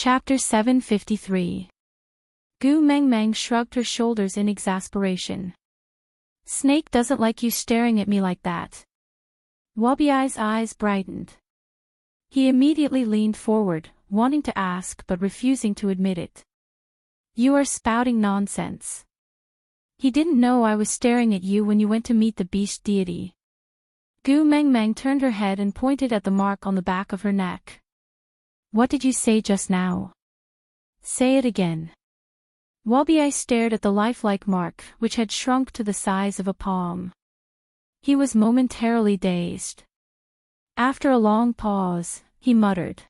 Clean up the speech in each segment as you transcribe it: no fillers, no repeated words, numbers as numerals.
Chapter 753. Gu Mengmeng shrugged her shoulders in exasperation. Snake doesn't like you staring at me like that. Wabiai's eyes brightened. He immediately leaned forward, wanting to ask but refusing to admit it. You are spouting nonsense. He didn't know I was staring at you when you went to meet the beast deity. Gu Mengmeng turned her head and pointed at the mark on the back of her neck. What did you say just now? Say it again. Wabiai stared at the lifelike mark, which had shrunk to the size of a palm. He was momentarily dazed. After a long pause, he muttered.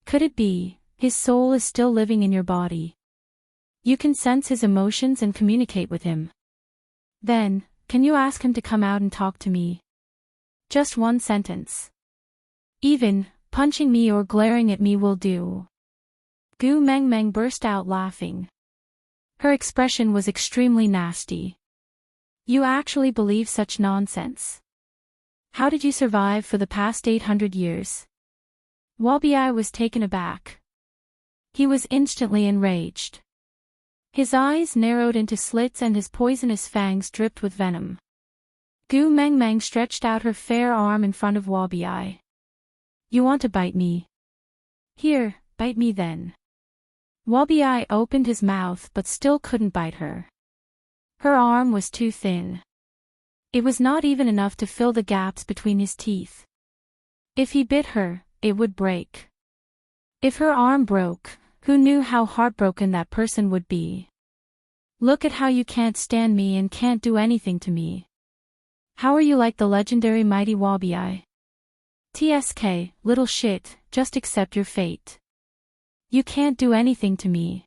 Could it be, his soul is still living in your body? You can sense his emotions and communicate with him. Then, can you ask him to come out and talk to me? Just one sentence. Even, punching me or glaring at me will do. Gu Mengmeng burst out laughing. Her expression was extremely nasty. You actually believe such nonsense? How did you survive for the past 800 years? Wabiai was taken aback. He was instantly enraged. His eyes narrowed into slits and his poisonous fangs dripped with venom. Gu Mengmeng stretched out her fair arm in front of Wabiai. You want to bite me? Here, bite me then. Wabiai opened his mouth but still couldn't bite her. Her arm was too thin. It was not even enough to fill the gaps between his teeth. If he bit her, it would break. If her arm broke, who knew how heartbroken that person would be? Look at how you can't stand me and can't do anything to me. How are you like the legendary mighty Wabiai? TSK, little shit, just accept your fate. You can't do anything to me.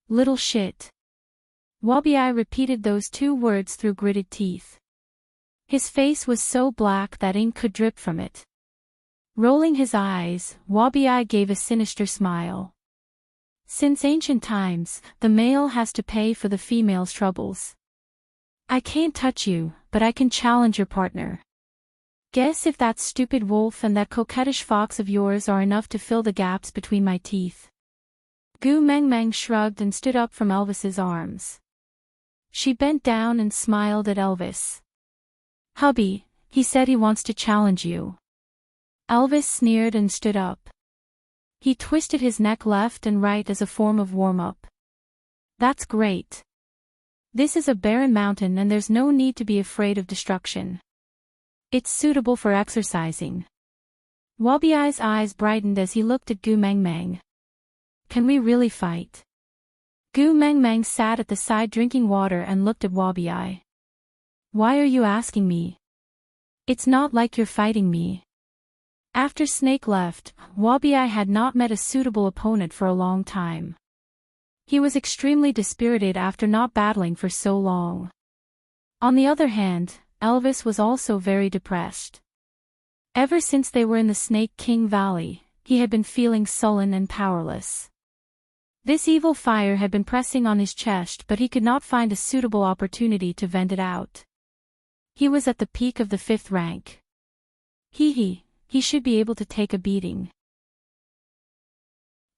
Little shit. Wabiai repeated those two words through gritted teeth. His face was so black that ink could drip from it. Rolling his eyes, Wabiai gave a sinister smile. Since ancient times, the male has to pay for the female's troubles. I can't touch you, but I can challenge your partner. Guess if that stupid wolf and that coquettish fox of yours are enough to fill the gaps between my teeth. Gu Mengmeng shrugged and stood up from Elvis's arms. She bent down and smiled at Elvis. Hubby, he said he wants to challenge you. Elvis sneered and stood up. He twisted his neck left and right as a form of warm-up. That's great. This is a barren mountain and there's no need to be afraid of destruction. It's suitable for exercising. Wabiai's eyes brightened as he looked at Gu Mengmeng. Can we really fight? Gu Mengmeng sat at the side drinking water and looked at Wabiai. Why are you asking me? It's not like you're fighting me. After Snake left, Wabiai had not met a suitable opponent for a long time. He was extremely dispirited after not battling for so long. On the other hand, Elvis was also very depressed. Ever since they were in the Snake King Valley, he had been feeling sullen and powerless. This evil fire had been pressing on his chest but he could not find a suitable opportunity to vent it out. He was at the peak of the 5th rank. He should be able to take a beating.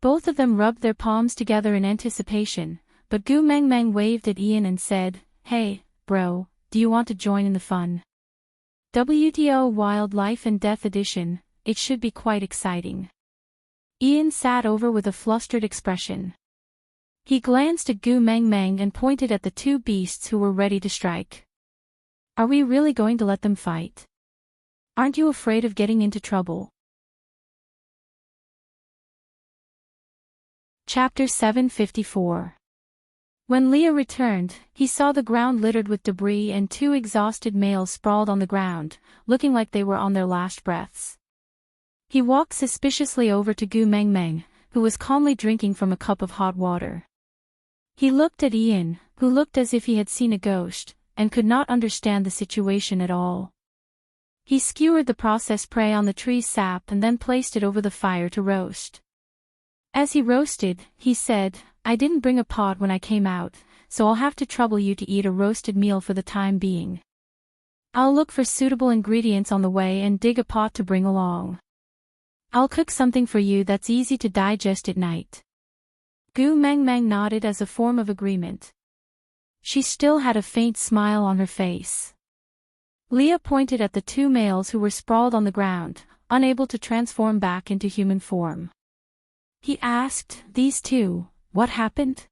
Both of them rubbed their palms together in anticipation, but Gu Mengmeng waved at Ian and said, Hey, bro, do you want to join in the fun? WTO Wild Life and Death Edition, it should be quite exciting. Ian sat over with a flustered expression. He glanced at Gu Mengmeng and pointed at the two beasts who were ready to strike. Are we really going to let them fight? Aren't you afraid of getting into trouble? Chapter 754. When Leah returned, he saw the ground littered with debris and two exhausted males sprawled on the ground, looking like they were on their last breaths. He walked suspiciously over to Gu Mengmeng, who was calmly drinking from a cup of hot water. He looked at Ian, who looked as if he had seen a ghost, and could not understand the situation at all. He skewered the processed prey on the tree's sap and then placed it over the fire to roast. As he roasted, he said, I didn't bring a pot when I came out, so I'll have to trouble you to eat a roasted meal for the time being. I'll look for suitable ingredients on the way and dig a pot to bring along. I'll cook something for you that's easy to digest at night. Gu Meng Meng nodded as a form of agreement. She still had a faint smile on her face. Leah pointed at the two males who were sprawled on the ground, unable to transform back into human form. He asked, "These two, what happened?"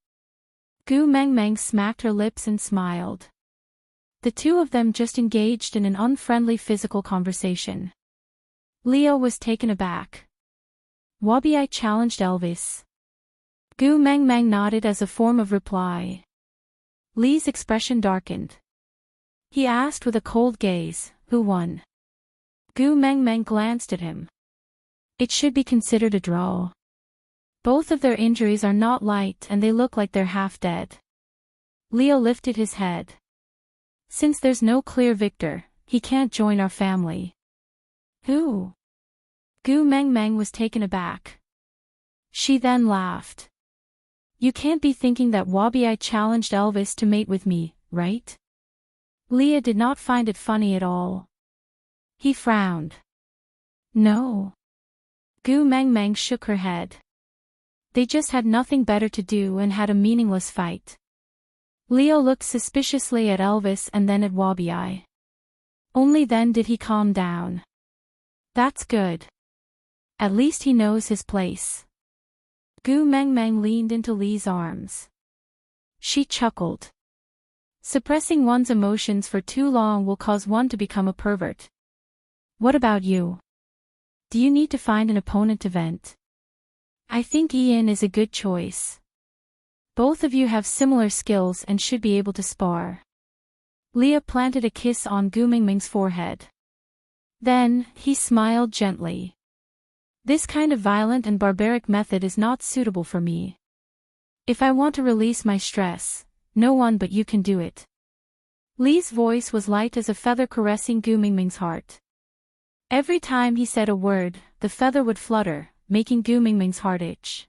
Gu Meng Meng smacked her lips and smiled. The two of them just engaged in an unfriendly physical conversation. Leah was taken aback. Wabi challenged Elvis. Gu Meng Meng nodded as a form of reply. Lee's expression darkened. He asked with a cold gaze, "Who won?" Gu Meng Meng glanced at him. It should be considered a draw. Both of their injuries are not light and they look like they're half dead. Leo lifted his head. Since there's no clear victor, he can't join our family. Who? Gu Meng Meng was taken aback. She then laughed. You can't be thinking that Wabi challenged Elvis to mate with me, right? Leah did not find it funny at all. He frowned. No. Gu Meng Meng shook her head. They just had nothing better to do and had a meaningless fight. Leo looked suspiciously at Elvis and then at Wabi. Only then did he calm down. That's good. At least he knows his place. Gu Meng Meng leaned into Lee's arms. She chuckled. Suppressing one's emotions for too long will cause one to become a pervert. What about you? Do you need to find an opponent to vent? I think Ian is a good choice. Both of you have similar skills and should be able to spar. Leah planted a kiss on Gu Meng Meng's forehead. Then, he smiled gently. This kind of violent and barbaric method is not suitable for me. If I want to release my stress, no one but you can do it. Lee's voice was light as a feather caressing Gu Meng Meng's heart. Every time he said a word, the feather would flutter, making Gu Meng Meng's heart itch.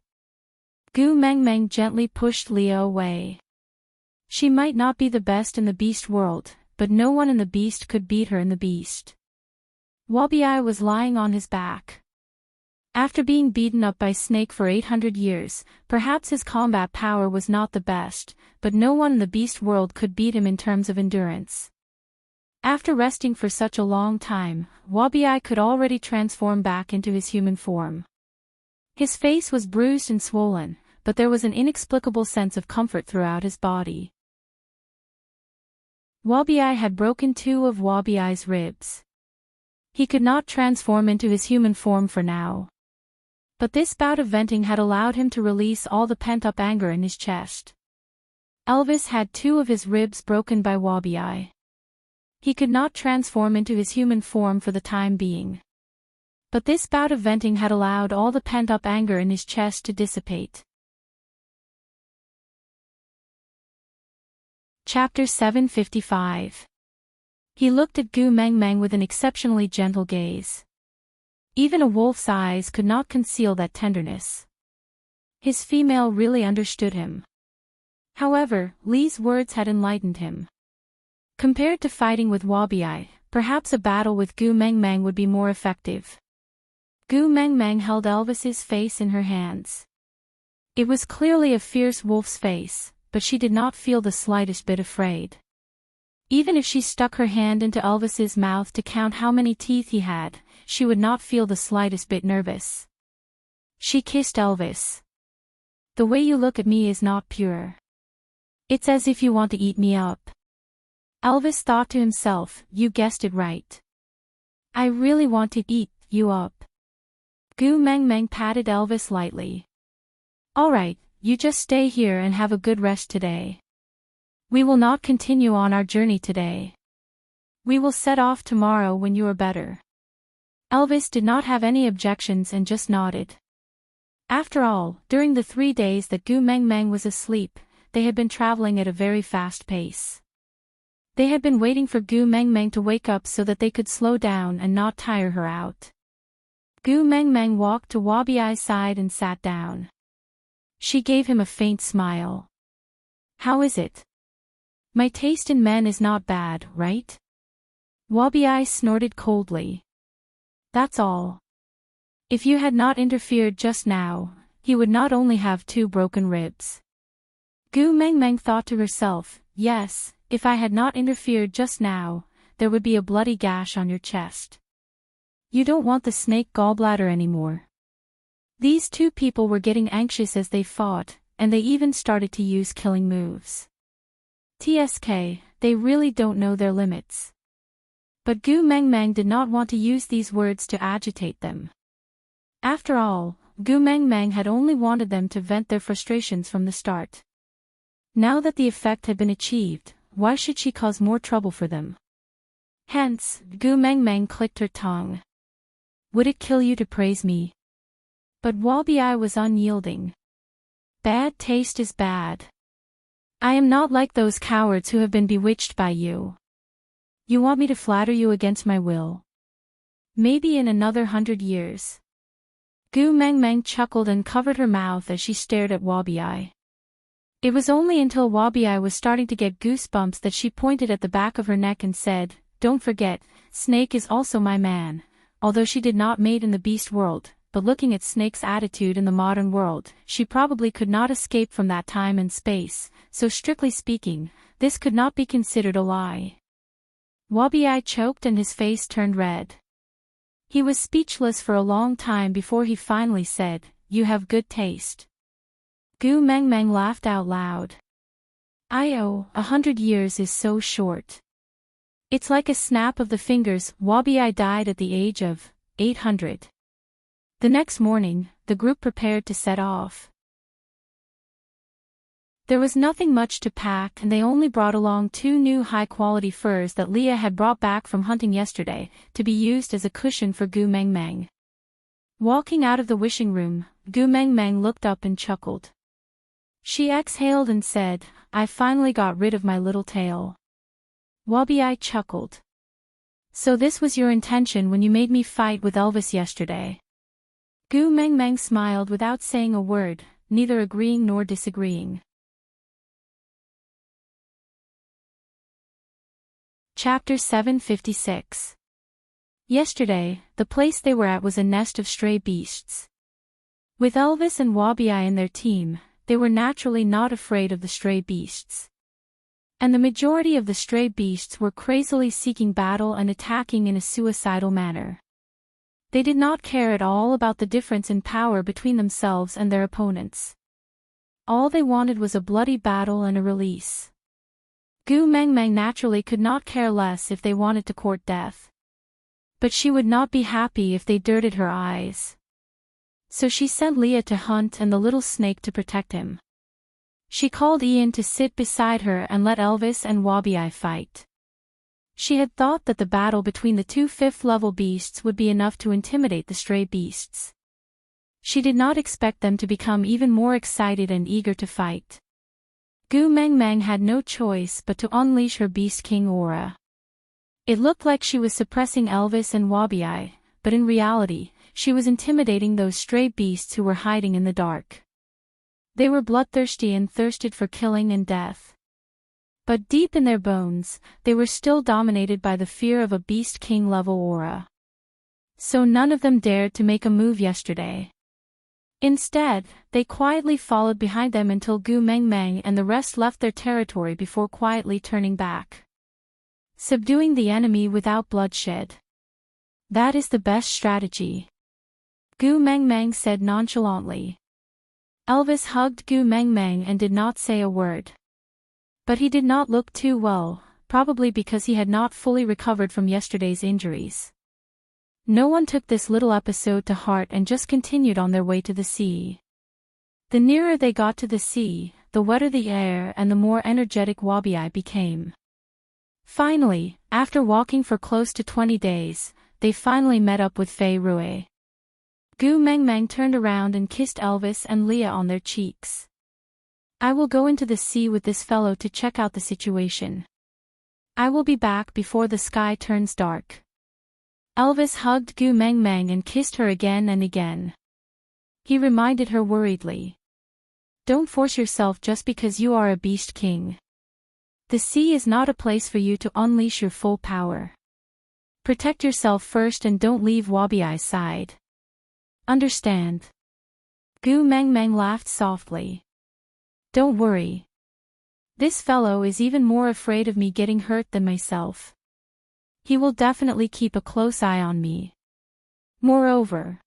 Gu Meng Meng gently pushed Leah away. She might not be the best in the beast world, but no one in the beast could beat her in the beast. Wabi was lying on his back. After being beaten up by Snake for 800 years, perhaps his combat power was not the best, but no one in the beast world could beat him in terms of endurance. After resting for such a long time, Wabi could already transform back into his human form. His face was bruised and swollen, but there was an inexplicable sense of comfort throughout his body. Wabi had broken 2 of Wabi's ribs. He could not transform into his human form for now. But this bout of venting had allowed him to release all the pent-up anger in his chest. Elvis had 2 of his ribs broken by Wabi. He could not transform into his human form for the time being. But this bout of venting had allowed all the pent-up anger in his chest to dissipate. Chapter 755. He looked at Gu Meng Meng with an exceptionally gentle gaze. Even a wolf's eyes could not conceal that tenderness. His female really understood him. However, Lee's words had enlightened him. Compared to fighting with Wabi, perhaps a battle with Gu Meng Meng would be more effective. Gu Meng Meng held Elvis's face in her hands. It was clearly a fierce wolf's face, but she did not feel the slightest bit afraid. Even if she stuck her hand into Elvis's mouth to count how many teeth he had, she would not feel the slightest bit nervous. She kissed Elvis. The way you look at me is not pure. It's as if you want to eat me up. Elvis thought to himself, you guessed it right. I really want to eat you up. Gu Meng Meng patted Elvis lightly. Alright, you just stay here and have a good rest today. We will not continue on our journey today. We will set off tomorrow when you are better. Elvis did not have any objections and just nodded. After all, during the 3 days that Gu Meng Meng was asleep, they had been traveling at a very fast pace. They had been waiting for Gu Meng Meng to wake up so that they could slow down and not tire her out. Gu Meng Meng walked to Wabi's side and sat down. She gave him a faint smile. How is it? My taste in men is not bad, right? Wabi snorted coldly. That's all. If you had not interfered just now, he would not only have 2 broken ribs. Gu Mengmeng thought to herself, yes, if I had not interfered just now, there would be a bloody gash on your chest. You don't want the snake gallbladder anymore. These 2 people were getting anxious as they fought, and they even started to use killing moves. TSK, they really don't know their limits. But Gu Mengmeng did not want to use these words to agitate them. After all, Gu Mengmeng had only wanted them to vent their frustrations from the start. Now that the effect had been achieved, why should she cause more trouble for them? Hence, Gu Mengmeng clicked her tongue. Would it kill you to praise me? But Wabi was unyielding. Bad taste is bad. I am not like those cowards who have been bewitched by you. You want me to flatter you against my will? Maybe in another 100 years. Gu Mengmeng chuckled and covered her mouth as she stared at Wabi. It was only until Wabi was starting to get goosebumps that she pointed at the back of her neck and said, "Don't forget, Snake is also my man." Although she did not mate in the beast world, but looking at Snake's attitude in the modern world, she probably could not escape from that time and space, so strictly speaking, this could not be considered a lie. Wabi choked and his face turned red. He was speechless for a long time before he finally said, "You have good taste." Gu Mengmeng laughed out loud. "Oh, 100 years is so short. It's like a snap of the fingers." Wabi died at the age of 800. The next morning, the group prepared to set off. There was nothing much to pack and they only brought along 2 new high-quality furs that Leah had brought back from hunting yesterday, to be used as a cushion for Gu Mengmeng. Walking out of the wishing room, Gu Mengmeng looked up and chuckled. She exhaled and said, "I finally got rid of my little tail." Wabi chuckled. "So this was your intention when you made me fight with Elvis yesterday?" Gu Mengmeng smiled without saying a word, neither agreeing nor disagreeing. Chapter 756. Yesterday, the place they were at was a nest of stray beasts. With Elvis and Wabi in their team, they were naturally not afraid of the stray beasts. And the majority of the stray beasts were crazily seeking battle and attacking in a suicidal manner. They did not care at all about the difference in power between themselves and their opponents. All they wanted was a bloody battle and a release. Gu Mengmeng naturally could not care less if they wanted to court death. But she would not be happy if they dirted her eyes. So she sent Leah to hunt and the little snake to protect him. She called Ian to sit beside her and let Elvis and Wabi fight. She had thought that the battle between the 2 5th-level beasts would be enough to intimidate the stray beasts. She did not expect them to become even more excited and eager to fight. Gu Mengmeng had no choice but to unleash her Beast King aura. It looked like she was suppressing Elvis and Wabi, but in reality, she was intimidating those stray beasts who were hiding in the dark. They were bloodthirsty and thirsted for killing and death. But deep in their bones, they were still dominated by the fear of a Beast King level aura. So none of them dared to make a move yesterday. Instead, they quietly followed behind them until Gu Mengmeng and the rest left their territory before quietly turning back. Subduing the enemy without bloodshed. That is the best strategy. Gu Mengmeng said nonchalantly. Elvis hugged Gu Mengmeng and did not say a word. But he did not look too well, probably because he had not fully recovered from yesterday's injuries. No one took this little episode to heart and just continued on their way to the sea. The nearer they got to the sea, the wetter the air and the more energetic Wabi became. Finally, after walking for close to 20 days, they finally met up with Fei Rui. Gu Mengmeng turned around and kissed Elvis and Leah on their cheeks. "I will go into the sea with this fellow to check out the situation. I will be back before the sky turns dark." Elvis hugged Gu Mengmeng and kissed her again and again. He reminded her worriedly. "Don't force yourself just because you are a Beast King. The sea is not a place for you to unleash your full power. Protect yourself first and don't leave Wabi's side." Understand? Gu Meng Meng laughed softly. Don't worry. This fellow is even more afraid of me getting hurt than myself. He will definitely keep a close eye on me. Moreover,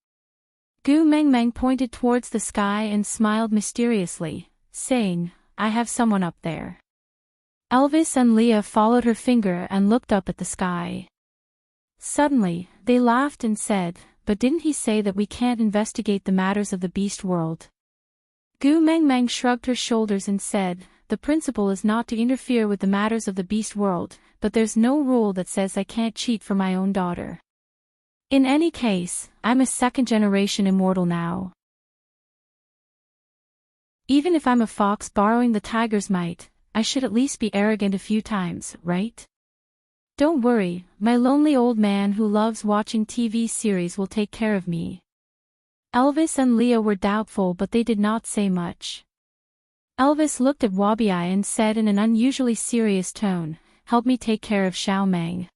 Gu Meng Meng pointed towards the sky and smiled mysteriously, saying, I have someone up there. Elvis and Leah followed her finger and looked up at the sky. Suddenly, they laughed and said, but didn't he say that we can't investigate the matters of the beast world? Gu Meng Meng shrugged her shoulders and said, the principle is not to interfere with the matters of the beast world, but there's no rule that says I can't cheat for my own daughter. In any case, I'm a second-generation immortal now. Even if I'm a fox borrowing the tiger's might, I should at least be arrogant a few times, right? Don't worry, my lonely old man who loves watching TV series will take care of me. Elvis and Leah were doubtful, but they did not say much. Elvis looked at Wabi and said in an unusually serious tone, help me take care of Xiao Meng.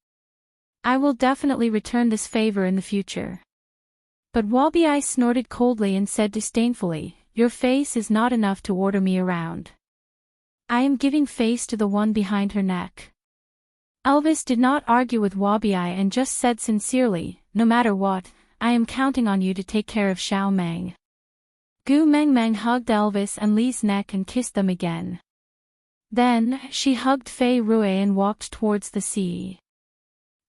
I will definitely return this favor in the future. But Wabi snorted coldly and said disdainfully, your face is not enough to order me around. I am giving face to the one behind her neck. Elvis did not argue with Wabi and just said sincerely, no matter what, I am counting on you to take care of Xiao Meng. Gu Meng Meng hugged Elvis and Li's neck and kissed them again. Then, she hugged Fei Rue and walked towards the sea.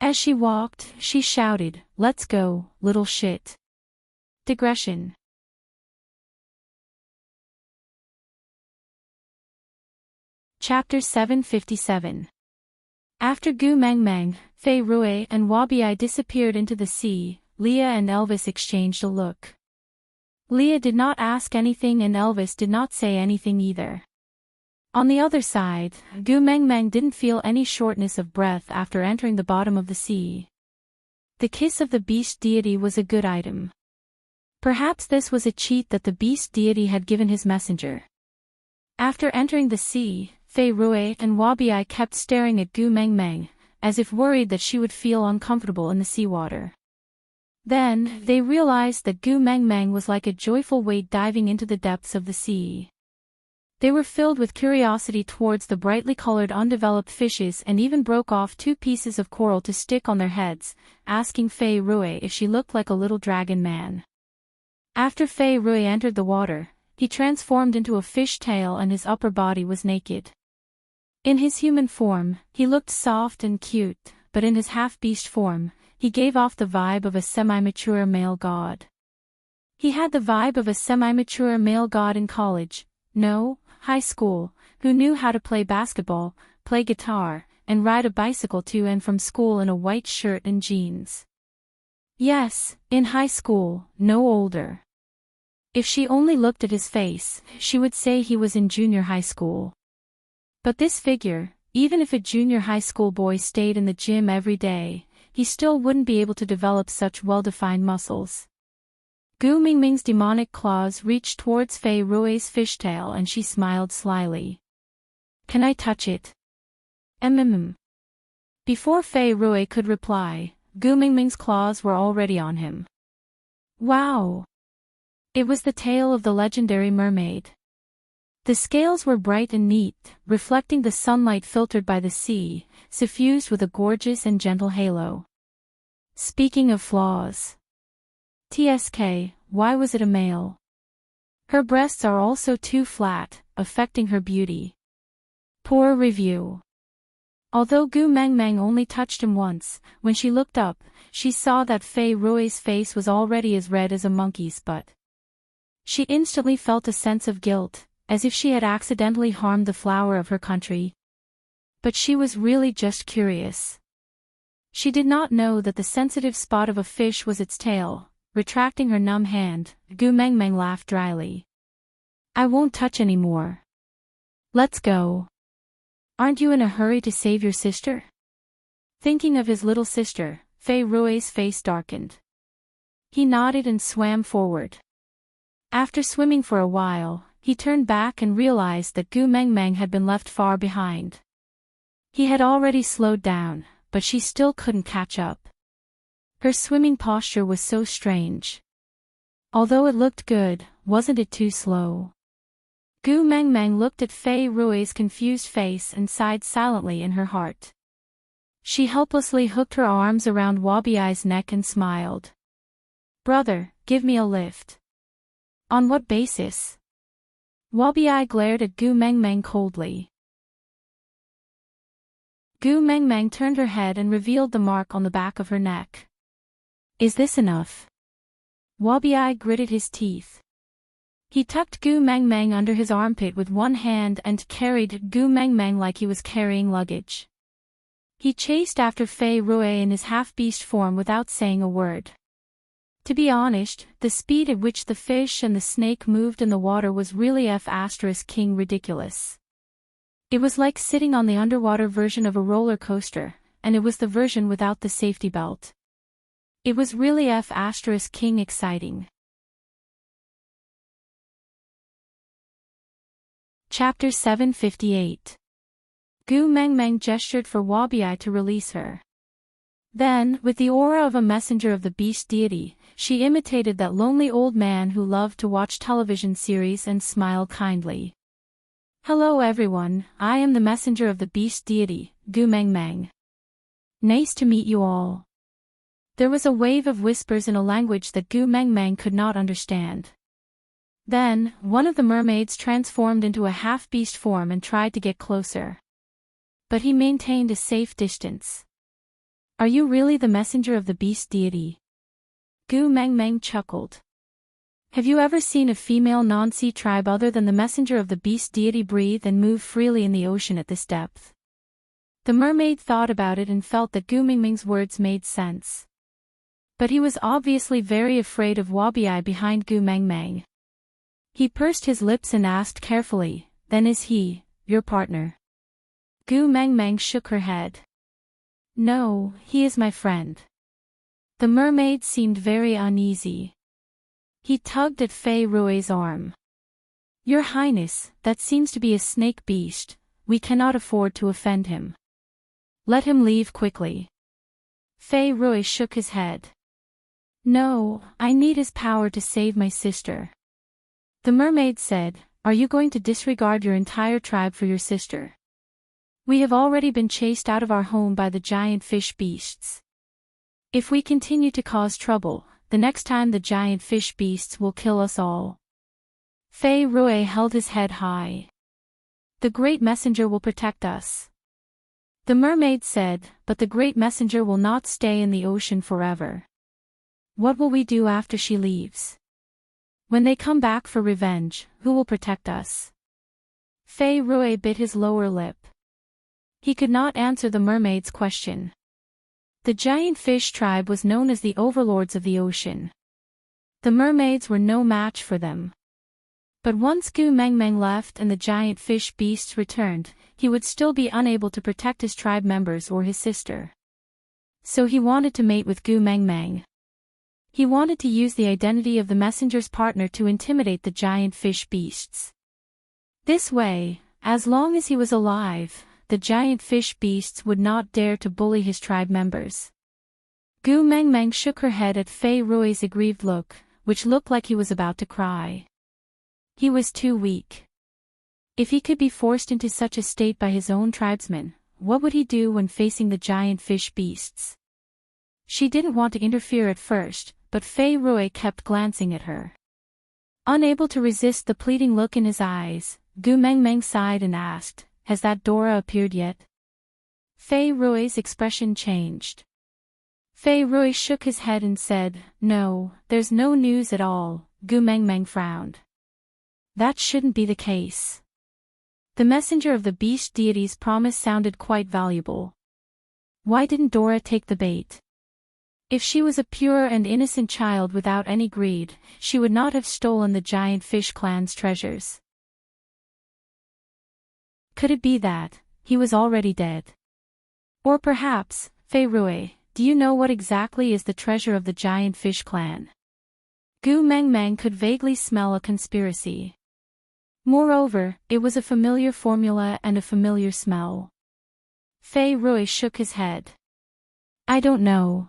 As she walked, she shouted, let's go, little shit. Digression. Chapter 757. After Gu Meng Meng, Fei Rue and Wabi disappeared into the sea, Leah and Elvis exchanged a look. Leah did not ask anything and Elvis did not say anything either. On the other side, Gu Meng Meng didn't feel any shortness of breath after entering the bottom of the sea. The kiss of the beast deity was a good item. Perhaps this was a cheat that the beast deity had given his messenger. After entering the sea, Fei Rue and Wabi kept staring at Gu Meng Meng, as if worried that she would feel uncomfortable in the seawater. Then, they realized that Gu Meng Meng was like a joyful wave diving into the depths of the sea. They were filled with curiosity towards the brightly colored undeveloped fishes and even broke off 2 pieces of coral to stick on their heads, asking Fei Rue if she looked like a little dragon man. After Fei Rue entered the water, he transformed into a fish tail and his upper body was naked. In his human form, he looked soft and cute, but in his half-beast form, he gave off the vibe of a semi-mature male god. He had the vibe of a semi-mature male god in college, no, high school, who knew how to play basketball, play guitar, and ride a bicycle to and from school in a white shirt and jeans. Yes, in high school, no older. If she only looked at his face, she would say he was in junior high school. But this figure, even if a junior high school boy stayed in the gym every day, he still wouldn't be able to develop such well-defined muscles. Gu Mingming's demonic claws reached towards Fei Rue's fishtail and she smiled slyly. Can I touch it? Before Fei Rue could reply, Gu Mingming's claws were already on him. Wow! It was the tail of the legendary mermaid. The scales were bright and neat, reflecting the sunlight filtered by the sea, suffused with a gorgeous and gentle halo. Speaking of flaws. TSK, why was it a male? Her breasts are also too flat, affecting her beauty. Poor review. Although Gu Meng Meng only touched him once, when she looked up, she saw that Fei Rue's face was already as red as a monkey's butt. She instantly felt a sense of guilt, as if she had accidentally harmed the flower of her country. But she was really just curious. She did not know that the sensitive spot of a fish was its tail. Retracting her numb hand, Gu Meng Meng laughed dryly. I won't touch anymore. Let's go. Aren't you in a hurry to save your sister? Thinking of his little sister, Fei Rue's face darkened. He nodded and swam forward. After swimming for a while, he turned back and realized that Gu Meng Meng had been left far behind. He had already slowed down, but she still couldn't catch up. Her swimming posture was so strange. Although it looked good, wasn't it too slow? Gu Mengmeng looked at Fei Rui's confused face and sighed silently in her heart. She helplessly hooked her arms around Wabiai's neck and smiled. Brother, give me a lift. On what basis? Wabiai glared at Gu Mengmeng coldly. Gu Mengmeng turned her head and revealed the mark on the back of her neck. Is this enough? Wabiai gritted his teeth. He tucked Gu Mengmeng under his armpit with one hand and carried Gu Mengmeng like he was carrying luggage. He chased after Fei Rui in his half-beast form without saying a word. To be honest, the speed at which the fish and the snake moved in the water was really F***ing ridiculous. It was like sitting on the underwater version of a roller coaster, and it was the version without the safety belt. It was really F***ing exciting. Chapter 758. Gu Mengmeng gestured for Wabiai to release her. Then, with the aura of a messenger of the beast deity, she imitated that lonely old man who loved to watch television series and smiled kindly. Hello everyone, I am the messenger of the beast deity, Gu Mengmeng. Nice to meet you all. There was a wave of whispers in a language that Gu Mengmeng could not understand. Then, one of the mermaids transformed into a half-beast form and tried to get closer. But he maintained a safe distance. Are you really the messenger of the beast deity? Gu Mengmeng chuckled. Have you ever seen a female non-sea tribe other than the messenger of the beast deity breathe and move freely in the ocean at this depth? The mermaid thought about it and felt that Gu Mengmeng's words made sense. But he was obviously very afraid of Wabiai behind Gu Mengmeng. He pursed his lips and asked carefully, then is he, your partner? Gu Mengmeng shook her head. No, he is my friend. The mermaid seemed very uneasy. He tugged at Fei Rui's arm. Your Highness, that seems to be a snake beast, we cannot afford to offend him. Let him leave quickly. Fei Rui shook his head. No, I need his power to save my sister. The mermaid said, are you going to disregard your entire tribe for your sister? We have already been chased out of our home by the giant fish beasts. If we continue to cause trouble, the next time the giant fish beasts will kill us all. Fei Rui held his head high. The great messenger will protect us. The mermaid said, but the great messenger will not stay in the ocean forever. What will we do after she leaves? When they come back for revenge, who will protect us? Fei Rui bit his lower lip. He could not answer the mermaid's question. The giant fish tribe was known as the overlords of the ocean. The mermaids were no match for them. But once Gu Mengmeng left and the giant fish beasts returned, he would still be unable to protect his tribe members or his sister. So he wanted to mate with Gu Mengmeng. He wanted to use the identity of the messenger's partner to intimidate the giant fish beasts. This way, as long as he was alive, the giant fish beasts would not dare to bully his tribe members. Gu Mengmeng shook her head at Fei Rui's aggrieved look, which looked like he was about to cry. He was too weak. If he could be forced into such a state by his own tribesmen, what would he do when facing the giant fish beasts? She didn't want to interfere at first, but Fei Rui kept glancing at her. Unable to resist the pleading look in his eyes, Gu Mengmeng sighed and asked, has that Dora appeared yet? Fei Rui's expression changed. Fei Rui shook his head and said, no, there's no news at all. Gu Mengmeng frowned. That shouldn't be the case. The messenger of the beast deity's promise sounded quite valuable. Why didn't Dora take the bait? If she was a pure and innocent child without any greed, she would not have stolen the giant fish clan's treasures. Could it be that he was already dead? Or perhaps, Fei Rui, do you know what exactly is the treasure of the giant fish clan? Gu Mengmeng could vaguely smell a conspiracy. Moreover, it was a familiar formula and a familiar smell. Fei Rui shook his head. I don't know.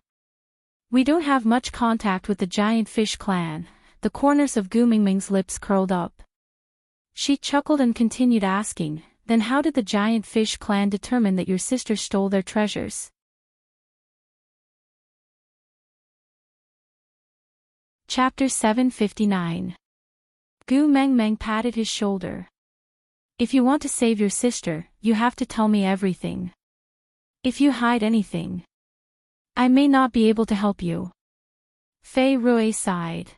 We don't have much contact with the giant fish clan, the corners of Gu Mingming's lips curled up. She chuckled and continued asking, "Then how did the giant fish clan determine that your sister stole their treasures?" Chapter 759. Gu Mengmeng patted his shoulder. "If you want to save your sister, you have to tell me everything. If you hide anything, I may not be able to help you." Fei Rui sighed.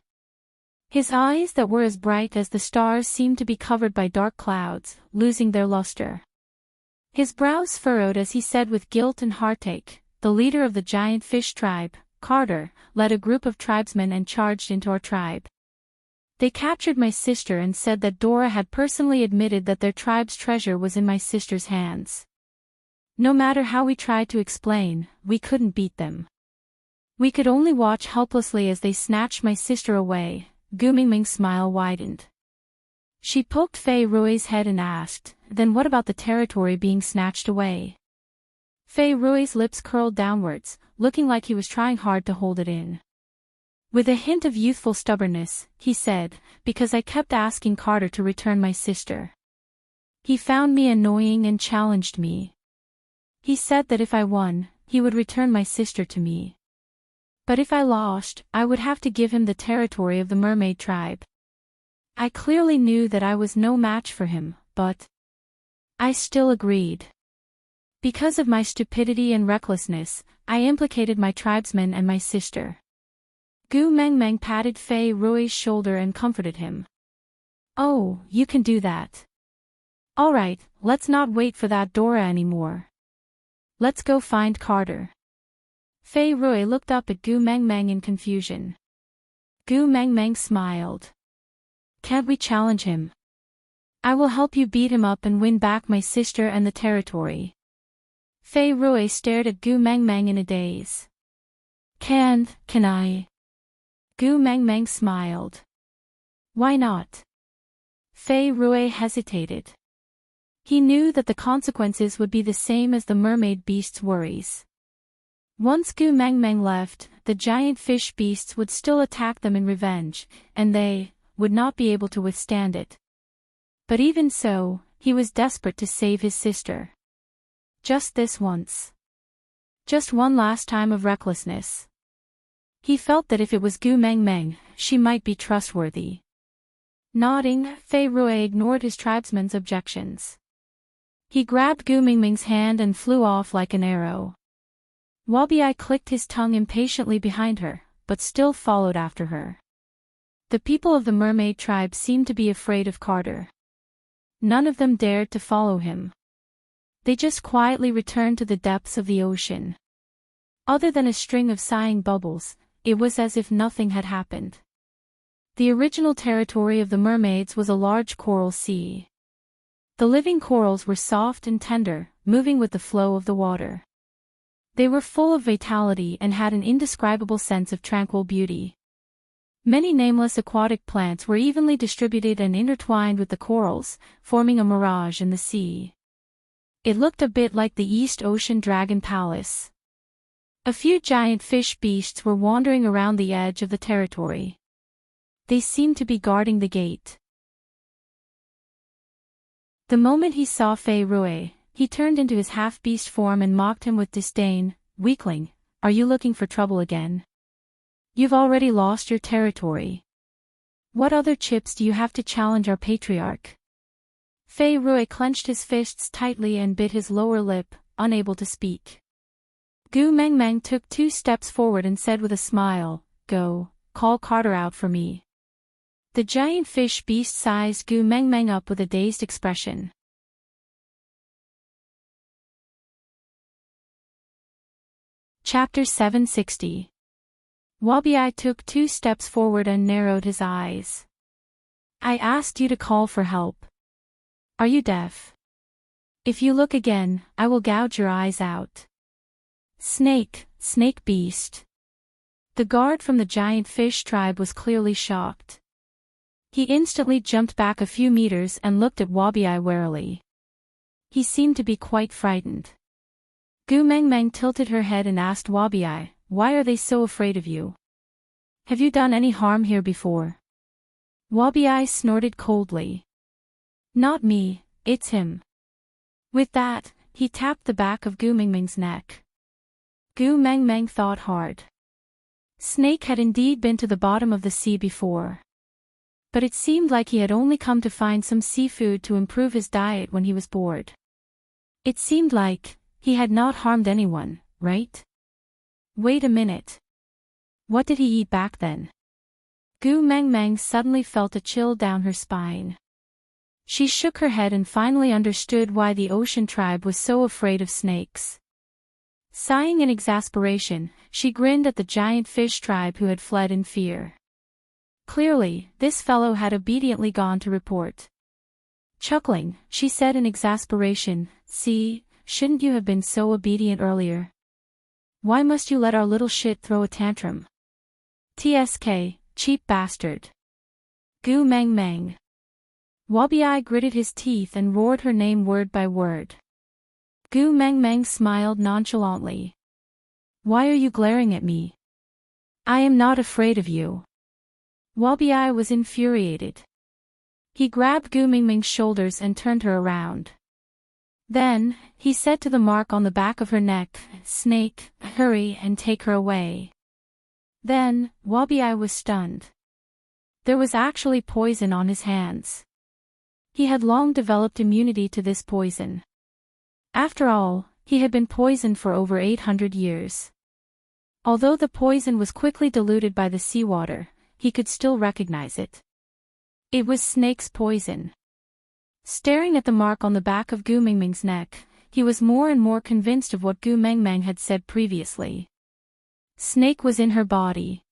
His eyes that were as bright as the stars seemed to be covered by dark clouds, losing their luster. His brows furrowed as he said with guilt and heartache, "The leader of the giant fish tribe, Carter, led a group of tribesmen and charged into our tribe. They captured my sister and said that Dora had personally admitted that their tribe's treasure was in my sister's hands. No matter how we tried to explain, we couldn't beat them. We could only watch helplessly as they snatched my sister away." Gu Mingming's smile widened. She poked Fei Rui's head and asked, "Then what about the territory being snatched away?" Fei Rui's lips curled downwards, looking like he was trying hard to hold it in. With a hint of youthful stubbornness, he said, "Because I kept asking Carter to return my sister. He found me annoying and challenged me. He said that if I won, he would return my sister to me. But if I lost, I would have to give him the territory of the mermaid tribe. I clearly knew that I was no match for him, but I still agreed. Because of my stupidity and recklessness, I implicated my tribesmen and my sister." Gu Mengmeng patted Fei Rui's shoulder and comforted him. "Oh, you can do that. All right, let's not wait for that Dora anymore. Let's go find Carter." Fei Rui looked up at Gu Mengmeng in confusion. Gu Mengmeng smiled. "Can't we challenge him? I will help you beat him up and win back my sister and the territory." Fei Rui stared at Gu Mengmeng in a daze. Can I?" Gu Mengmeng smiled. "Why not?" Fei Rui hesitated. He knew that the consequences would be the same as the mermaid beast's worries. Once Gu Mengmeng left, the giant fish beasts would still attack them in revenge, and they would not be able to withstand it. But even so, he was desperate to save his sister. Just this once. Just one last time of recklessness. He felt that if it was Gu Mengmeng, she might be trustworthy. Nodding, Fei Rui ignored his tribesmen's objections. He grabbed Gu Mingming's hand and flew off like an arrow. Wabi clicked his tongue impatiently behind her, but still followed after her. The people of the mermaid tribe seemed to be afraid of Carter. None of them dared to follow him. They just quietly returned to the depths of the ocean. Other than a string of sighing bubbles, it was as if nothing had happened. The original territory of the mermaids was a large coral sea. The living corals were soft and tender, moving with the flow of the water. They were full of vitality and had an indescribable sense of tranquil beauty. Many nameless aquatic plants were evenly distributed and intertwined with the corals, forming a mirage in the sea. It looked a bit like the East Ocean Dragon Palace. A few giant fish beasts were wandering around the edge of the territory. They seemed to be guarding the gate. The moment he saw Fei Rui, he turned into his half-beast form and mocked him with disdain. "Weakling, are you looking for trouble again? You've already lost your territory. What other chips do you have to challenge our patriarch?" Fei Rui clenched his fists tightly and bit his lower lip, unable to speak. Gu Mengmeng took 2 steps forward and said with a smile, "Go, call Carter out for me." The giant fish beast sized Gu Mengmeng up with a dazed expression. Chapter 760. Wabi took 2 steps forward and narrowed his eyes. "I asked you to call for help. Are you deaf? If you look again, I will gouge your eyes out." Snake beast." The guard from the giant fish tribe was clearly shocked. He instantly jumped back a few meters and looked at Wabi warily. He seemed to be quite frightened. Gu Mengmeng tilted her head and asked Wabi, "Why are they so afraid of you? Have you done any harm here before?" Wabi snorted coldly. Not me, it's him. With that, he tapped the back of Gu Mingming's neck. Gu Mengmeng thought hard. Snake had indeed been to the bottom of the sea before. But it seemed like he had only come to find some seafood to improve his diet when he was bored. It seemed like he had not harmed anyone, right? Wait a minute. What did he eat back then? Gu Mengmeng suddenly felt a chill down her spine. She shook her head and finally understood why the ocean tribe was so afraid of snakes. Sighing in exasperation, she grinned at the giant fish tribe who had fled in fear. Clearly, this fellow had obediently gone to report. Chuckling, she said in exasperation, "See, shouldn't you have been so obedient earlier? Why must you let our little shit throw a tantrum? TSK, cheap bastard." Gu Mengmeng. Wabi gritted his teeth and roared her name word by word. Gu Mengmeng smiled nonchalantly. "Why are you glaring at me? I am not afraid of you." Wabi was infuriated. He grabbed Gu Mingming's shoulders and turned her around. Then, he said to the mark on the back of her neck, "Snake, hurry and take her away." Then, Wabi was stunned. There was actually poison on his hands. He had long developed immunity to this poison. After all, he had been poisoned for over 800 years. Although the poison was quickly diluted by the seawater, he could still recognize it. It was snake's poison. Staring at the mark on the back of Gu Mingming's neck, he was more and more convinced of what Gu Mengmeng had said previously. Snake was in her body.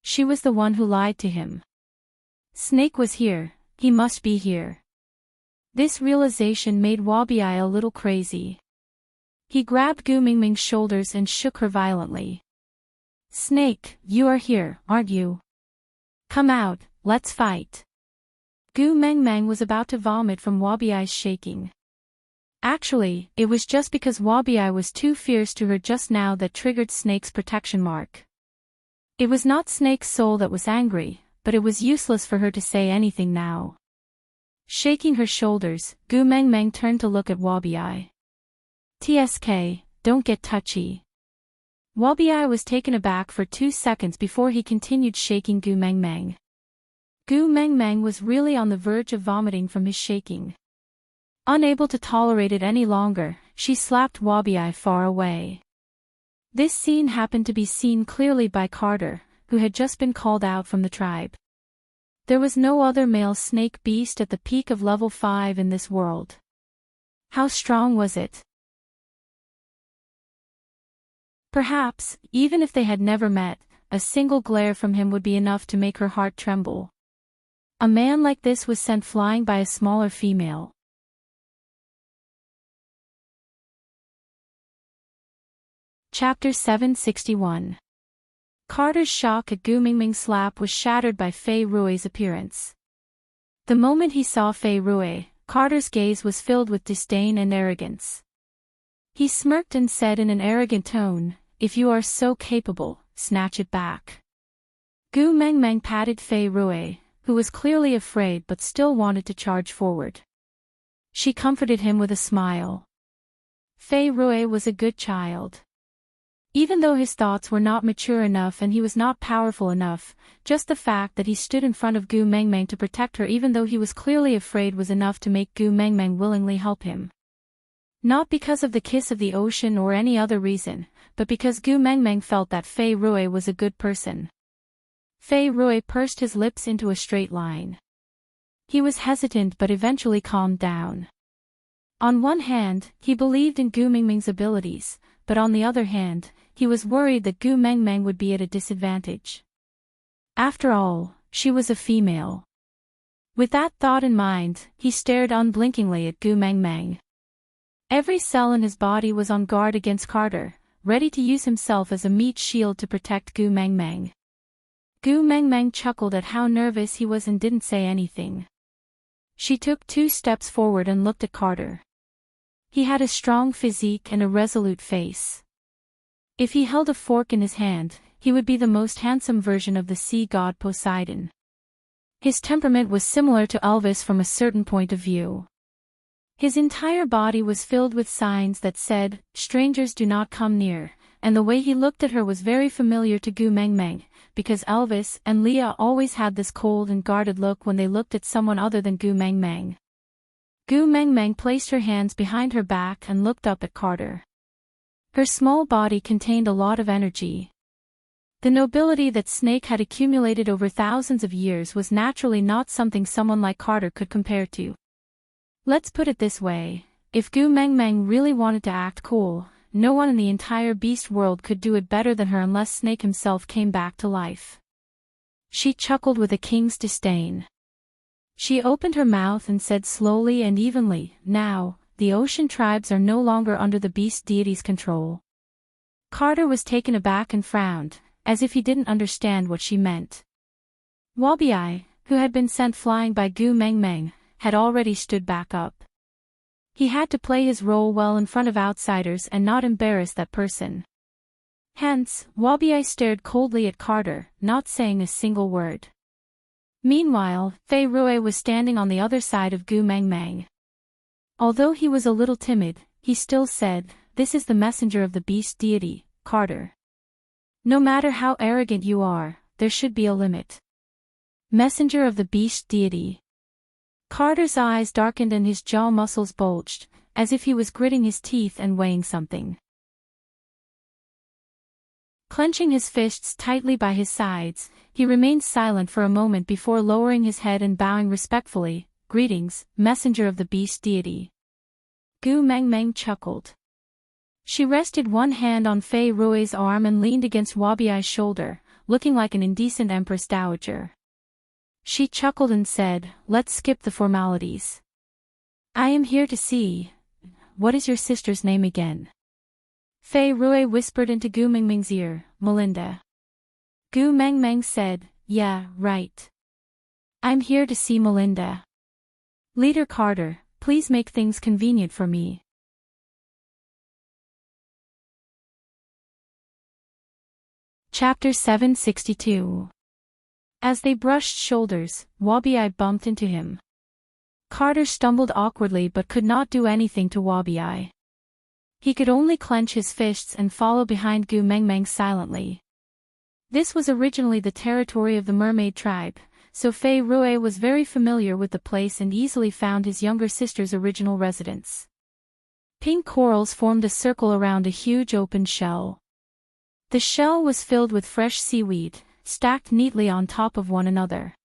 She was the one who lied to him. Snake was here, he must be here. This realization made Wabi a little crazy. He grabbed Gu Mingming's shoulders and shook her violently. "Snake, you are here, aren't you? Come out, let's fight." Gu Mengmeng was about to vomit from Wabi's shaking. Actually, it was just because Wabi was too fierce to her just now that triggered Snake's protection mark. It was not Snake's soul that was angry, but it was useless for her to say anything now. Shaking her shoulders, Gu Mengmeng turned to look at Wabi. "TSK, don't get touchy." Wabi was taken aback for 2 seconds before he continued shaking Gu Mengmeng. Gu Mengmeng was really on the verge of vomiting from his shaking. Unable to tolerate it any longer, she slapped Wabi far away. This scene happened to be seen clearly by Carter, who had just been called out from the tribe. There was no other male snake beast at the peak of level 5 in this world. How strong was it? Perhaps, even if they had never met, a single glare from him would be enough to make her heart tremble. A man like this was sent flying by a smaller female. Chapter 761. Carter's shock at Gu Mingming's slap was shattered by Fei Rui's appearance. The moment he saw Fei Rui, Carter's gaze was filled with disdain and arrogance. He smirked and said in an arrogant tone, "If you are so capable, snatch it back." Gu Mengmeng patted Fei Rui, who was clearly afraid but still wanted to charge forward. She comforted him with a smile. Fei Rui was a good child. Even though his thoughts were not mature enough and he was not powerful enough, just the fact that he stood in front of Gu Mengmeng to protect her even though he was clearly afraid was enough to make Gu Mengmeng willingly help him. Not because of the kiss of the ocean or any other reason, but because Gu Mengmeng felt that Fei Rui was a good person. Fei Rui pursed his lips into a straight line. He was hesitant but eventually calmed down. On one hand, he believed in Gu Mingming's abilities, but on the other hand, he was worried that Gu Mengmeng would be at a disadvantage. After all, she was a female. With that thought in mind, he stared unblinkingly at Gu Mengmeng. Every cell in his body was on guard against Carter, ready to use himself as a meat shield to protect Gu Mengmeng. Gu Mengmeng chuckled at how nervous he was and didn't say anything. She took 2 steps forward and looked at Carter. He had a strong physique and a resolute face. If he held a fork in his hand, he would be the most handsome version of the sea god Poseidon. His temperament was similar to Elvis from a certain point of view. His entire body was filled with signs that said, "Strangers do not come near," and the way he looked at her was very familiar to Gu Mengmeng, because Elvis and Leah always had this cold and guarded look when they looked at someone other than Gu Mengmeng. Gu Mengmeng placed her hands behind her back and looked up at Carter. Her small body contained a lot of energy. The nobility that Snake had accumulated over thousands of years was naturally not something someone like Carter could compare to. Let's put it this way, if Gu Mengmeng really wanted to act cool, no one in the entire beast world could do it better than her unless Snake himself came back to life. She chuckled with a king's disdain. She opened her mouth and said slowly and evenly, "Now, the ocean tribes are no longer under the beast deity's control." Carter was taken aback and frowned, as if he didn't understand what she meant. Wabi, who had been sent flying by Gu Mengmeng, had already stood back up. He had to play his role well in front of outsiders and not embarrass that person. Hence, Wabi stared coldly at Carter, not saying a single word. Meanwhile, Fei Rui was standing on the other side of Gu Mengmeng. Although he was a little timid, he still said, "This is the messenger of the beast deity, Carter. No matter how arrogant you are, there should be a limit." Messenger of the beast deity. Carter's eyes darkened and his jaw muscles bulged, as if he was gritting his teeth and weighing something. Clenching his fists tightly by his sides, he remained silent for a moment before lowering his head and bowing respectfully. "Greetings, messenger of the beast deity." Gu Mengmeng chuckled. She rested one hand on Fei Rui's arm and leaned against Wabi's shoulder, looking like an indecent empress dowager. She chuckled and said, "Let's skip the formalities. I am here to see... What is your sister's name again?" Fei Rui whispered into Gu Mengmeng's ear, "Melinda." Gu Mengmeng said, "Yeah, right. I'm here to see Melinda. Leader Carter, please make things convenient for me." Chapter 762. As they brushed shoulders, Wabi bumped into him. Carter stumbled awkwardly but could not do anything to Wabi. He could only clench his fists and follow behind Gu Mengmeng silently. This was originally the territory of the mermaid tribe, so Fei Rui was very familiar with the place and easily found his younger sister's original residence. Pink corals formed a circle around a huge open shell. The shell was filled with fresh seaweed, stacked neatly on top of one another.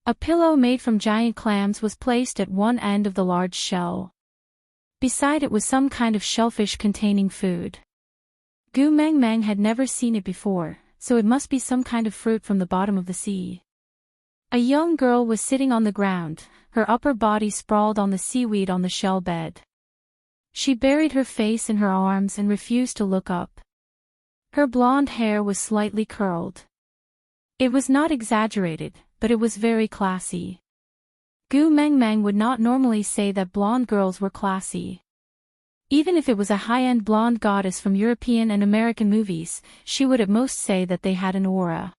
A pillow made from giant clams was placed at one end of the large shell. Beside it was some kind of shellfish containing food. Gu Mengmeng had never seen it before, so it must be some kind of fruit from the bottom of the sea. A young girl was sitting on the ground, her upper body sprawled on the seaweed on the shell bed. She buried her face in her arms and refused to look up. Her blonde hair was slightly curled. It was not exaggerated, but it was very classy. Gu Mengmeng would not normally say that blonde girls were classy. Even if it was a high-end blonde goddess from European and American movies, she would at most say that they had an aura.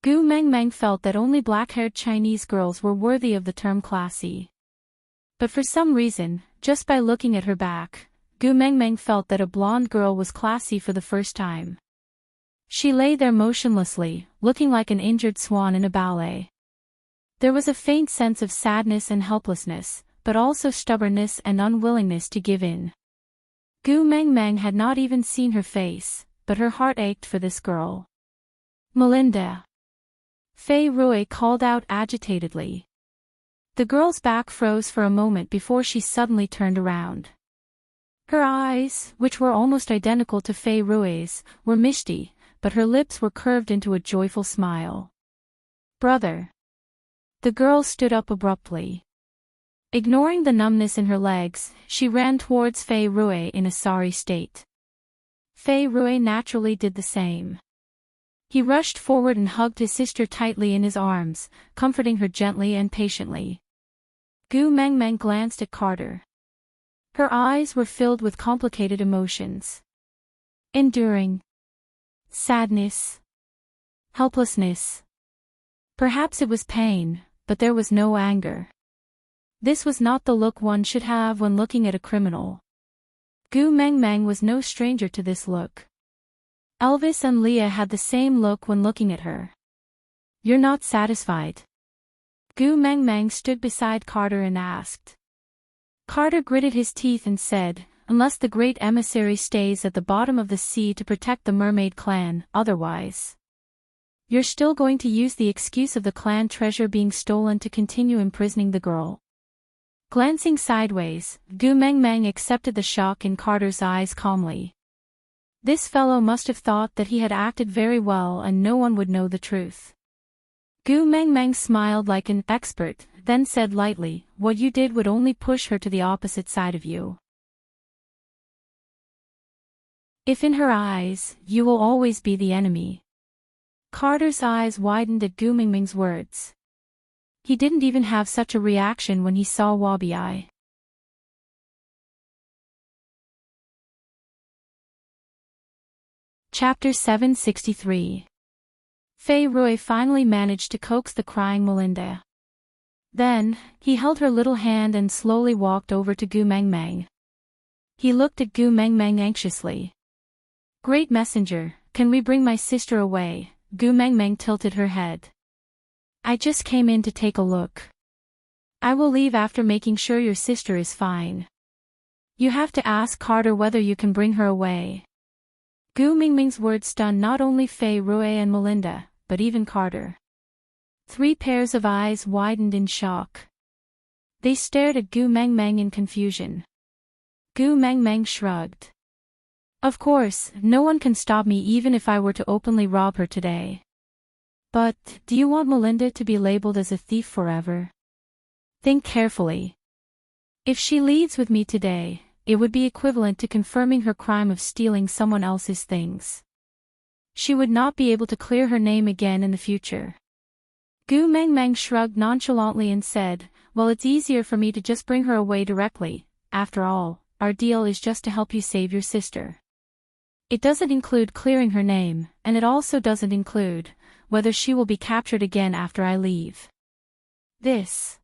Gu Mengmeng felt that only black-haired Chinese girls were worthy of the term classy. But for some reason, just by looking at her back, Gu Mengmeng felt that a blonde girl was classy for the first time. She lay there motionlessly, looking like an injured swan in a ballet. There was a faint sense of sadness and helplessness, but also stubbornness and unwillingness to give in. Gu Mengmeng had not even seen her face, but her heart ached for this girl. "Melinda!" Fei Rui called out agitatedly. The girl's back froze for a moment before she suddenly turned around. Her eyes, which were almost identical to Fei Rui's, were misty, but her lips were curved into a joyful smile. "Brother!" The girl stood up abruptly. Ignoring the numbness in her legs, she ran towards Fei Rui in a sorry state. Fei Rui naturally did the same. He rushed forward and hugged his sister tightly in his arms, comforting her gently and patiently. Gu Mengmeng glanced at Carter. Her eyes were filled with complicated emotions. Enduring. Sadness. Helplessness. Perhaps it was pain, but there was no anger. This was not the look one should have when looking at a criminal. Gu Mengmeng was no stranger to this look. Elvis and Leah had the same look when looking at her. You're not satisfied? Gu Mengmeng stood beside Carter and asked. Carter gritted his teeth and said, unless the great emissary stays at the bottom of the sea to protect the mermaid clan, otherwise. You're still going to use the excuse of the clan treasure being stolen to continue imprisoning the girl. Glancing sideways, Gu Mengmeng accepted the shock in Carter's eyes calmly. This fellow must have thought that he had acted very well and no one would know the truth. Gu Mengmeng smiled like an expert, then said lightly, what you did would only push her to the opposite side of you. If in her eyes, you will always be the enemy. Carter's eyes widened at Gu Mengmeng's words. He didn't even have such a reaction when he saw Wabi Eye. Chapter 763. Fei Rui finally managed to coax the crying Melinda. Then, he held her little hand and slowly walked over to Gu Mengmeng. He looked at Gu Mengmeng anxiously. Great messenger, can we bring my sister away? Gu Mengmeng tilted her head. I just came in to take a look. I will leave after making sure your sister is fine. You have to ask Carter whether you can bring her away. Gu Mengmeng's words stunned not only Fei Rui and Melinda, but even Carter. 3 pairs of eyes widened in shock. They stared at Gu Mengmeng in confusion. Gu Mengmeng shrugged. Of course, no one can stop me even if I were to openly rob her today. But, do you want Melinda to be labeled as a thief forever? Think carefully. If she leaves with me today, it would be equivalent to confirming her crime of stealing someone else's things. She would not be able to clear her name again in the future. Gu Mengmeng shrugged nonchalantly and said, well, it's easier for me to just bring her away directly. After all, our deal is just to help you save your sister. It doesn't include clearing her name, and it also doesn't include whether she will be captured again after I leave. This.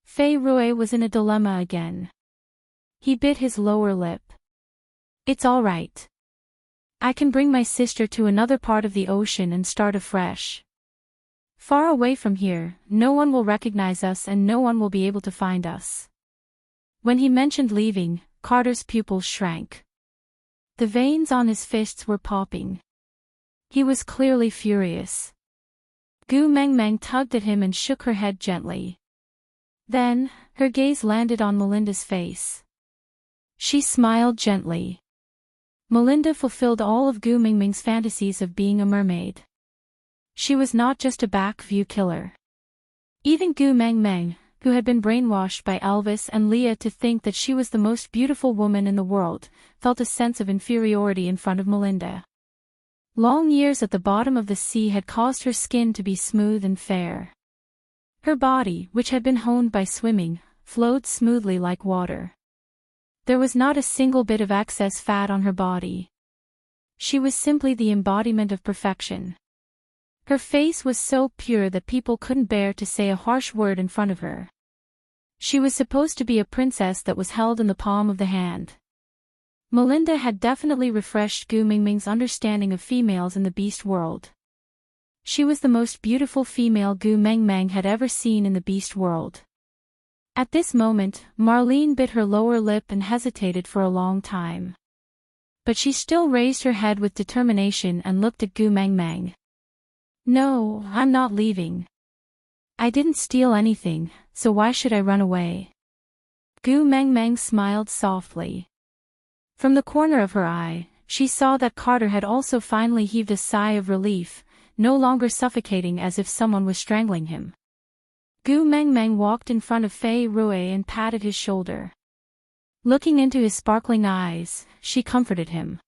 Fei Rui was in a dilemma again. He bit his lower lip. It's all right. I can bring my sister to another part of the ocean and start afresh. Far away from here, no one will recognize us and no one will be able to find us. When he mentioned leaving, Carter's pupils shrank. The veins on his fists were popping. He was clearly furious. Gu Mengmeng tugged at him and shook her head gently. Then, her gaze landed on Melinda's face. She smiled gently. Melinda fulfilled all of Gu Mengmeng's fantasies of being a mermaid. She was not just a back-view killer. Even Gu Mengmeng, who had been brainwashed by Elvis and Leah to think that she was the most beautiful woman in the world, felt a sense of inferiority in front of Melinda. Long years at the bottom of the sea had caused her skin to be smooth and fair. Her body, which had been honed by swimming, flowed smoothly like water. There was not a single bit of excess fat on her body. She was simply the embodiment of perfection. Her face was so pure that people couldn't bear to say a harsh word in front of her. She was supposed to be a princess that was held in the palm of the hand. Melinda had definitely refreshed Gu Mengmeng's understanding of females in the beast world. She was the most beautiful female Gu Mengmeng had ever seen in the beast world. At this moment, Marlene bit her lower lip and hesitated for a long time. But she still raised her head with determination and looked at Gu Mengmeng. No, I'm not leaving. I didn't steal anything, so why should I run away? Gu Mengmeng smiled softly. From the corner of her eye, she saw that Carter had also finally heaved a sigh of relief, no longer suffocating as if someone was strangling him. Gu Mengmeng walked in front of Fei Rui and patted his shoulder. Looking into his sparkling eyes, she comforted him.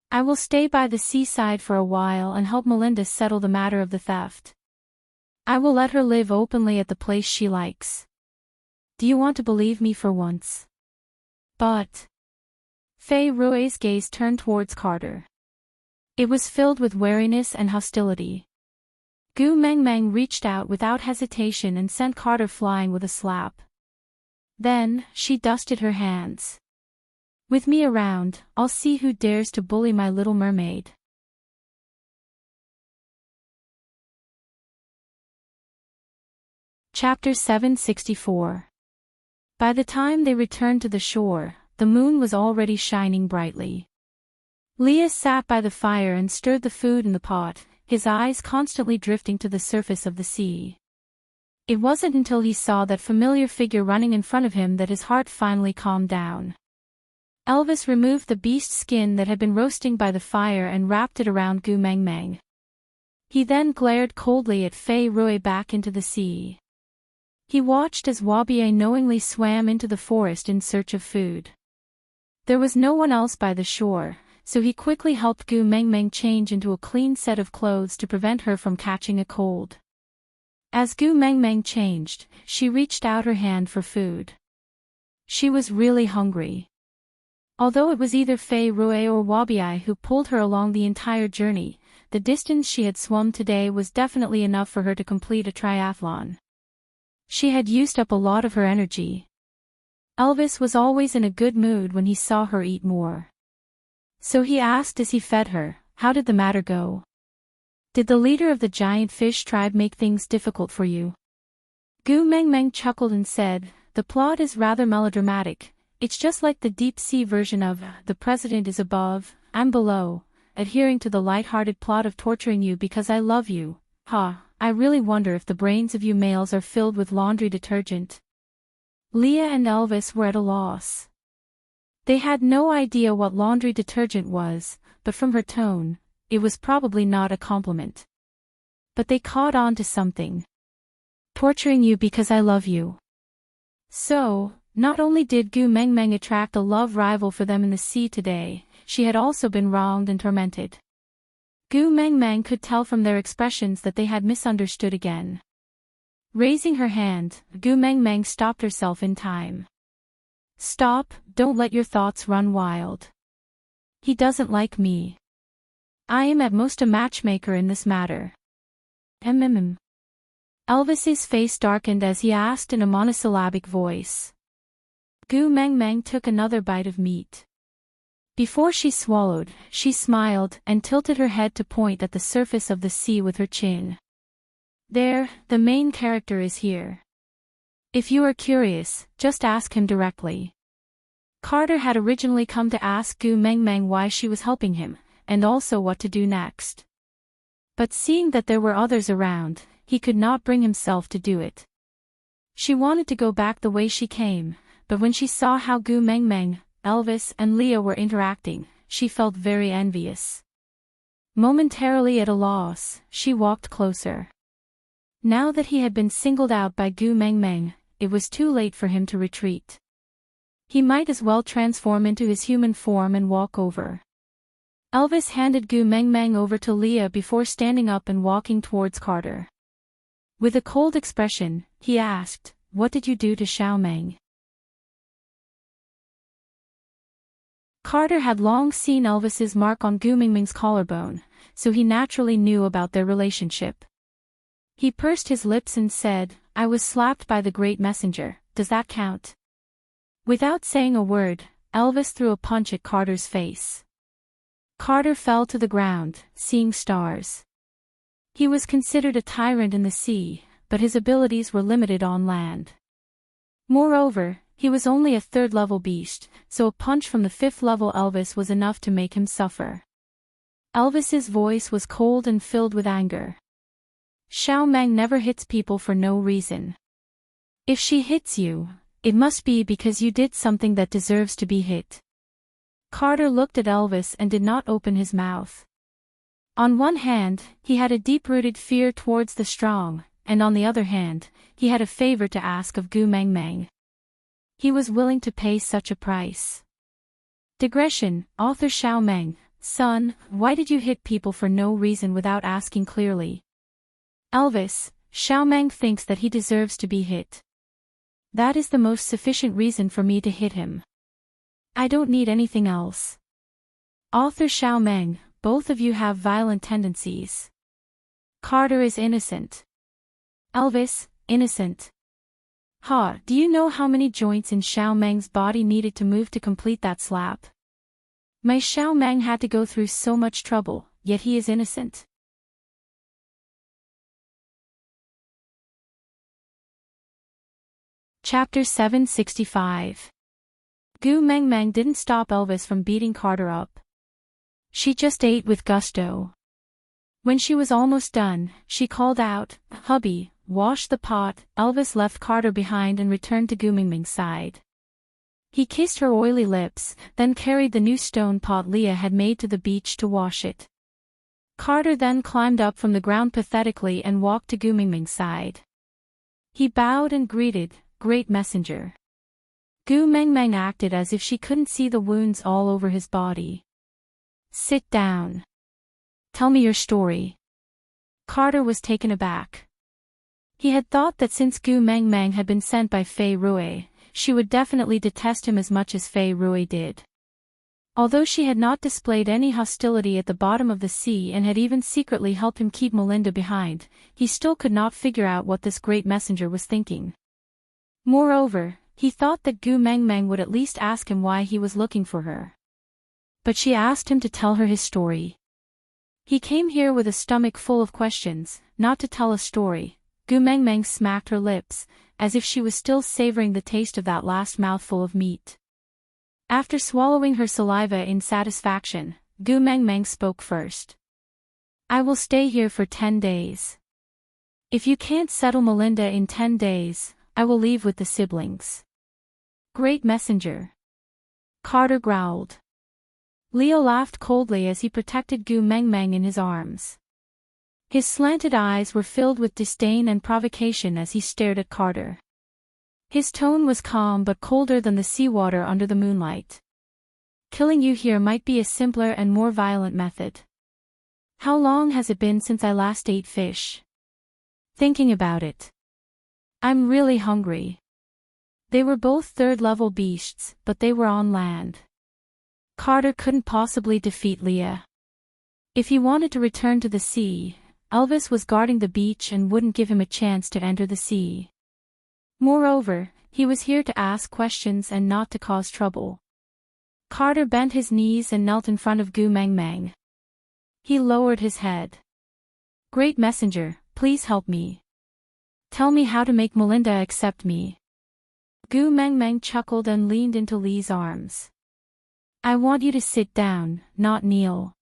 I will stay by the seaside for a while and help Melinda settle the matter of the theft. I will let her live openly at the place she likes. Do you want to believe me for once? But... Fei Rui's gaze turned towards Carter. It was filled with wariness and hostility. Gu Mengmeng reached out without hesitation and sent Carter flying with a slap. Then, she dusted her hands. With me around, I'll see who dares to bully my little mermaid. Chapter 764. By the time they returned to the shore, the moon was already shining brightly. Leah sat by the fire and stirred the food in the pot, his eyes constantly drifting to the surface of the sea. It wasn't until he saw that familiar figure running in front of him that his heart finally calmed down. Elvis removed the beast skin that had been roasting by the fire and wrapped it around Gu Mengmeng. He then glared coldly at Fei Rui back into the sea. He watched as Wabier knowingly swam into the forest in search of food. There was no one else by the shore, so he quickly helped Gu Mengmeng change into a clean set of clothes to prevent her from catching a cold. As Gu Mengmeng changed, she reached out her hand for food. She was really hungry. Although it was either Fei Rui or Wabiai who pulled her along the entire journey, the distance she had swum today was definitely enough for her to complete a triathlon. She had used up a lot of her energy. Elvis was always in a good mood when he saw her eat more. So he asked as he fed her, "How did the matter go? Did the leader of the giant fish tribe make things difficult for you?" Gu Mengmeng chuckled and said, "The plot is rather melodramatic. It's just like the deep-sea version of The President is Above, I'm Below, adhering to the light-hearted plot of torturing you because I love you. Ha, I really wonder if the brains of you males are filled with laundry detergent." Leah and Elvis were at a loss. They had no idea what laundry detergent was, but from her tone, it was probably not a compliment. But they caught on to something. Torturing you because I love you. So, not only did Gu Mengmeng attract a love rival for them in the sea today, she had also been wronged and tormented. Gu Mengmeng could tell from their expressions that they had misunderstood again. Raising her hand, Gu Mengmeng stopped herself in time. "Stop, don't let your thoughts run wild. He doesn't like me. I am at most a matchmaker in this matter." Elvis's face darkened as he asked in a monosyllabic voice. Gu Mengmeng took another bite of meat. Before she swallowed, she smiled and tilted her head to point at the surface of the sea with her chin. "There, the main character is here. If you are curious, just ask him directly." Carter had originally come to ask Gu Mengmeng why she was helping him, and also what to do next. But seeing that there were others around, he could not bring himself to do it. She wanted to go back the way she came, but when she saw how Gu Mengmeng, Elvis and Leah were interacting, she felt very envious. Momentarily at a loss, she walked closer. Now that he had been singled out by Gu Mengmeng, it was too late for him to retreat. He might as well transform into his human form and walk over. Elvis handed Gu Mengmeng over to Leah before standing up and walking towards Carter. With a cold expression, he asked, "What did you do to Xiaomeng?" Carter had long seen Elvis's mark on Gu Mengmeng's collarbone, so he naturally knew about their relationship. He pursed his lips and said, "I was slapped by the great messenger, does that count?" Without saying a word, Elvis threw a punch at Carter's face. Carter fell to the ground, seeing stars. He was considered a tyrant in the sea, but his abilities were limited on land. Moreover, he was only a third-level beast, so a punch from the fifth-level Elvis was enough to make him suffer. Elvis's voice was cold and filled with anger. "Xiaomeng never hits people for no reason. If she hits you, it must be because you did something that deserves to be hit." Carter looked at Elvis and did not open his mouth. On one hand, he had a deep-rooted fear towards the strong, and on the other hand, he had a favor to ask of Gu Mengmeng. He was willing to pay such a price. Digression, author Xiaomeng, son, why did you hit people for no reason without asking clearly? Elvis, Xiaomeng thinks that he deserves to be hit. That is the most sufficient reason for me to hit him. I don't need anything else. Author Xiaomeng, both of you have violent tendencies. Carter is innocent. Elvis, innocent. Ha, do you know how many joints in Xiao Meng's body needed to move to complete that slap? My Xiao Meng had to go through so much trouble, yet he is innocent. Chapter 765. Gu Mengmeng didn't stop Elvis from beating Carter up. She just ate with gusto. When she was almost done, she called out, "Hubby, wash the pot." Elvis left Carter behind and returned to Gu Mengmeng's side. He kissed her oily lips, then carried the new stone pot Leah had made to the beach to wash it. Carter then climbed up from the ground pathetically and walked to Gu Mengmeng's side. He bowed and greeted, "Great messenger." Gu Mengmeng acted as if she couldn't see the wounds all over his body. "Sit down. Tell me your story." Carter was taken aback. He had thought that since Gu Mengmeng had been sent by Fei Rui, she would definitely detest him as much as Fei Rui did. Although she had not displayed any hostility at the bottom of the sea and had even secretly helped him keep Melinda behind, he still could not figure out what this great messenger was thinking. Moreover, he thought that Gu Mengmeng would at least ask him why he was looking for her. But she asked him to tell her his story. He came here with a stomach full of questions, not to tell a story. Gu Mengmeng smacked her lips, as if she was still savoring the taste of that last mouthful of meat. After swallowing her saliva in satisfaction, Gu Mengmeng spoke first. "I will stay here for 10 days. If you can't settle Melinda in 10 days, I will leave with the siblings." "Great messenger." Carter growled. Leo laughed coldly as he protected Gu Mengmeng in his arms. His slanted eyes were filled with disdain and provocation as he stared at Carter. His tone was calm but colder than the seawater under the moonlight. "Killing you here might be a simpler and more violent method. How long has it been since I last ate fish? Thinking about it. I'm really hungry." They were both third-level beasts, but they were on land. Carter couldn't possibly defeat Leah. If he wanted to return to the sea, Elvis was guarding the beach and wouldn't give him a chance to enter the sea. Moreover, he was here to ask questions and not to cause trouble. Carter bent his knees and knelt in front of Gu Mengmeng. He lowered his head. "Great messenger, please help me. Tell me how to make Melinda accept me." Gu Mengmeng chuckled and leaned into Lee's arms. "I want you to sit down, not kneel.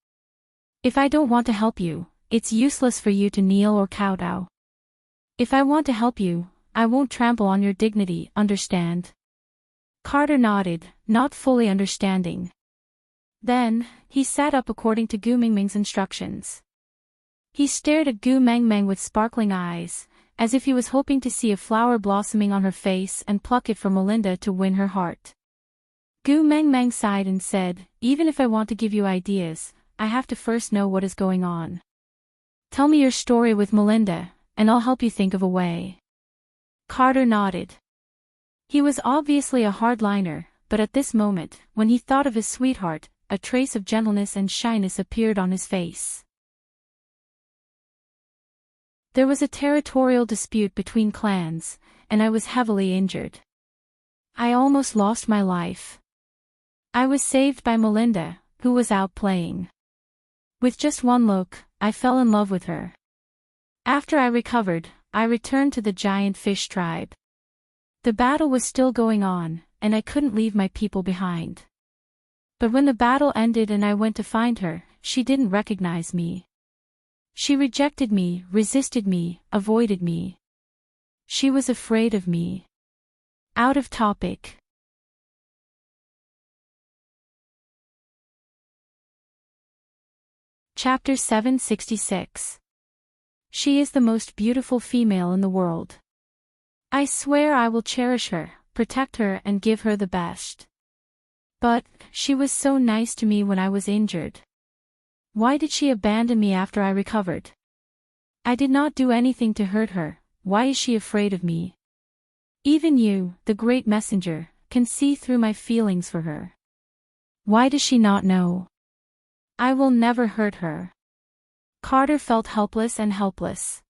If I don't want to help you, it's useless for you to kneel or kowtow. If I want to help you, I won't trample on your dignity, understand?" Carter nodded, not fully understanding. Then, he sat up according to Gu Mengmeng's instructions. He stared at Gu Mengmeng with sparkling eyes, as if he was hoping to see a flower blossoming on her face and pluck it for Melinda to win her heart. Gu Mengmeng sighed and said, "Even if I want to give you ideas, I have to first know what is going on. Tell me your story with Melinda, and I'll help you think of a way." Carter nodded. He was obviously a hardliner, but at this moment, when he thought of his sweetheart, a trace of gentleness and shyness appeared on his face. "There was a territorial dispute between clans, and I was heavily injured. I almost lost my life. I was saved by Melinda, who was out playing. With just one look, I fell in love with her. After I recovered, I returned to the giant fish tribe. The battle was still going on, and I couldn't leave my people behind. But when the battle ended and I went to find her, she didn't recognize me. She rejected me, resisted me, avoided me. She was afraid of me." Out of topic. Chapter 766. She is the most beautiful female in the world. I swear I will cherish her, protect her and give her the best. But, she was so nice to me when I was injured. Why did she abandon me after I recovered? I did not do anything to hurt her, why is she afraid of me? Even you, the great messenger, can see through my feelings for her. Why does she not know? I will never hurt her. Carter felt helpless and helpless.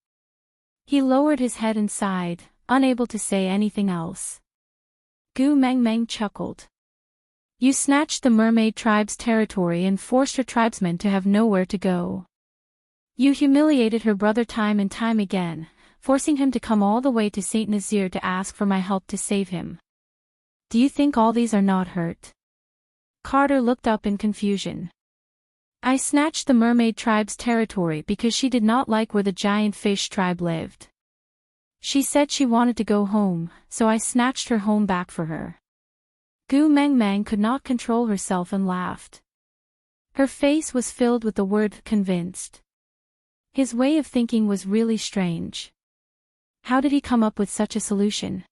He lowered his head and sighed, unable to say anything else. Gu Meng Meng chuckled. You snatched the mermaid tribe's territory and forced her tribesmen to have nowhere to go. You humiliated her brother time and time again, forcing him to come all the way to Saint Nazaire to ask for my help to save him. Do you think all these are not hurt? Carter looked up in confusion. I snatched the mermaid tribe's territory because she did not like where the giant fish tribe lived. She said she wanted to go home, so I snatched her home back for her. Gu Meng Meng could not control herself and laughed. Her face was filled with the word convinced. His way of thinking was really strange. How did he come up with such a solution?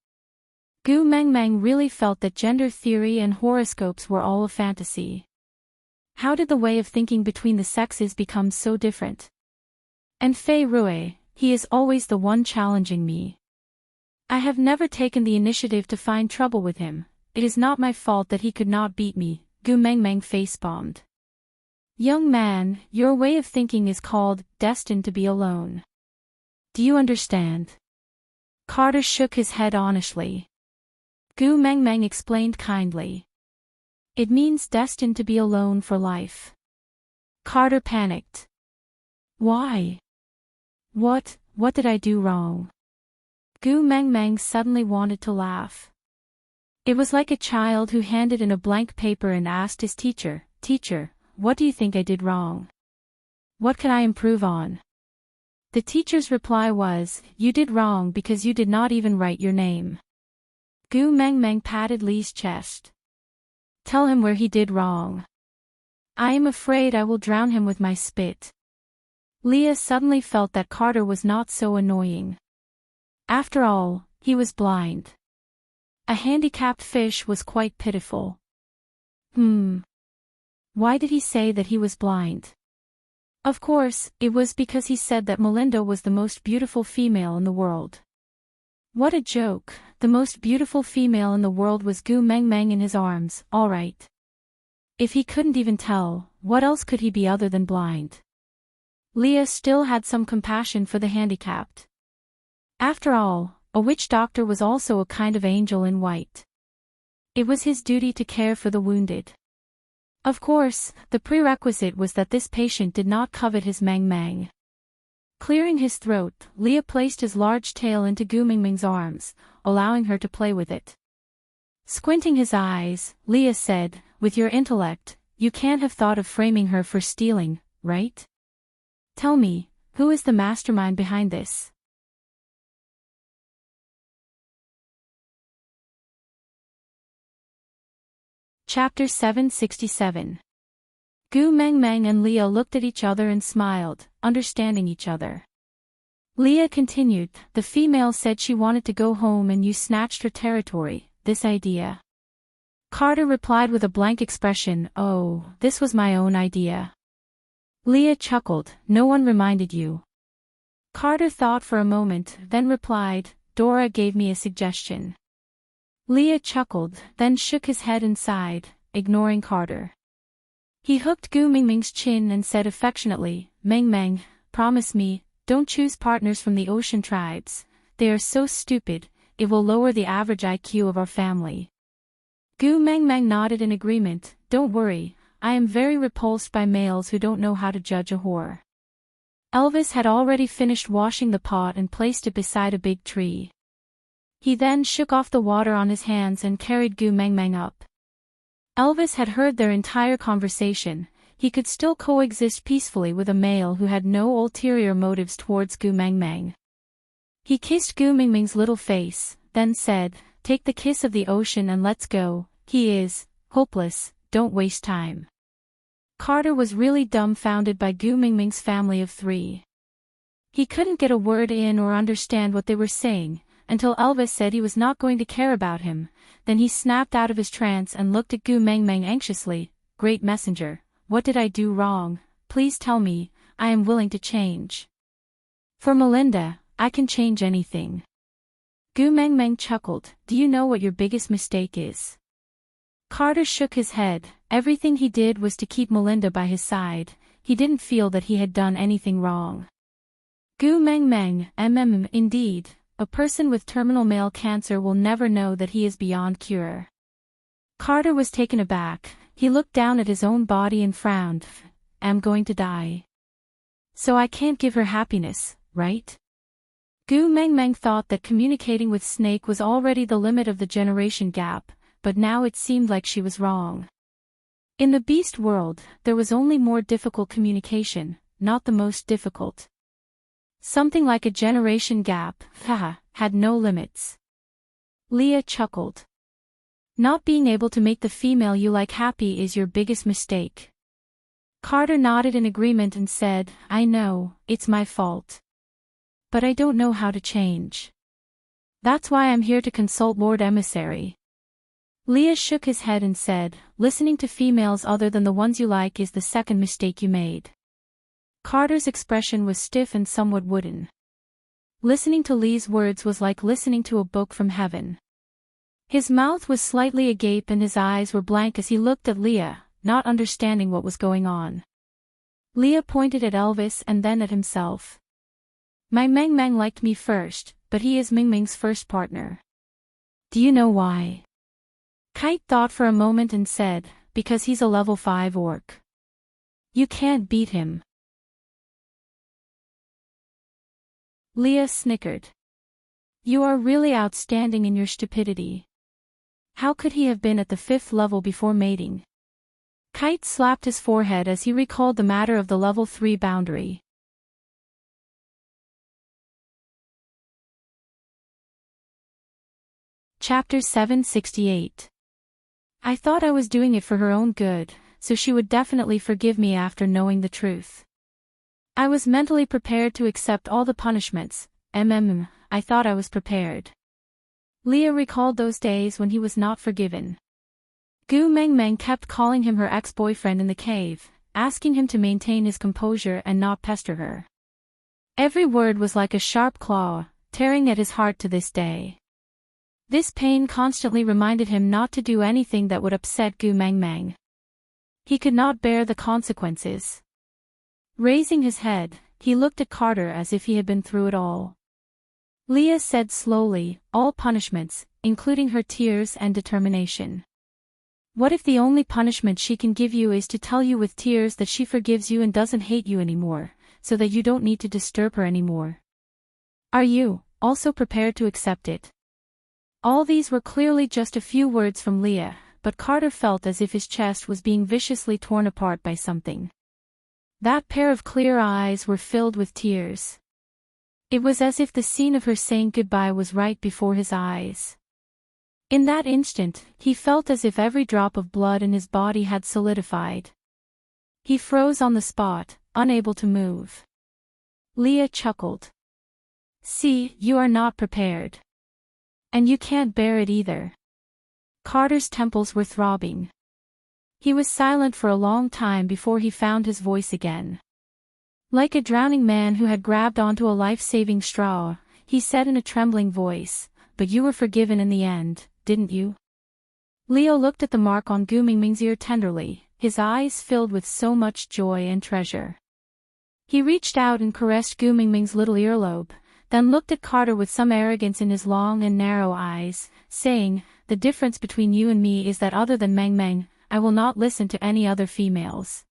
Gu Meng Meng really felt that gender theory and horoscopes were all a fantasy. How did the way of thinking between the sexes become so different? And Fei Rui, he is always the one challenging me. I have never taken the initiative to find trouble with him. It is not my fault that he could not beat me, Gu Meng Meng face-bombed. Young man, your way of thinking is called, destined to be alone. Do you understand? Carter shook his head honestly. Gu Meng Meng explained kindly. It means destined to be alone for life. Carter panicked. Why? What did I do wrong? Gu Meng Meng suddenly wanted to laugh. It was like a child who handed in a blank paper and asked his teacher, Teacher, what do you think I did wrong? What can I improve on? The teacher's reply was, You did wrong because you did not even write your name. Gu Meng Meng patted Li's chest. Tell him where he did wrong. I am afraid I will drown him with my spit. Leah suddenly felt that Carter was not so annoying. After all, he was blind. A handicapped fish was quite pitiful. Why did he say that he was blind? Of course, it was because he said that Melinda was the most beautiful female in the world. What a joke, the most beautiful female in the world was Gu Meng Meng in his arms, alright. If he couldn't even tell, what else could he be other than blind? Leah still had some compassion for the handicapped. After all, a witch doctor was also a kind of angel in white. It was his duty to care for the wounded. Of course, the prerequisite was that this patient did not covet his Meng Meng. Clearing his throat, Leah placed his large tail into Gu Meng Meng's arms, allowing her to play with it. Squinting his eyes, Leah said, With your intellect, you can't have thought of framing her for stealing, right? Tell me, who is the mastermind behind this? Chapter 767. Gu Meng Meng and Leah looked at each other and smiled, understanding each other. Leah continued, The female said she wanted to go home and you snatched her territory, this idea. Carter replied with a blank expression, Oh, this was my own idea. Leah chuckled, No one reminded you. Carter thought for a moment, then replied, Dora gave me a suggestion. Leah chuckled, then shook his head and sighed, ignoring Carter. He hooked Gu Meng Meng's chin and said affectionately, Meng Meng, promise me, don't choose partners from the ocean tribes. They are so stupid, it will lower the average IQ of our family. Gu Meng Meng nodded in agreement, Don't worry, I am very repulsed by males who don't know how to judge a whore. Elvis had already finished washing the pot and placed it beside a big tree. He then shook off the water on his hands and carried Gu Meng Meng up. Elvis had heard their entire conversation. He could still coexist peacefully with a male who had no ulterior motives towards Gu Meng Meng. He kissed Gu Meng Meng's little face, then said, Take the kiss of the ocean and let's go. He is hopeless, don't waste time. Carter was really dumbfounded by Gu Meng Meng's family of three. He couldn't get a word in or understand what they were saying, until Elvis said he was not going to care about him. Then he snapped out of his trance and looked at Gu Meng Meng anxiously, Great messenger, what did I do wrong? Please tell me, I am willing to change. For Melinda, I can change anything. Gu Meng Meng chuckled, Do you know what your biggest mistake is? Carter shook his head. Everything he did was to keep Melinda by his side. He didn't feel that he had done anything wrong. Gu Meng Meng, indeed, a person with terminal male cancer will never know that he is beyond cure. Carter was taken aback. He looked down at his own body and frowned. I'm going to die. So I can't give her happiness, right? Gu Meng Meng thought that communicating with Snake was already the limit of the generation gap, but now it seemed like she was wrong. In the beast world, there was only more difficult communication, not the most difficult. Something like a generation gap, had no limits. Leah chuckled. Not being able to make the female you like happy is your biggest mistake. Carter nodded in agreement and said, I know, it's my fault. But I don't know how to change. That's why I'm here to consult Lord Emissary. Leah shook his head and said, listening to females other than the ones you like is the second mistake you made. Carter's expression was stiff and somewhat wooden. Listening to Lee's words was like listening to a book from heaven. His mouth was slightly agape and his eyes were blank as he looked at Leah, not understanding what was going on. Leah pointed at Elvis and then at himself. My Meng Meng liked me first, but he is Ming Ming's first partner. Do you know why? Kite thought for a moment and said, because he's a level 5 orc. You can't beat him. Leah snickered. You are really outstanding in your stupidity. How could he have been at the 5th level before mating? Kite slapped his forehead as he recalled the matter of the level 3 boundary. Chapter 768. I thought I was doing it for her own good, so she would definitely forgive me after knowing the truth. I was mentally prepared to accept all the punishments. I thought I was prepared. Leah recalled those days when he was not forgiven. Gu Meng Meng kept calling him her ex-boyfriend in the cave, asking him to maintain his composure and not pester her. Every word was like a sharp claw, tearing at his heart to this day. This pain constantly reminded him not to do anything that would upset Gu Meng Meng. He could not bear the consequences. Raising his head, he looked at Carter as if he had been through it all. Leah said slowly, all punishments, including her tears and determination. What if the only punishment she can give you is to tell you with tears that she forgives you and doesn't hate you anymore, so that you don't need to disturb her anymore? Are you also prepared to accept it? All these were clearly just a few words from Leah, but Carter felt as if his chest was being viciously torn apart by something. That pair of clear eyes were filled with tears. It was as if the scene of her saying goodbye was right before his eyes. In that instant, he felt as if every drop of blood in his body had solidified. He froze on the spot, unable to move. Leah chuckled. See, you are not prepared. And you can't bear it either. Carter's temples were throbbing. He was silent for a long time before he found his voice again. Like a drowning man who had grabbed onto a life-saving straw, he said in a trembling voice, but you were forgiven in the end, didn't you? Leo looked at the mark on Gu Mingming's ear tenderly, his eyes filled with so much joy and treasure. He reached out and caressed Gu Mingming's little earlobe, then looked at Carter with some arrogance in his long and narrow eyes, saying, the difference between you and me is that other than Meng Meng, I will not listen to any other females.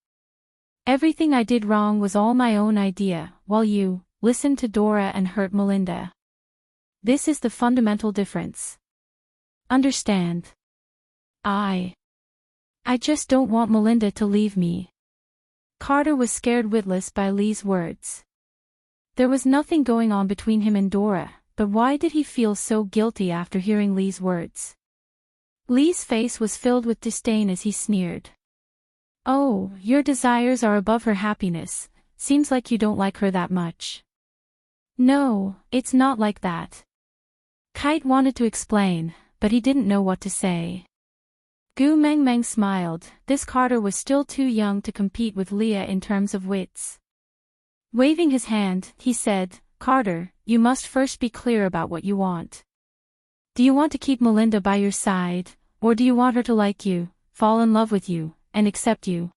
Everything I did wrong was all my own idea, while you listened to Dora and hurt Melinda. This is the fundamental difference. Understand? I just don't want Melinda to leave me. Carter was scared witless by Lee's words. There was nothing going on between him and Dora, but why did he feel so guilty after hearing Lee's words? Lee's face was filled with disdain as he sneered. Oh, your desires are above her happiness, seems like you don't like her that much. No, it's not like that. Kite wanted to explain, but he didn't know what to say. Gu Meng Meng smiled. This Carter was still too young to compete with Leah in terms of wits. Waving his hand, he said, Carter, you must first be clear about what you want. Do you want to keep Melinda by your side, Or do you want her to like you, fall in love with you, and accept you?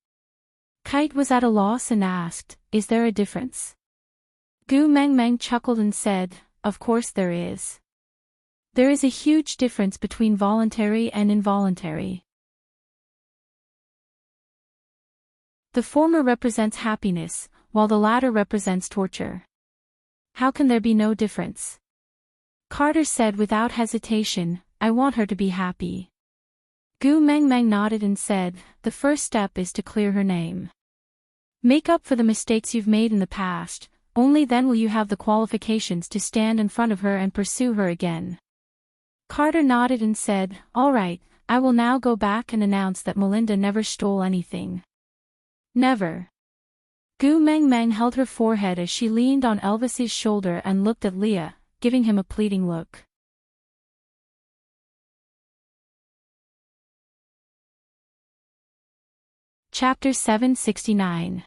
Kite was at a loss and asked, is there a difference? Gu Mengmeng chuckled and said, of course there is. There is a huge difference between voluntary and involuntary. The former represents happiness, while the latter represents torture. How can there be no difference? Carter said without hesitation, I want her to be happy. Gu Mengmeng nodded and said, the first step is to clear her name. Make up for the mistakes you've made in the past, only then will you have the qualifications to stand in front of her and pursue her again. Carter nodded and said, all right, I will now go back and announce that Melinda never stole anything. Never. Gu Mengmeng held her forehead as she leaned on Elvis's shoulder and looked at Leah, giving him a pleading look. Chapter 769.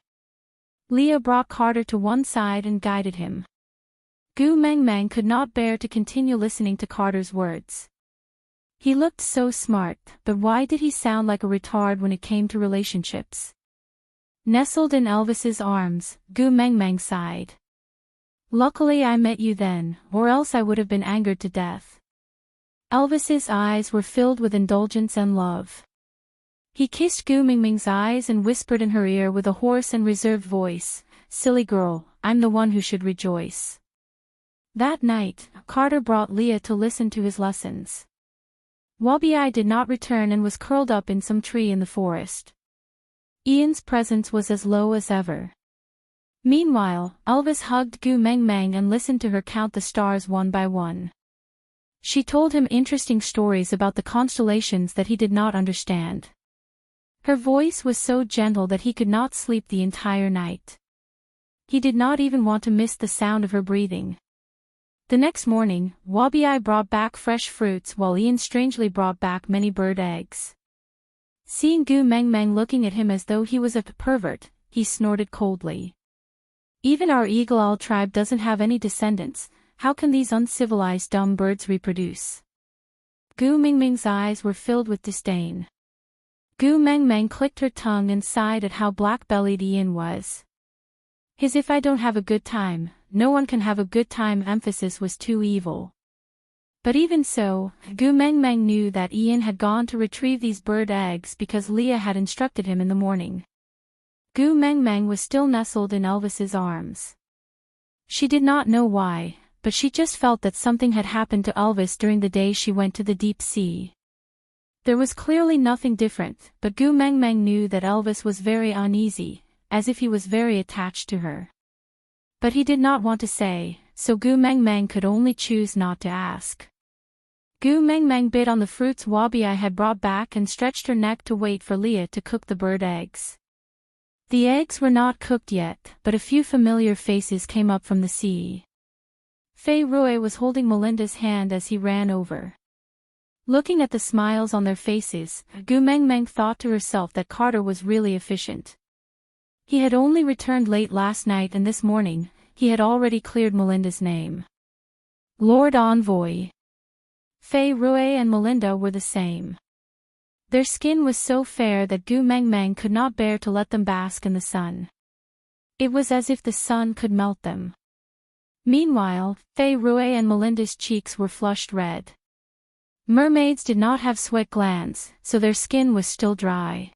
Leah brought Carter to one side and guided him. Gu Mengmeng could not bear to continue listening to Carter's words. He looked so smart, but why did he sound like a retard when it came to relationships? Nestled in Elvis's arms, Gu Mengmeng sighed. Luckily I met you then, or else I would have been angered to death. Elvis's eyes were filled with indulgence and love. He kissed Gu Mengmeng's eyes and whispered in her ear with a hoarse and reserved voice, silly girl, I'm the one who should rejoice. That night, Carter brought Leah to listen to his lessons. Wabi did not return and was curled up in some tree in the forest. Ian's presence was as low as ever. Meanwhile, Elvis hugged Gu Mengmeng and listened to her count the stars one by one. She told him interesting stories about the constellations that he did not understand. Her voice was so gentle that he could not sleep the entire night. He did not even want to miss the sound of her breathing. The next morning, Wabi brought back fresh fruits while Ian strangely brought back many bird eggs. Seeing Gu Mengmeng looking at him as though he was a pervert, he snorted coldly. Even our eagle owl tribe doesn't have any descendants, how can these uncivilized dumb birds reproduce? Gu Mengmeng's eyes were filled with disdain. Gu Mengmeng clicked her tongue and sighed at how black-bellied Ian was. His if I don't have a good time, no one can have a good time emphasis was too evil. But even so, Gu Mengmeng knew that Ian had gone to retrieve these bird eggs because Leah had instructed him in the morning. Gu Mengmeng was still nestled in Elvis's arms. She did not know why, but she just felt that something had happened to Elvis during the day she went to the deep sea. There was clearly nothing different, but Gu Mengmeng knew that Elvis was very uneasy, as if he was very attached to her. But he did not want to say, so Gu Mengmeng could only choose not to ask. Gu Mengmeng bit on the fruits Wabi had brought back and stretched her neck to wait for Leah to cook the bird eggs. The eggs were not cooked yet, but a few familiar faces came up from the sea. Fei Rui was holding Melinda's hand as he ran over. Looking at the smiles on their faces, Gu Mengmeng thought to herself that Carter was really efficient. He had only returned late last night and this morning, he had already cleared Melinda's name. Lord Envoy. Fei Rui and Melinda were the same. Their skin was so fair that Gu Mengmeng could not bear to let them bask in the sun. It was as if the sun could melt them. Meanwhile, Fei Rui and Melinda's cheeks were flushed red. Mermaids did not have sweat glands, so their skin was still dry.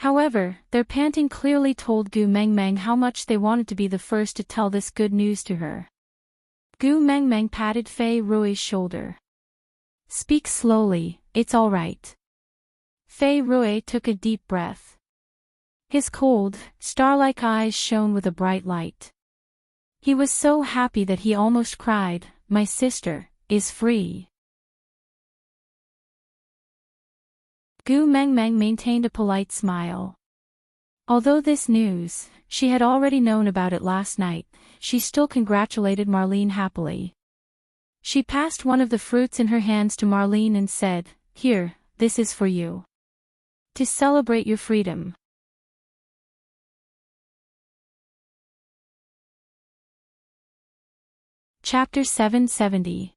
However, their panting clearly told Gu Mengmeng how much they wanted to be the first to tell this good news to her. Gu Mengmeng patted Fei Rui's shoulder. Speak slowly, it's all right. Fei Rui took a deep breath. His cold, star-like eyes shone with a bright light. He was so happy that he almost cried, my sister is free. Gu Mengmeng maintained a polite smile. Although this news, she had already known about it last night, she still congratulated Marlene happily. She passed one of the fruits in her hands to Marlene and said, here, this is for you. To celebrate your freedom. Chapter 770.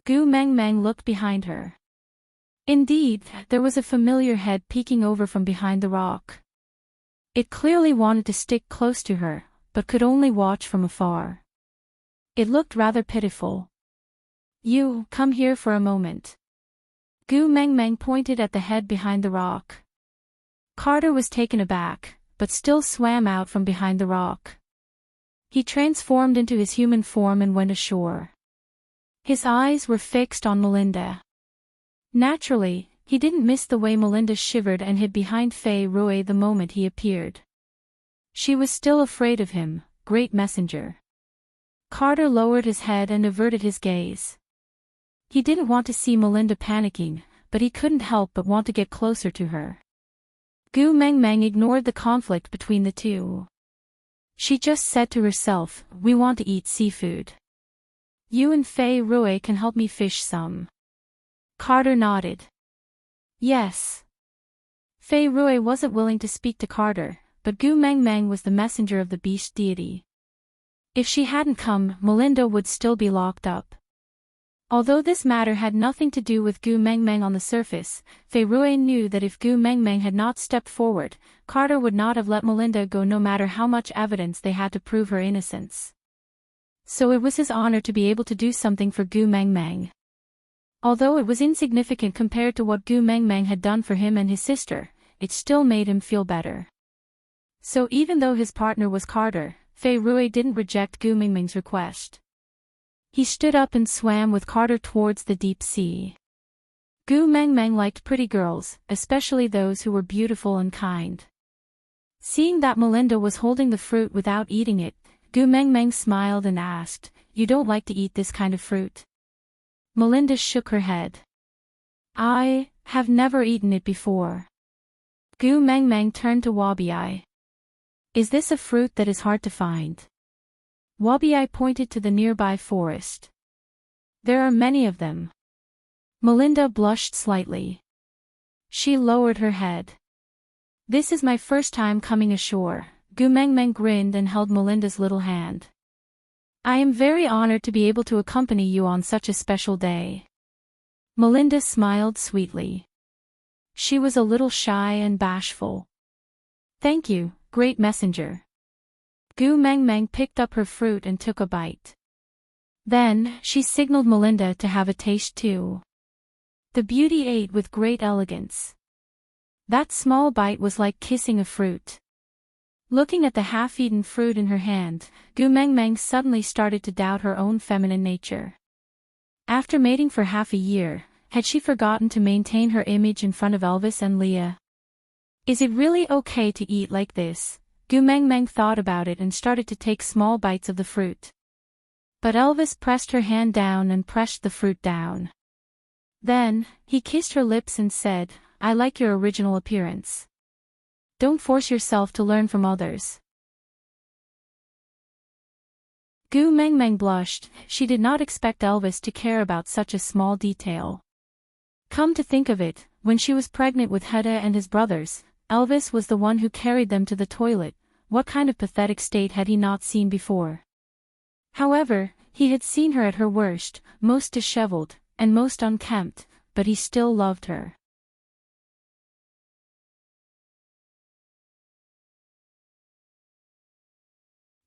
Gu Mengmeng looked behind her. Indeed, there was a familiar head peeking over from behind the rock. It clearly wanted to stick close to her, but could only watch from afar. It looked rather pitiful. "You, come here for a moment." Gu Meng Meng pointed at the head behind the rock. Carter was taken aback, but still swam out from behind the rock. He transformed into his human form and went ashore. His eyes were fixed on Melinda. Naturally, he didn't miss the way Melinda shivered and hid behind Fei Rui the moment he appeared. She was still afraid of him, great messenger. Carter lowered his head and averted his gaze. He didn't want to see Melinda panicking, but he couldn't help but want to get closer to her. Gu Meng Meng ignored the conflict between the two. She just said to herself, "We want to eat seafood. You and Fei Rui can help me fish some." Carter nodded. Yes. Fei Rui wasn't willing to speak to Carter, but Gu Meng Meng was the messenger of the beast deity. If she hadn't come, Melinda would still be locked up. Although this matter had nothing to do with Gu Meng Meng on the surface, Fei Rui knew that if Gu Meng Meng had not stepped forward, Carter would not have let Melinda go no matter how much evidence they had to prove her innocence. So it was his honor to be able to do something for Gu Meng Meng. Although it was insignificant compared to what Gu Meng Meng had done for him and his sister, it still made him feel better. So even though his partner was Carter, Fei Rui didn't reject Gu Meng Meng's request. He stood up and swam with Carter towards the deep sea. Gu Meng Meng liked pretty girls, especially those who were beautiful and kind. Seeing that Melinda was holding the fruit without eating it, Gu Meng Meng smiled and asked, "You don't like to eat this kind of fruit?" Melinda shook her head. "I have never eaten it before." Gu Meng Meng turned to Wabi. "Is this a fruit that is hard to find?" Wabi pointed to the nearby forest. "There are many of them." Melinda blushed slightly. She lowered her head. "This is my first time coming ashore." Gu Meng Meng grinned and held Melinda's little hand. "I am very honored to be able to accompany you on such a special day." Melinda smiled sweetly. She was a little shy and bashful. "Thank you, great messenger." Gu Meng Meng picked up her fruit and took a bite. Then, she signaled Melinda to have a taste too. The beauty ate with great elegance. That small bite was like kissing a fruit. Looking at the half-eaten fruit in her hand, Gu Meng Meng suddenly started to doubt her own feminine nature. After mating for half a year, had she forgotten to maintain her image in front of Elvis and Leah? Is it really okay to eat like this? Gu Meng Meng thought about it and started to take small bites of the fruit. But Elvis pressed her hand down and pressed the fruit down. Then, he kissed her lips and said, "I like your original appearance. Don't force yourself to learn from others." Gu Meng Meng blushed. She did not expect Elvis to care about such a small detail. Come to think of it, when she was pregnant with Hedda and his brothers, Elvis was the one who carried them to the toilet. What kind of pathetic state had he not seen before? However, he had seen her at her worst, most disheveled, and most unkempt, but he still loved her.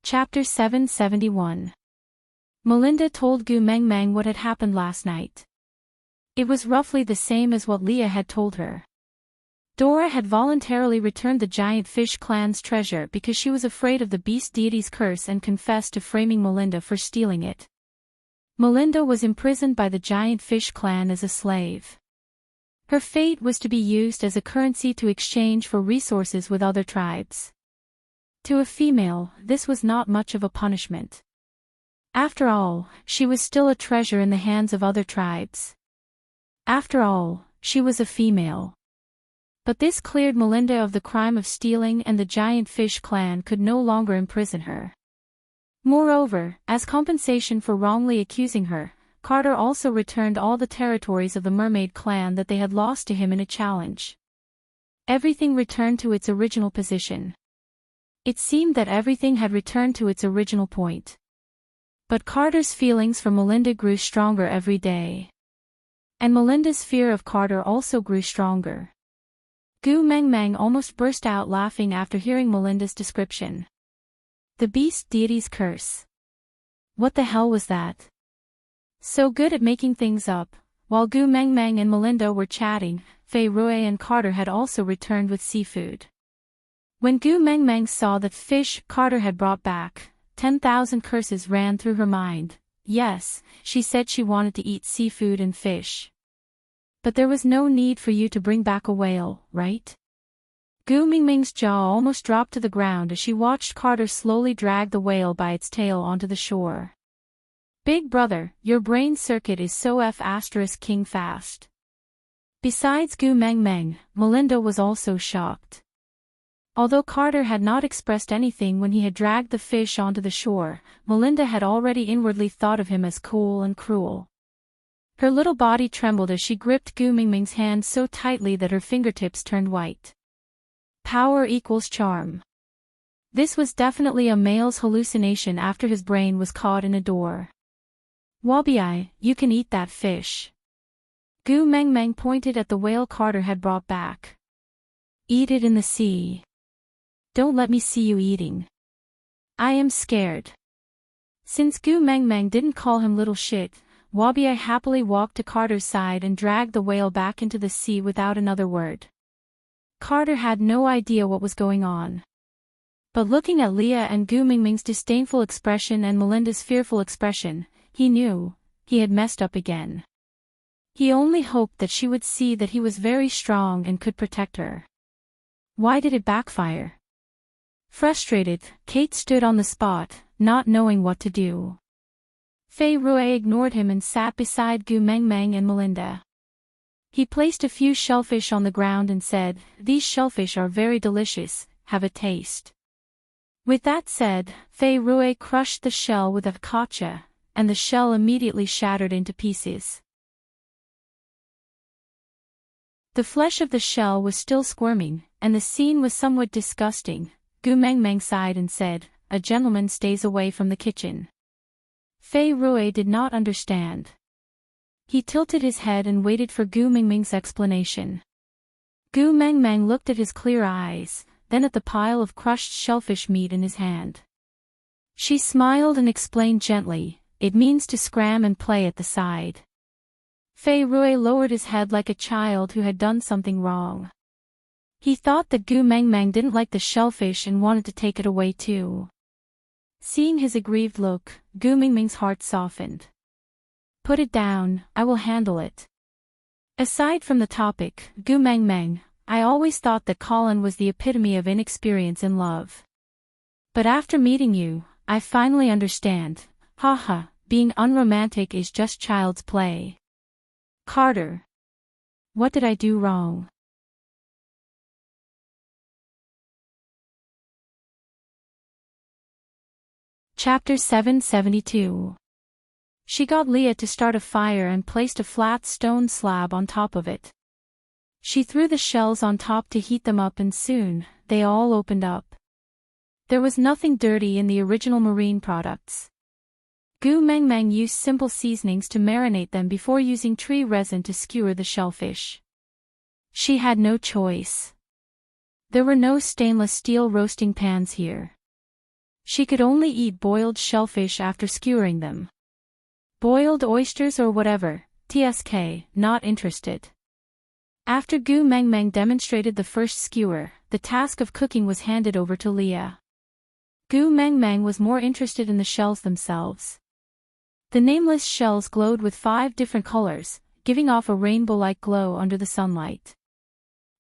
Chapter 771. Melinda told Gu Meng Meng what had happened last night. It was roughly the same as what Leah had told her. Dora had voluntarily returned the giant fish clan's treasure because she was afraid of the beast deity's curse and confessed to framing Melinda for stealing it. Melinda was imprisoned by the giant fish clan as a slave. Her fate was to be used as a currency to exchange for resources with other tribes. To a female, this was not much of a punishment. After all, she was still a treasure in the hands of other tribes. After all, she was a female. But this cleared Melinda of the crime of stealing, and the giant fish clan could no longer imprison her. Moreover, as compensation for wrongly accusing her, Carter also returned all the territories of the mermaid clan that they had lost to him in a challenge. Everything returned to its original position. It seemed that everything had returned to its original point. But Carter's feelings for Melinda grew stronger every day. And Melinda's fear of Carter also grew stronger. Gu Meng Meng almost burst out laughing after hearing Melinda's description. The beast deity's curse. What the hell was that? So good at making things up. While Gu Meng Meng and Melinda were chatting, Fei Rui and Carter had also returned with seafood. When Gu Meng Meng saw the fish Carter had brought back, 10,000 curses ran through her mind. Yes, she said she wanted to eat seafood and fish. But there was no need for you to bring back a whale, right? Gu Mingming's jaw almost dropped to the ground as she watched Carter slowly drag the whale by its tail onto the shore. Big brother, your brain circuit is so F***ing fast. Besides Gu Meng Meng, Melinda was also shocked. Although Carter had not expressed anything when he had dragged the fish onto the shore, Melinda had already inwardly thought of him as cool and cruel. Her little body trembled as she gripped Gu Mingming's hand so tightly that her fingertips turned white. Power equals charm. This was definitely a male's hallucination after his brain was caught in a door. Wabi, you can eat that fish. Gu Meng Meng pointed at the whale Carter had brought back. Eat it in the sea. Don't let me see you eating. I am scared. Since Gu Meng Meng didn't call him little shit, Wabi happily walked to Carter's side and dragged the whale back into the sea without another word. Carter had no idea what was going on. But looking at Leah and Gu Mingming's disdainful expression and Melinda's fearful expression, he knew he had messed up again. He only hoped that she would see that he was very strong and could protect her. Why did it backfire? Frustrated, Kate stood on the spot, not knowing what to do. Fei Rui ignored him and sat beside Gu Meng Meng and Melinda. He placed a few shellfish on the ground and said, "These shellfish are very delicious, have a taste." With that said, Fei Rui crushed the shell with a kacha, and the shell immediately shattered into pieces. The flesh of the shell was still squirming, and the scene was somewhat disgusting. Gu Meng Meng sighed and said, "A gentleman stays away from the kitchen." Fei Rui did not understand. He tilted his head and waited for Gu Mingming's explanation. Gu Meng Meng looked at his clear eyes, then at the pile of crushed shellfish meat in his hand. She smiled and explained gently, "It means to scram and play at the side." Fei Rui lowered his head like a child who had done something wrong. He thought that Gu Meng Meng didn't like the shellfish and wanted to take it away too. Seeing his aggrieved look, Gu Mingming's heart softened. "Put it down, I will handle it." Aside from the topic, Gu Meng Meng, I always thought that Colin was the epitome of inexperience in love. But after meeting you, I finally understand. Haha, being unromantic is just child's play. Carter. What did I do wrong? Chapter 772. She got Leah to start a fire and placed a flat stone slab on top of it. She threw the shells on top to heat them up and soon, they all opened up. There was nothing dirty in the original marine products. Gu Meng Meng used simple seasonings to marinate them before using tree resin to skewer the shellfish. She had no choice. There were no stainless steel roasting pans here. She could only eat boiled shellfish after skewering them. Boiled oysters or whatever, TSK, not interested. After Gu Meng Meng demonstrated the first skewer, the task of cooking was handed over to Leah. Gu Meng Meng was more interested in the shells themselves. The nameless shells glowed with 5 different colors, giving off a rainbow-like glow under the sunlight.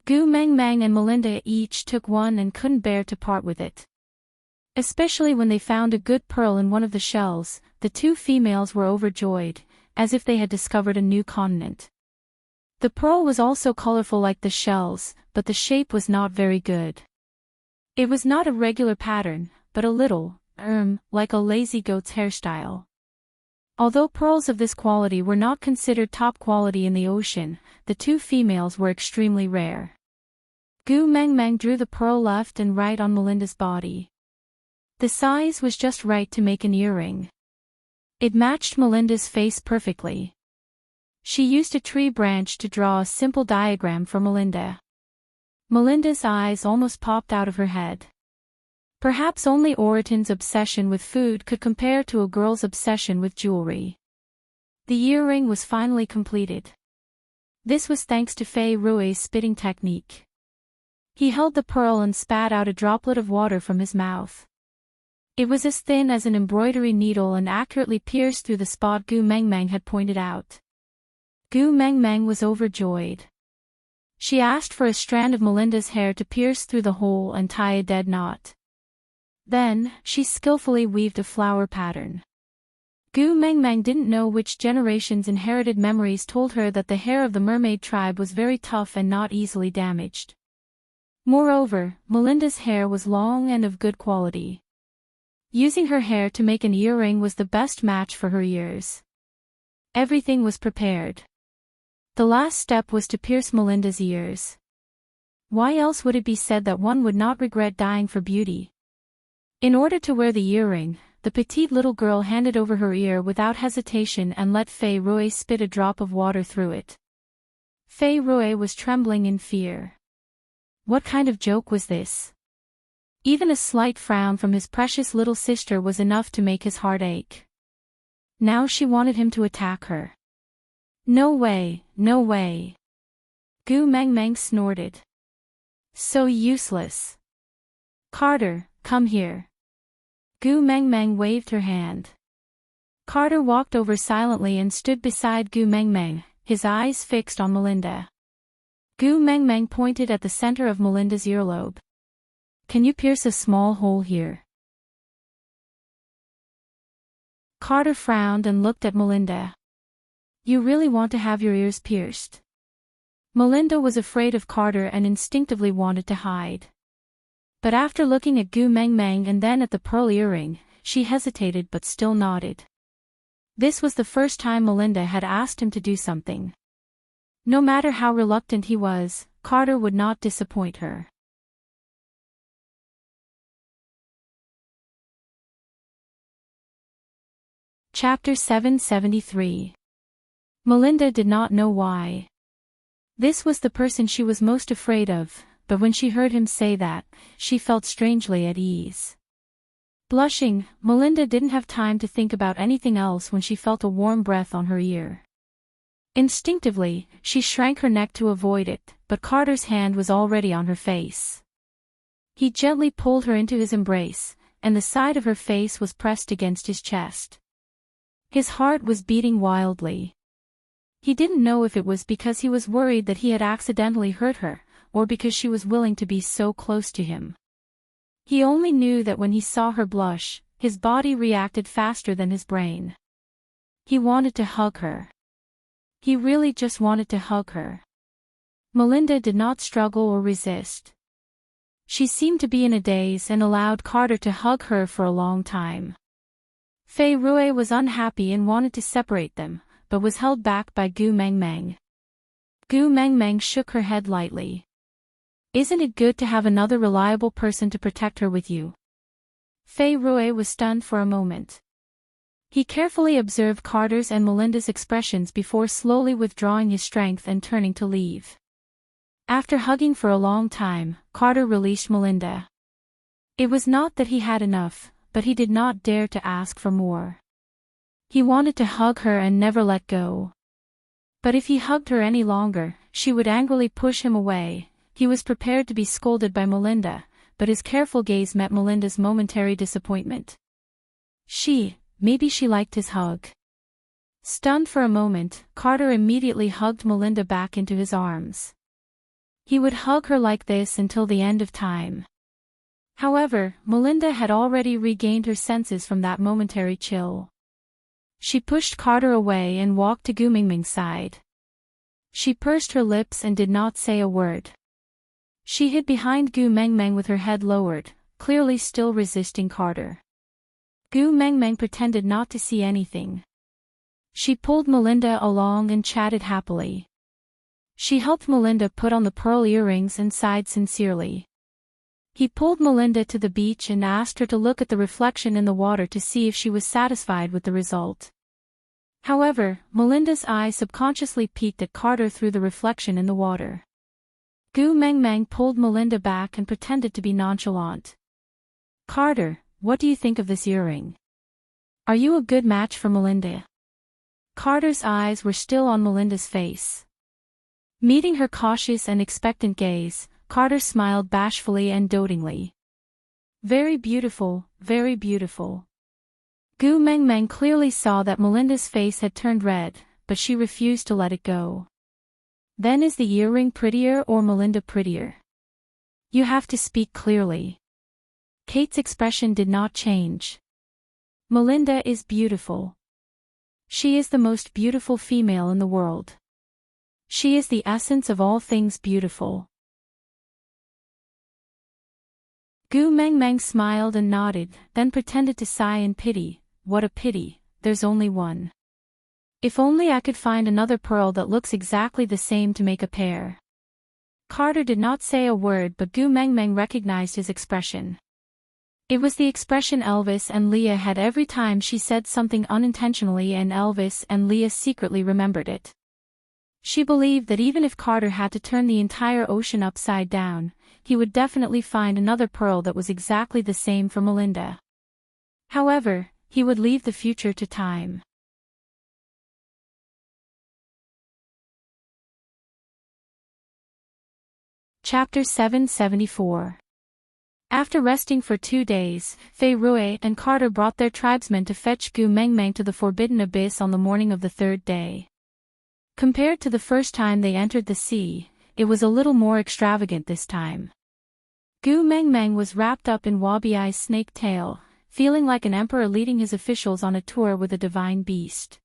Gu Meng Meng and Melinda each took one and couldn't bear to part with it. Especially when they found a good pearl in one of the shells, the 2 females were overjoyed, as if they had discovered a new continent. The pearl was also colorful like the shells, but the shape was not very good. It was not a regular pattern, but a little, like a lazy goat's hairstyle. Although pearls of this quality were not considered top quality in the ocean, the 2 females were extremely rare. Gu Meng Meng drew the pearl left and right on Melinda's body. The size was just right to make an earring. It matched Melinda's face perfectly. She used a tree branch to draw a simple diagram for Melinda. Melinda's eyes almost popped out of her head. Perhaps only Oriton's obsession with food could compare to a girl's obsession with jewelry. The earring was finally completed. This was thanks to Fei Rui's spitting technique. He held the pearl and spat out a droplet of water from his mouth. It was as thin as an embroidery needle and accurately pierced through the spot Gu Mengmeng had pointed out. Gu Mengmeng was overjoyed. She asked for a strand of Melinda's hair to pierce through the hole and tie a dead knot. Then, she skillfully weaved a flower pattern. Gu Mengmeng didn't know which generation's inherited memories told her that the hair of the mermaid tribe was very tough and not easily damaged. Moreover, Melinda's hair was long and of good quality. Using her hair to make an earring was the best match for her ears. Everything was prepared. The last step was to pierce Melinda's ears. Why else would it be said that one would not regret dying for beauty? In order to wear the earring, the petite little girl handed over her ear without hesitation and let Fei Rui spit a drop of water through it. Fei Rui was trembling in fear. What kind of joke was this? Even a slight frown from his precious little sister was enough to make his heart ache. Now she wanted him to attack her. No way, no way. Gu Mengmeng snorted. So useless. Carter, come here. Gu Mengmeng waved her hand. Carter walked over silently and stood beside Gu Mengmeng, his eyes fixed on Melinda. Gu Mengmeng pointed at the center of Melinda's earlobe. Can you pierce a small hole here? Carter frowned and looked at Melinda. You really want to have your ears pierced? Melinda was afraid of Carter and instinctively wanted to hide. But after looking at Gu Mengmeng and then at the pearl earring, she hesitated but still nodded. This was the first time Melinda had asked him to do something. No matter how reluctant he was, Carter would not disappoint her. Chapter 773. Melinda did not know why. This was the person she was most afraid of, but when she heard him say that, she felt strangely at ease. Blushing, Melinda didn't have time to think about anything else when she felt a warm breath on her ear. Instinctively, she shrank her neck to avoid it, but Carter's hand was already on her face. He gently pulled her into his embrace, and the side of her face was pressed against his chest. His heart was beating wildly. He didn't know if it was because he was worried that he had accidentally hurt her, or because she was willing to be so close to him. He only knew that when he saw her blush, his body reacted faster than his brain. He wanted to hug her. He really just wanted to hug her. Melinda did not struggle or resist. She seemed to be in a daze and allowed Carter to hug her for a long time. Fei Rui was unhappy and wanted to separate them, but was held back by Gu Mengmeng. Gu Mengmeng shook her head lightly. Isn't it good to have another reliable person to protect her with you? Fei Rui was stunned for a moment. He carefully observed Carter's and Melinda's expressions before slowly withdrawing his strength and turning to leave. After hugging for a long time, Carter released Melinda. It was not that he had enough, but he did not dare to ask for more. He wanted to hug her and never let go. But if he hugged her any longer, she would angrily push him away. He was prepared to be scolded by Melinda, but his careful gaze met Melinda's momentary disappointment. Maybe she liked his hug. Stunned for a moment, Carter immediately hugged Melinda back into his arms. He would hug her like this until the end of time. However, Melinda had already regained her senses from that momentary chill. She pushed Carter away and walked to Gu Mengmeng's side. She pursed her lips and did not say a word. She hid behind Gu Mengmeng with her head lowered, clearly still resisting Carter. Gu Mengmeng pretended not to see anything. She pulled Melinda along and chatted happily. She helped Melinda put on the pearl earrings and sighed sincerely. He pulled Melinda to the beach and asked her to look at the reflection in the water to see if she was satisfied with the result. However, Melinda's eye subconsciously peeked at Carter through the reflection in the water. Gu Meng Meng pulled Melinda back and pretended to be nonchalant. Carter, what do you think of this earring? Are you a good match for Melinda? Carter's eyes were still on Melinda's face. Meeting her cautious and expectant gaze, Carter smiled bashfully and dotingly. Very beautiful, very beautiful. Gu Meng Meng clearly saw that Melinda's face had turned red, but she refused to let it go. Then is the earring prettier or Melinda prettier? You have to speak clearly. Kate's expression did not change. Melinda is beautiful. She is the most beautiful female in the world. She is the essence of all things beautiful. Gu Meng Meng smiled and nodded, then pretended to sigh in pity. What a pity, there's only one. If only I could find another pearl that looks exactly the same to make a pair. Carter did not say a word, but Gu Meng Meng recognized his expression. It was the expression Elvis and Leah had every time she said something unintentionally, and Elvis and Leah secretly remembered it. She believed that even if Carter had to turn the entire ocean upside down, he would definitely find another pearl that was exactly the same for Melinda. However, he would leave the future to time. Chapter 774. After resting for 2 days, Fei Rui and Carter brought their tribesmen to fetch Gu Meng Meng to the Forbidden Abyss on the morning of the 3rd day. Compared to the first time they entered the sea, it was a little more extravagant this time. Gu Meng Meng was wrapped up in Wabi-Ai's snake tail, feeling like an emperor leading his officials on a tour with a divine beast.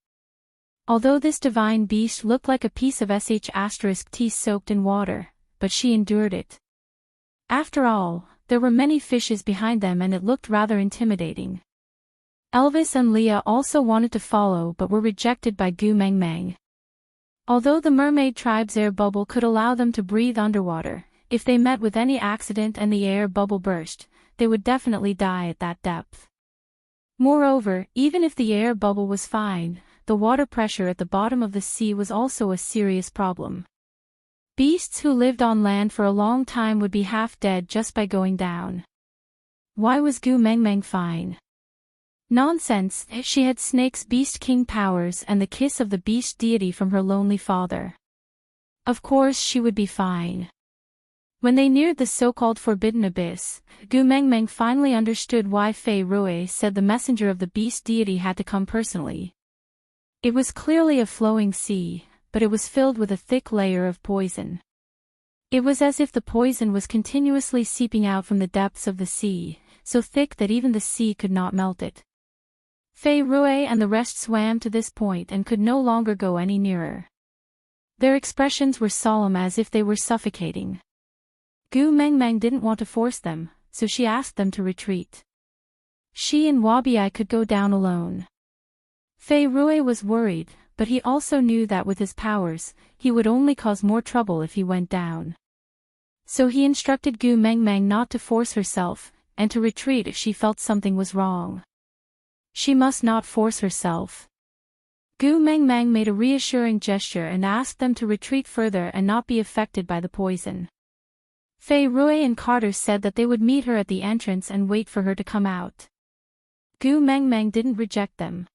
Although this divine beast looked like a piece of *T soaked in water, but she endured it. After all, there were many fishes behind them and it looked rather intimidating. Elvis and Leah also wanted to follow but were rejected by Gu Meng Meng. Although the mermaid tribe's air bubble could allow them to breathe underwater, if they met with any accident and the air bubble burst, they would definitely die at that depth. Moreover, even if the air bubble was fine, the water pressure at the bottom of the sea was also a serious problem. Beasts who lived on land for a long time would be half dead just by going down. Why was Gu Meng Meng fine? Nonsense, she had Snake's Beast King powers and the kiss of the beast deity from her lonely father. Of course she would be fine. When they neared the so-called Forbidden Abyss, Gu Meng Meng finally understood why Fei Rui said the messenger of the beast deity had to come personally. It was clearly a flowing sea, but it was filled with a thick layer of poison. It was as if the poison was continuously seeping out from the depths of the sea, so thick that even the sea could not melt it. Fei Rui and the rest swam to this point and could no longer go any nearer. Their expressions were solemn as if they were suffocating. Gu Meng Meng didn't want to force them, so she asked them to retreat. She and Wabi-Ai could go down alone. Fei Rui was worried, but he also knew that with his powers, he would only cause more trouble if he went down. So he instructed Gu Meng Meng not to force herself, and to retreat if she felt something was wrong. She must not force herself. Gu Meng Meng made a reassuring gesture and asked them to retreat further and not be affected by the poison. Fei Rui and Carter said that they would meet her at the entrance and wait for her to come out. Gu Meng Meng didn't reject them.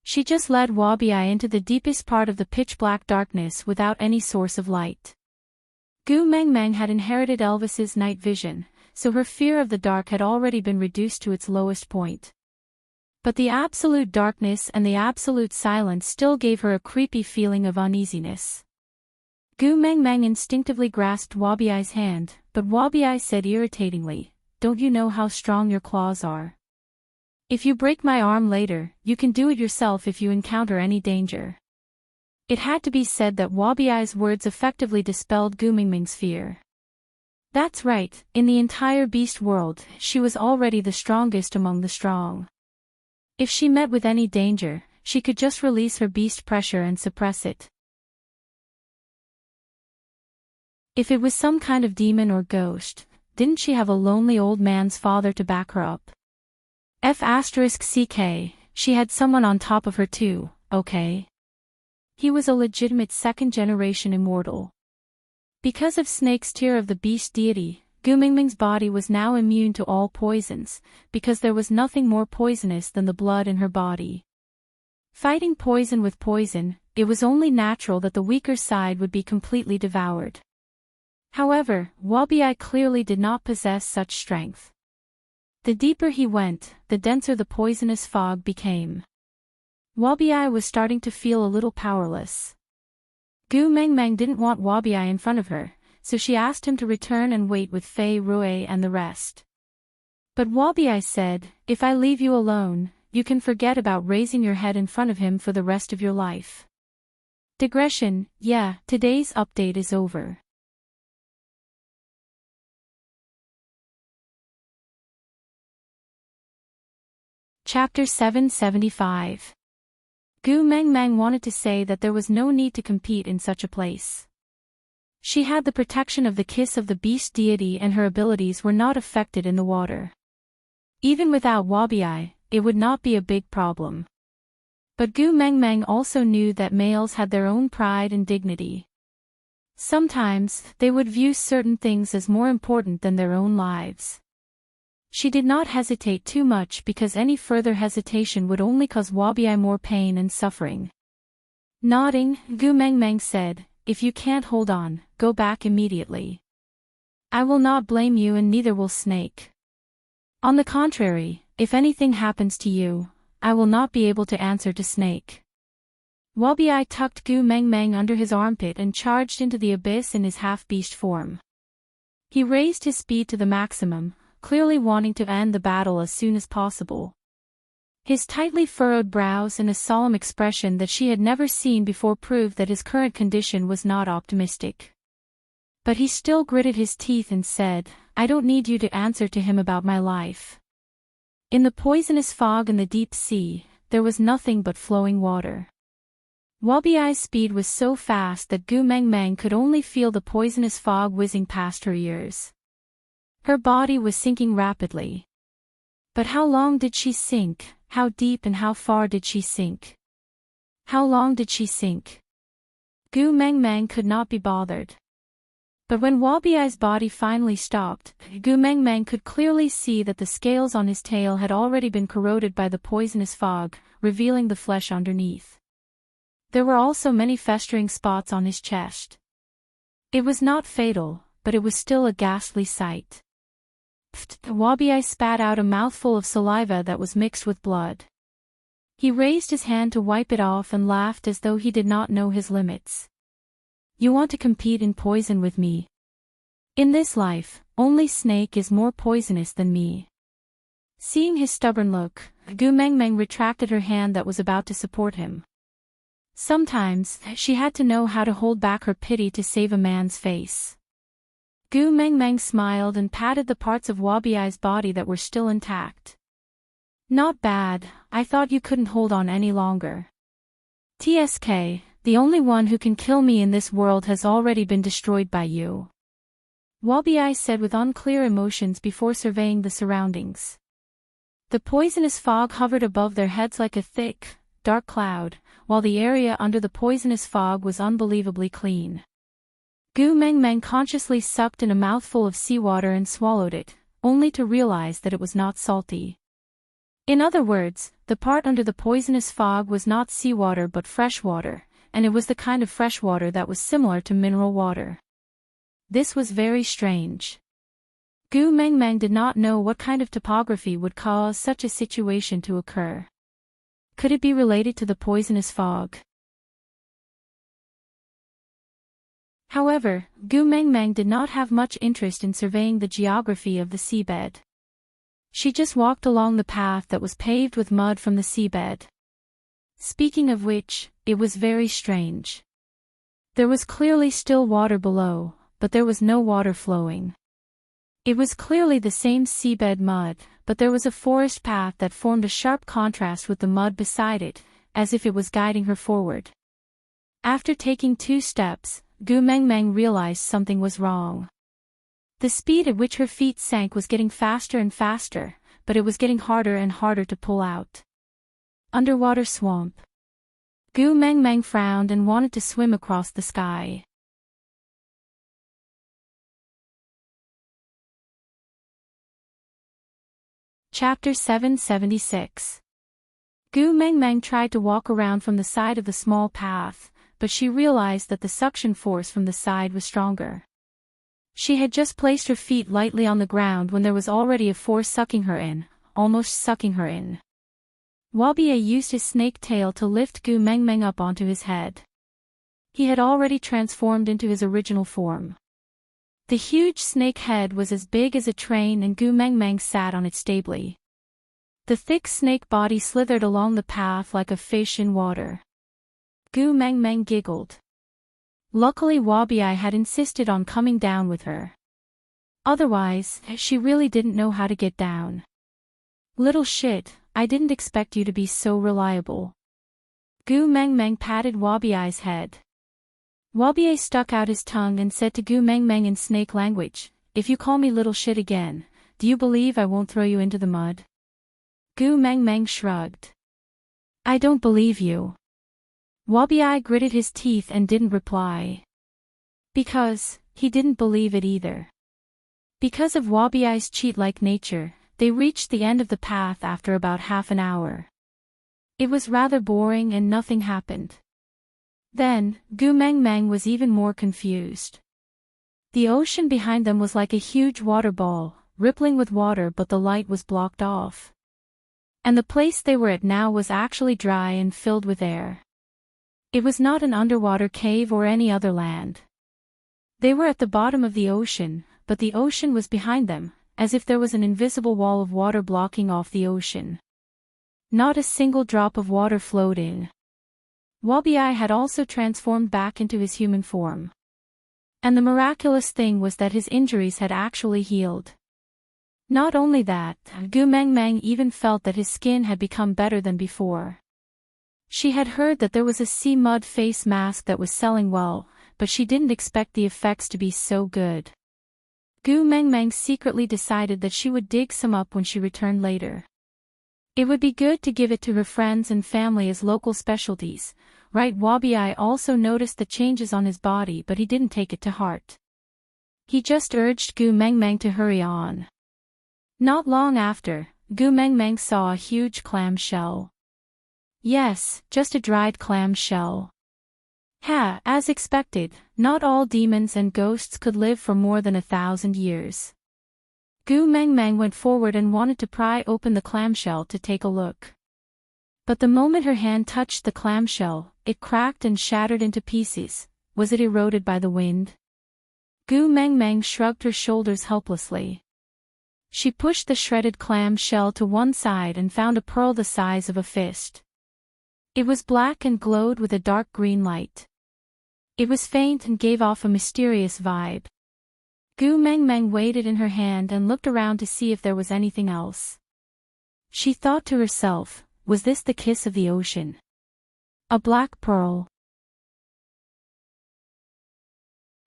She just led Wabi-Ai into the deepest part of the pitch-black darkness without any source of light. Gu Meng Meng had inherited Elvis's night vision, so her fear of the dark had already been reduced to its lowest point. But the absolute darkness and the absolute silence still gave her a creepy feeling of uneasiness. Gu Meng Meng instinctively grasped Wabi-Ai's hand, but Wabi-Ai said irritatingly, "Don't you know how strong your claws are? If you break my arm later, you can do it yourself if you encounter any danger." It had to be said that Wabi-Ai's words effectively dispelled Gu Meng Meng's fear. That's right, in the entire beast world, she was already the strongest among the strong. If she met with any danger, she could just release her beast pressure and suppress it. If it was some kind of demon or ghost, didn't she have a lonely old man's father to back her up? She had someone on top of her too, okay? He was a legitimate second-generation immortal. Because of Snake's tear of the beast deity, Gu Mingming's body was now immune to all poisons, because there was nothing more poisonous than the blood in her body. Fighting poison with poison, it was only natural that the weaker side would be completely devoured. However, Wabi clearly did not possess such strength. The deeper he went, the denser the poisonous fog became. Wabi was starting to feel a little powerless. Gu Mengmeng didn't want Wabi in front of her, so she asked him to return and wait with Fei Rue and the rest. But Wabi said, "If I leave you alone, you can forget about raising your head in front of him for the rest of your life." Digression, yeah, today's update is over. Chapter 775. Gu Mengmeng wanted to say that there was no need to compete in such a place. She had the protection of the kiss of the beast deity and her abilities were not affected in the water. Even without Wabi, it would not be a big problem. But Gu Mengmeng also knew that males had their own pride and dignity. Sometimes, they would view certain things as more important than their own lives. She did not hesitate too much because any further hesitation would only cause Wabi more pain and suffering. Nodding, Gu Mengmeng said, "If you can't hold on, go back immediately. I will not blame you and neither will Snake. On the contrary, if anything happens to you, I will not be able to answer to Snake." Wabi tucked Gu Mengmeng under his armpit and charged into the abyss in his half-beast form. He raised his speed to the maximum, clearly wanting to end the battle as soon as possible. His tightly furrowed brows and a solemn expression that she had never seen before proved that his current condition was not optimistic. But he still gritted his teeth and said, "I don't need you to answer to him about my life." In the poisonous fog in the deep sea, there was nothing but flowing water. Wabi's speed was so fast that Gu Mengmeng could only feel the poisonous fog whizzing past her ears. Her body was sinking rapidly. But how long did she sink? How deep and how far did she sink? How long did she sink? Gu Mengmeng could not be bothered. But when Wabi's body finally stopped, Gu Mengmeng could clearly see that the scales on his tail had already been corroded by the poisonous fog, revealing the flesh underneath. There were also many festering spots on his chest. It was not fatal, but it was still a ghastly sight. Wabi spat out a mouthful of saliva that was mixed with blood. He raised his hand to wipe it off and laughed as though he did not know his limits. "You want to compete in poison with me? In this life, only Snake is more poisonous than me." Seeing his stubborn look, Gu Mengmeng retracted her hand that was about to support him. Sometimes, she had to know how to hold back her pity to save a man's face. Gu Mengmeng smiled and patted the parts of Wabi's body that were still intact. "Not bad, I thought you couldn't hold on any longer. TSK, the only one who can kill me in this world has already been destroyed by you," Wabi said with unclear emotions before surveying the surroundings. The poisonous fog hovered above their heads like a thick, dark cloud, while the area under the poisonous fog was unbelievably clean. Gu Mengmeng consciously sucked in a mouthful of seawater and swallowed it, only to realize that it was not salty. In other words, the part under the poisonous fog was not seawater but fresh water, and it was the kind of fresh water that was similar to mineral water. This was very strange. Gu Mengmeng did not know what kind of topography would cause such a situation to occur. Could it be related to the poisonous fog? However, Gu Mengmeng did not have much interest in surveying the geography of the seabed. She just walked along the path that was paved with mud from the seabed. Speaking of which, it was very strange. There was clearly still water below, but there was no water flowing. It was clearly the same seabed mud, but there was a forest path that formed a sharp contrast with the mud beside it, as if it was guiding her forward. After taking 2 steps, Gu Mengmeng realized something was wrong. The speed at which her feet sank was getting faster and faster, but it was getting harder and harder to pull out. Underwater swamp. Gu Meng Meng frowned and wanted to swim across the sky. Chapter 776. Gu Meng Meng tried to walk around from the side of the small path, but she realized that the suction force from the side was stronger. She had just placed her feet lightly on the ground when there was already a force sucking her in, almost sucking her in. Wabiye used his snake tail to lift Gu Meng Meng up onto his head. He had already transformed into his original form. The huge snake head was as big as a train and Gu Meng Meng sat on it stably. The thick snake body slithered along the path like a fish in water. Gu Meng Meng giggled. Luckily Wabiye had insisted on coming down with her. Otherwise, she really didn't know how to get down. Little shit, I didn't expect you to be so reliable. Gu Meng Meng patted Wabiye's head. Wabiye stuck out his tongue and said to Gu Meng Meng in snake language, "If you call me little shit again, do you believe I won't throw you into the mud?" Gu Meng Meng shrugged. "I don't believe you." Wabiye gritted his teeth and didn't reply. Because, he didn't believe it either. Because of Wabiye's cheat-like nature, they reached the end of the path after about half an hour. It was rather boring and nothing happened. Then, Gu Meng Meng was even more confused. The ocean behind them was like a huge water ball, rippling with water, but the light was blocked off. And the place they were at now was actually dry and filled with air. It was not an underwater cave or any other land. They were at the bottom of the ocean, but the ocean was behind them, as if there was an invisible wall of water blocking off the ocean. Not a single drop of water flowed in. Wabiye had also transformed back into his human form. And the miraculous thing was that his injuries had actually healed. Not only that, Gu Meng Meng even felt that his skin had become better than before. She had heard that there was a sea mud face mask that was selling well, but she didn't expect the effects to be so good. Gu Meng Meng secretly decided that she would dig some up when she returned later. It would be good to give it to her friends and family as local specialties, right? Wabiye also noticed the changes on his body, but he didn't take it to heart. He just urged Gu Meng Meng to hurry on. Not long after, Gu Meng Meng saw a huge clam shell. Yes, just a dried clam shell. As expected, not all demons and ghosts could live for more than 1,000 years. Gu Meng Meng went forward and wanted to pry open the clamshell to take a look. But the moment her hand touched the clamshell, it cracked and shattered into pieces. Was it eroded by the wind? Gu Meng Meng shrugged her shoulders helplessly. She pushed the shredded clam shell to one side and found a pearl the size of a fist. It was black and glowed with a dark green light. It was faint and gave off a mysterious vibe. Gu Meng Meng weighed it in her hand and looked around to see if there was anything else. She thought to herself, was this the kiss of the ocean? A black pearl.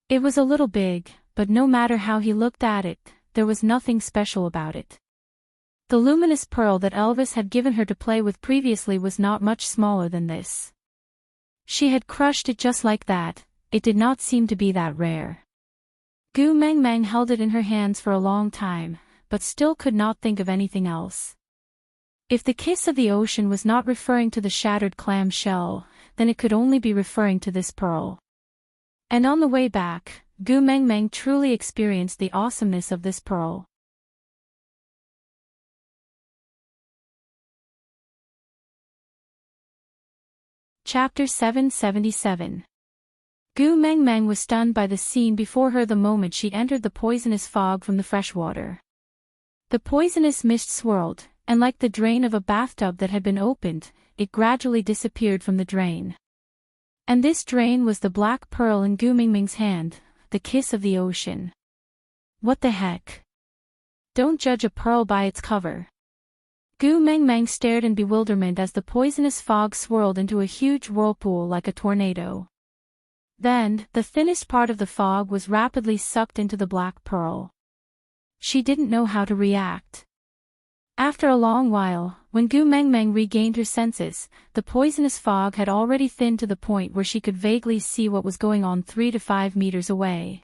It was a little big, but no matter how he looked at it, there was nothing special about it. The luminous pearl that Elvis had given her to play with previously was not much smaller than this. She had crushed it just like that. It did not seem to be that rare. Gu Meng Meng held it in her hands for a long time, but still could not think of anything else. If the kiss of the ocean was not referring to the shattered clam shell, then it could only be referring to this pearl. And on the way back, Gu Meng Meng truly experienced the awesomeness of this pearl. Chapter 777. Gu Meng Meng was stunned by the scene before her the moment she entered the poisonous fog from the freshwater. The poisonous mist swirled, and like the drain of a bathtub that had been opened, it gradually disappeared from the drain. And this drain was the black pearl in Gu Meng Meng's hand, the kiss of the ocean. What the heck? Don't judge a pearl by its cover. Gu Meng Meng stared in bewilderment as the poisonous fog swirled into a huge whirlpool like a tornado. Then, the thinnest part of the fog was rapidly sucked into the black pearl. She didn't know how to react. After a long while, When Gu Mengmeng regained her senses, the poisonous fog had already thinned to the point where she could vaguely see what was going on 3 to 5 meters away.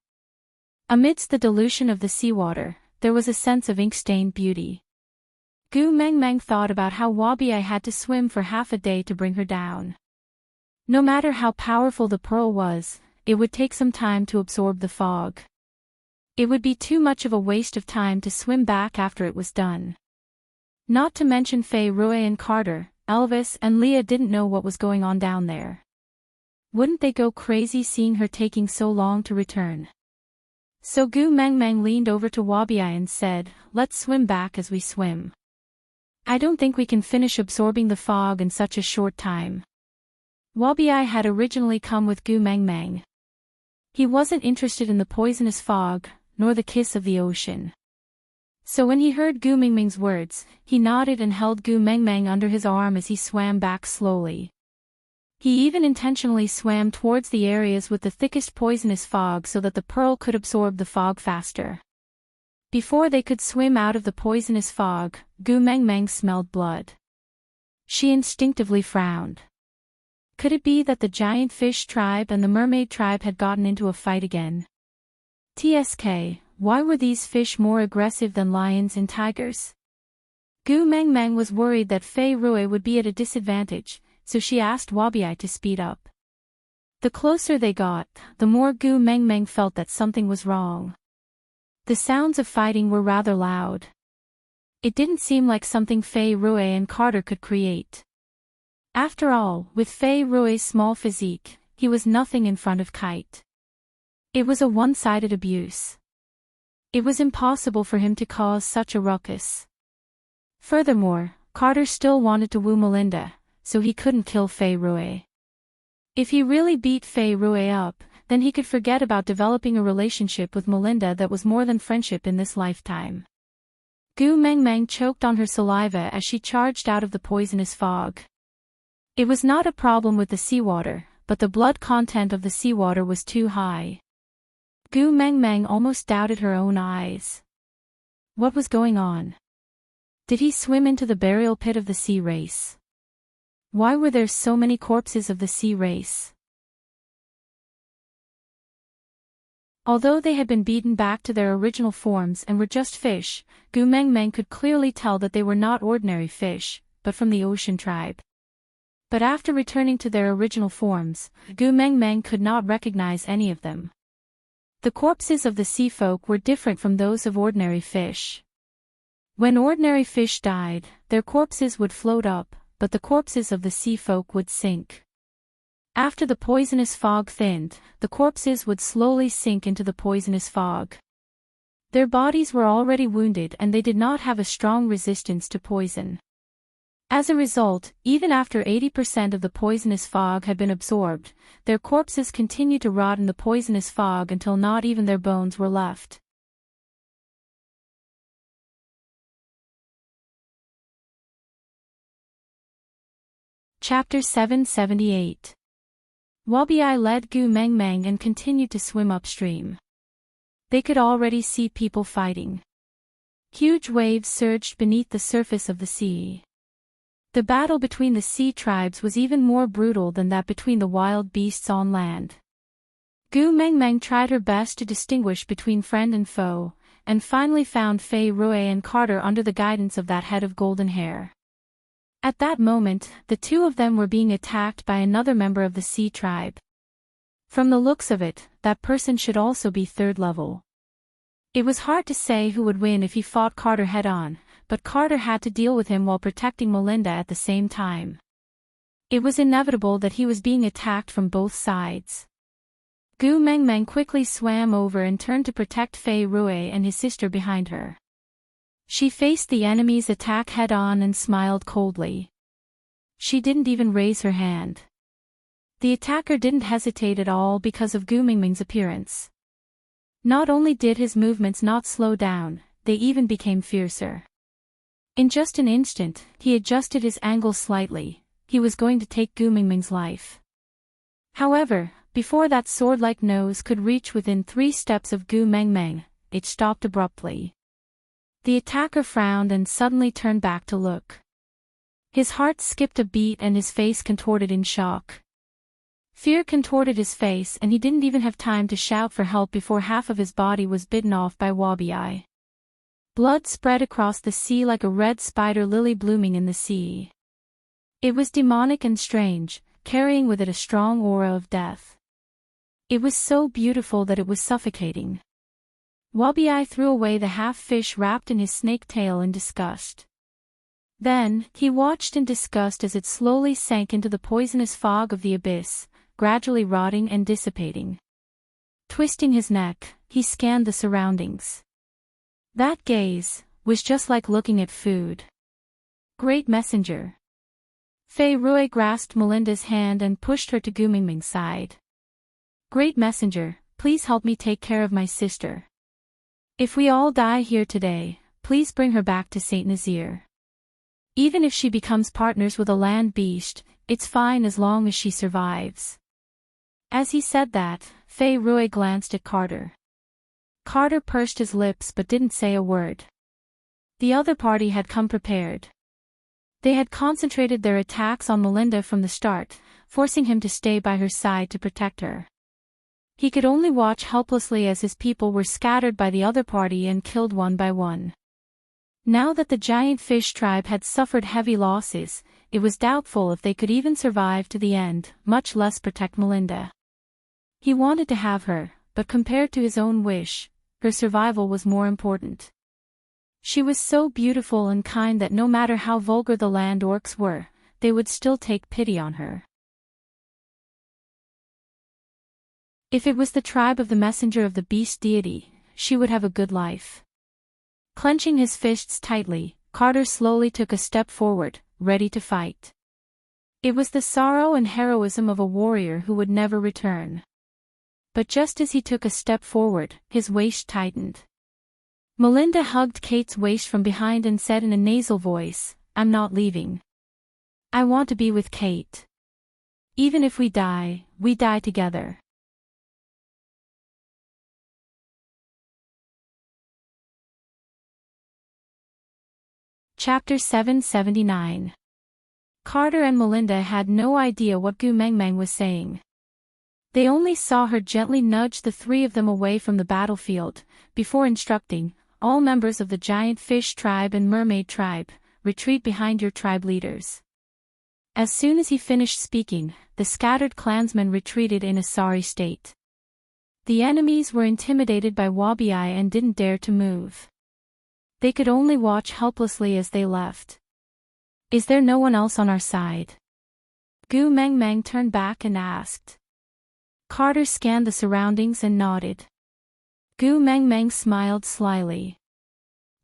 Amidst the dilution of the seawater, there was a sense of ink-stained beauty. Gu Mengmeng thought about how Wabi-ai had to swim for half a day to bring her down. No matter how powerful the pearl was, it would take some time to absorb the fog. It would be too much of a waste of time to swim back after it was done. Not to mention Fei Rui and Carter, Elvis and Leah didn't know what was going on down there. Wouldn't they go crazy seeing her taking so long to return? So Gu Mengmeng leaned over to Wabi-ai and said, "Let's swim back as we swim. I don't think we can finish absorbing the fog in such a short time." Wabi-ai had originally come with Gu Mengmeng. He wasn't interested in the poisonous fog, nor the kiss of the ocean. So when he heard Gu Mengmeng's words, he nodded and held Gu Mengmeng under his arm as he swam back slowly. He even intentionally swam towards the areas with the thickest poisonous fog so that the pearl could absorb the fog faster. Before they could swim out of the poisonous fog, Gu Mengmeng smelled blood. She instinctively frowned. Could it be that the giant fish tribe and the mermaid tribe had gotten into a fight again? TSK, why were these fish more aggressive than lions and tigers? Gu Mengmeng was worried that Fei Rui would be at a disadvantage, so she asked Wabi-ai to speed up. The closer they got, the more Gu Mengmeng felt that something was wrong. The sounds of fighting were rather loud. It didn't seem like something Fei Rui and Carter could create. After all, with Fei Rui's small physique, he was nothing in front of Kite. It was a one-sided abuse. It was impossible for him to cause such a ruckus. Furthermore, Carter still wanted to woo Melinda, so he couldn't kill Fei Rui. If he really beat Fei Rui up, then he could forget about developing a relationship with Melinda that was more than friendship in this lifetime. Gu Mengmeng choked on her saliva as she charged out of the poisonous fog. It was not a problem with the seawater, but the blood content of the seawater was too high. Gu Mengmeng almost doubted her own eyes. What was going on? Did he swim into the burial pit of the sea race? Why were there so many corpses of the sea race? Although they had been beaten back to their original forms and were just fish, Gu Mengmeng could clearly tell that they were not ordinary fish, but from the ocean tribe. But after returning to their original forms, Gu Mengmeng could not recognize any of them. The corpses of the sea folk were different from those of ordinary fish. When ordinary fish died, their corpses would float up, but the corpses of the sea folk would sink. After the poisonous fog thinned, the corpses would slowly sink into the poisonous fog. Their bodies were already wounded and they did not have a strong resistance to poison. As a result, even after 80% of the poisonous fog had been absorbed, their corpses continued to rot in the poisonous fog until not even their bones were left. Chapter 778. Wabi-ai led Gu Mengmeng and continued to swim upstream. They could already see people fighting. Huge waves surged beneath the surface of the sea. The battle between the sea tribes was even more brutal than that between the wild beasts on land. Gu Mengmeng tried her best to distinguish between friend and foe, and finally found Fei Rui and Carter under the guidance of that head of golden hair. At that moment, the two of them were being attacked by another member of the sea tribe. From the looks of it, that person should also be third level. It was hard to say who would win if he fought Carter head-on, but Carter had to deal with him while protecting Melinda at the same time. It was inevitable that he was being attacked from both sides. Gu Mengmeng quickly swam over and turned to protect Fei Rui and his sister behind her. She faced the enemy's attack head-on and smiled coldly. She didn't even raise her hand. The attacker didn't hesitate at all because of Gu Mengmeng's appearance. Not only did his movements not slow down, they even became fiercer. In just an instant, he adjusted his angle slightly. He was going to take Gu Mengmeng's life. However, before that sword-like nose could reach within 3 steps of Gu Mengmeng, it stopped abruptly. The attacker frowned and suddenly turned back to look. His heart skipped a beat and his face contorted in shock. Fear contorted his face and he didn't even have time to shout for help before half of his body was bitten off by Wobby-Eye. Blood spread across the sea like a red spider lily blooming in the sea. It was demonic and strange, carrying with it a strong aura of death. It was so beautiful that it was suffocating. Wobby-Eye threw away the half-fish wrapped in his snake tail in disgust. Then, he watched in disgust as it slowly sank into the poisonous fog of the abyss, gradually rotting and dissipating. Twisting his neck, he scanned the surroundings. That gaze was just like looking at food. Great messenger. Fei Rui grasped Melinda's hand and pushed her to Gu Mingming's side. Great messenger, please help me take care of my sister. If we all die here today, please bring her back to Saint Nazaire. Even if she becomes partners with a land beast, it's fine as long as she survives. As he said that, Fei Rui glanced at Carter. Carter pursed his lips but didn't say a word. The other party had come prepared. They had concentrated their attacks on Melinda from the start, forcing him to stay by her side to protect her. He could only watch helplessly as his people were scattered by the other party and killed one by one. Now that the giant fish tribe had suffered heavy losses, it was doubtful if they could even survive to the end, much less protect Melinda. He wanted to have her, but compared to his own wish, her survival was more important. She was so beautiful and kind that no matter how vulgar the land orcs were, they would still take pity on her. If it was the tribe of the messenger of the beast deity, she would have a good life. Clenching his fists tightly, Carter slowly took a step forward, ready to fight. It was the sorrow and heroism of a warrior who would never return. But just as he took a step forward, his waist tightened. Melinda hugged Kate's waist from behind and said in a nasal voice, "I'm not leaving. I want to be with Kate. Even if we die together." Chapter 779. Carter and Melinda had no idea what Gu Mengmeng was saying. They only saw her gently nudge the three of them away from the battlefield, before instructing, "All members of the giant fish tribe and mermaid tribe, retreat behind your tribe leaders." As soon as he finished speaking, the scattered clansmen retreated in a sorry state. The enemies were intimidated by Wobby-Eye and didn't dare to move. They could only watch helplessly as they left. "Is there no one else on our side?" Gu Mengmeng turned back and asked. Carter scanned the surroundings and nodded. Gu Mengmeng smiled slyly.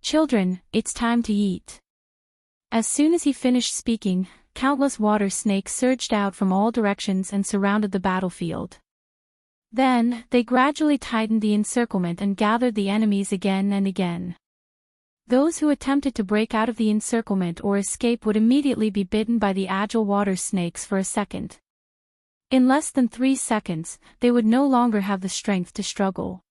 "Children, it's time to eat." As soon as he finished speaking, countless water snakes surged out from all directions and surrounded the battlefield. Then, they gradually tightened the encirclement and gathered the enemies again and again. Those who attempted to break out of the encirclement or escape would immediately be bitten by the agile water snakes for a second. In less than 3 seconds, they would no longer have the strength to struggle.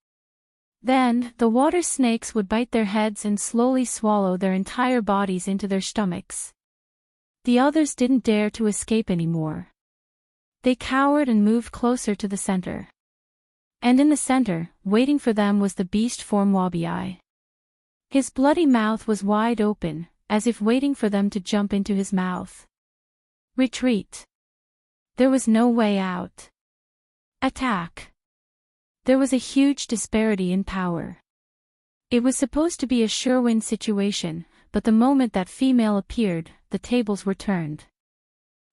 Then, the water snakes would bite their heads and slowly swallow their entire bodies into their stomachs. The others didn't dare to escape anymore. They cowered and moved closer to the center. And in the center, waiting for them was the beast form Wobby-Eye. His bloody mouth was wide open, as if waiting for them to jump into his mouth. Retreat. There was no way out. Attack. There was a huge disparity in power. It was supposed to be a sure-win situation, but the moment that female appeared, the tables were turned.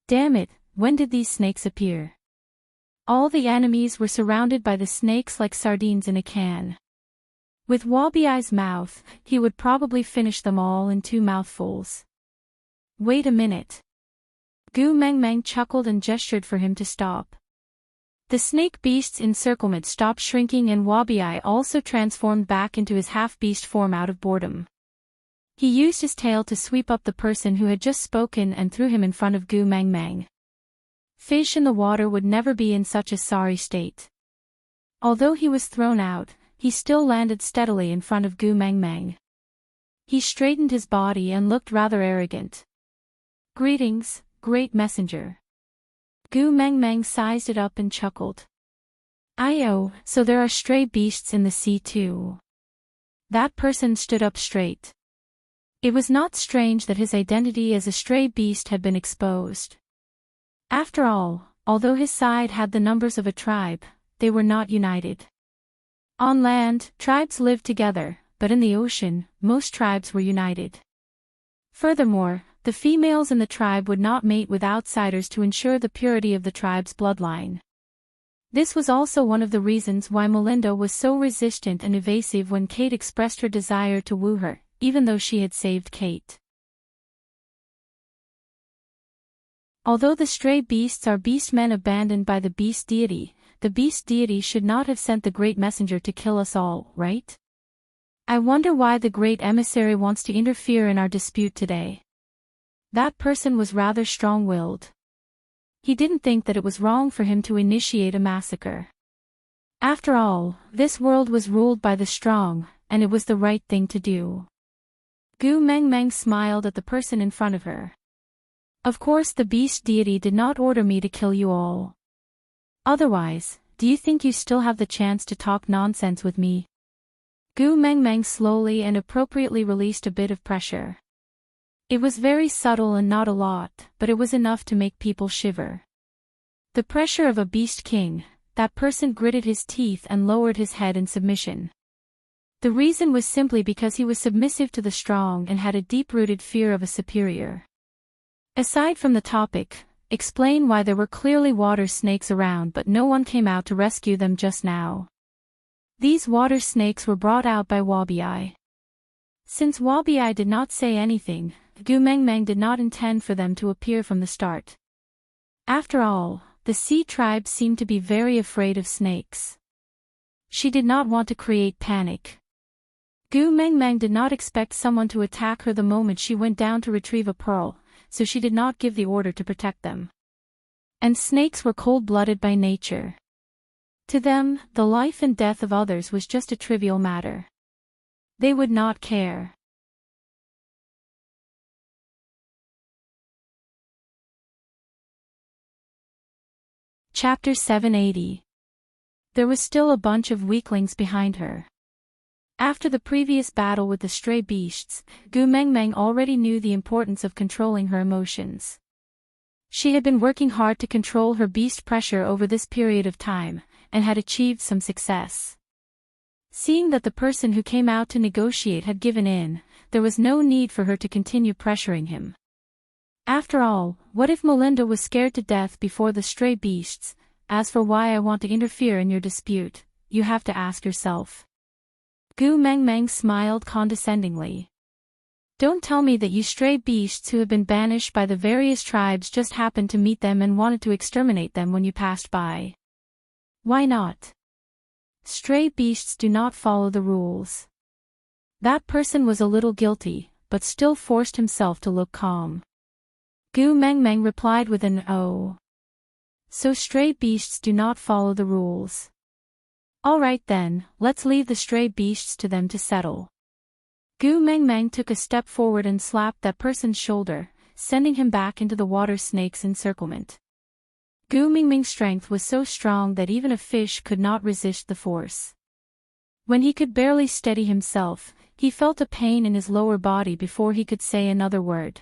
Damn it, when did these snakes appear? All the enemies were surrounded by the snakes like sardines in a can. With Wobby-Eye's mouth, he would probably finish them all in 2 mouthfuls. Wait a minute. Gu Mengmeng chuckled and gestured for him to stop. The snake beast's encirclement stopped shrinking and Wobby-Eye also transformed back into his half-beast form out of boredom. He used his tail to sweep up the person who had just spoken and threw him in front of Gu Mengmeng. Fish in the water would never be in such a sorry state. Although he was thrown out, he still landed steadily in front of Gu Mengmeng. He straightened his body and looked rather arrogant. Greetings, great messenger. Gu Meng Meng sized it up and chuckled. Oh, so there are stray beasts in the sea too. That person stood up straight. It was not strange that his identity as a stray beast had been exposed. After all, although his side had the numbers of a tribe, they were not united. On land, tribes lived together, but in the ocean, most tribes were united. Furthermore, the females in the tribe would not mate with outsiders to ensure the purity of the tribe's bloodline. This was also one of the reasons why Melinda was so resistant and evasive when Kate expressed her desire to woo her, even though she had saved Kate. Although the stray beasts are beastmen abandoned by the beast deity, the beast deity should not have sent the great messenger to kill us all, right? I wonder why the great emissary wants to interfere in our dispute today. That person was rather strong-willed. He didn't think that it was wrong for him to initiate a massacre. After all, this world was ruled by the strong, and it was the right thing to do. Gu Meng Meng smiled at the person in front of her. Of course the beast deity did not order me to kill you all. Otherwise, do you think you still have the chance to talk nonsense with me? Gu Meng Meng slowly and appropriately released a bit of pressure. It was very subtle and not a lot, but it was enough to make people shiver. The pressure of a beast king, that person gritted his teeth and lowered his head in submission. The reason was simply because he was submissive to the strong and had a deep-rooted fear of a superior. Aside from the topic, explain why there were clearly water snakes around but no one came out to rescue them just now. These water snakes were brought out by Wabi. Since Wabi did not say anything, Gu Meng Meng did not intend for them to appear from the start. After all, the sea tribe seemed to be very afraid of snakes. She did not want to create panic. Gu Meng Meng did not expect someone to attack her the moment she went down to retrieve a pearl, so she did not give the order to protect them. And snakes were cold-blooded by nature. To them, the life and death of others was just a trivial matter. They would not care. Chapter 780. There was still a bunch of weaklings behind her. After the previous battle with the stray beasts, Gu Meng Meng already knew the importance of controlling her emotions. She had been working hard to control her beast pressure over this period of time, and had achieved some success. Seeing that the person who came out to negotiate had given in, there was no need for her to continue pressuring him. After all, what if Melinda was scared to death before the stray beasts? As for why I want to interfere in your dispute, you have to ask yourself. Gu Meng Meng smiled condescendingly. Don't tell me that you stray beasts who have been banished by the various tribes just happened to meet them and wanted to exterminate them when you passed by. Why not? Stray beasts do not follow the rules. That person was a little guilty, but still forced himself to look calm. Gu Meng Meng replied with an "Oh." So stray beasts do not follow the rules. Alright then, let's leave the stray beasts to them to settle. Gu Meng Meng took a step forward and slapped that person's shoulder, sending him back into the water snake's encirclement. Gu Meng Meng's strength was so strong that even a fish could not resist the force. When he could barely steady himself, he felt a pain in his lower body before he could say another word.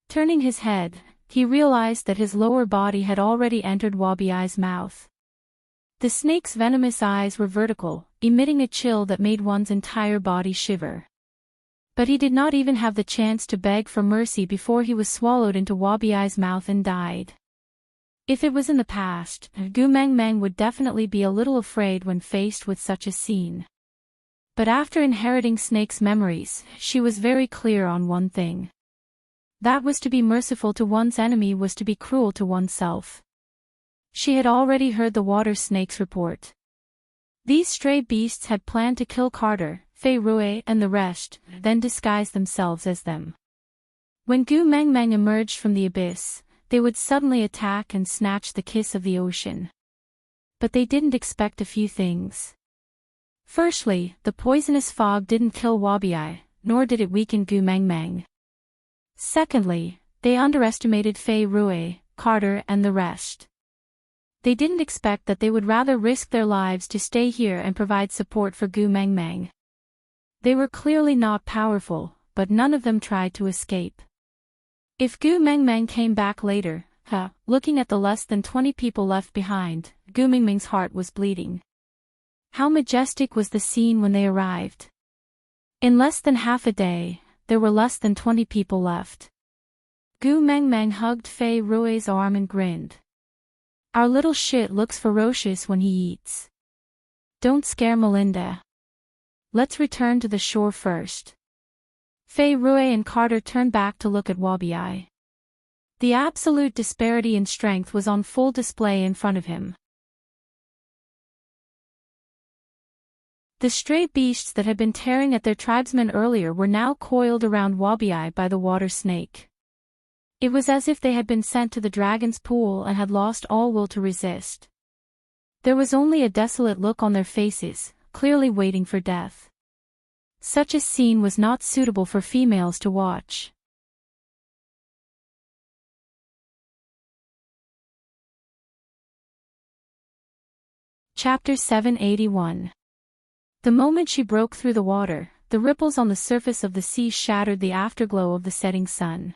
Turning his head, he realized that his lower body had already entered Wabi's mouth. The snake's venomous eyes were vertical, emitting a chill that made one's entire body shiver. But he did not even have the chance to beg for mercy before he was swallowed into Wabi's mouth and died. If it was in the past, Gu Meng Meng would definitely be a little afraid when faced with such a scene. But after inheriting Snake's memories, she was very clear on one thing. That was to be merciful to one's enemy was to be cruel to oneself. She had already heard the water snake's report. These stray beasts had planned to kill Carter, Fei Rui and the rest, then disguise themselves as them. When Gu Meng Meng emerged from the abyss, they would suddenly attack and snatch the kiss of the ocean. But they didn't expect a few things. Firstly, the poisonous fog didn't kill Wabi, nor did it weaken Gu Meng Meng. Secondly, They underestimated Fei Rui, Carter and the rest. They didn't expect that they would rather risk their lives to stay here and provide support for Gu Mengmeng. They were clearly not powerful, but none of them tried to escape. If Gu Mengmeng came back later, looking at the less than 20 people left behind, Gu Mengmeng's heart was bleeding. How majestic was the scene when they arrived. In less than half a day, there were less than 20 people left. Gu Mengmeng hugged Fei Rui's arm and grinned. Our little shit looks ferocious when he eats. Don't scare Melinda. Let's return to the shore first. Fei Rui and Carter turned back to look at Wabi. The absolute disparity in strength was on full display in front of him. The stray beasts that had been tearing at their tribesmen earlier were now coiled around Wabi by the water snake. It was as if they had been sent to the dragon's pool and had lost all will to resist. There was only a desolate look on their faces, clearly waiting for death. Such a scene was not suitable for females to watch. Chapter 781. The moment she broke through the water, the ripples on the surface of the sea shattered the afterglow of the setting sun.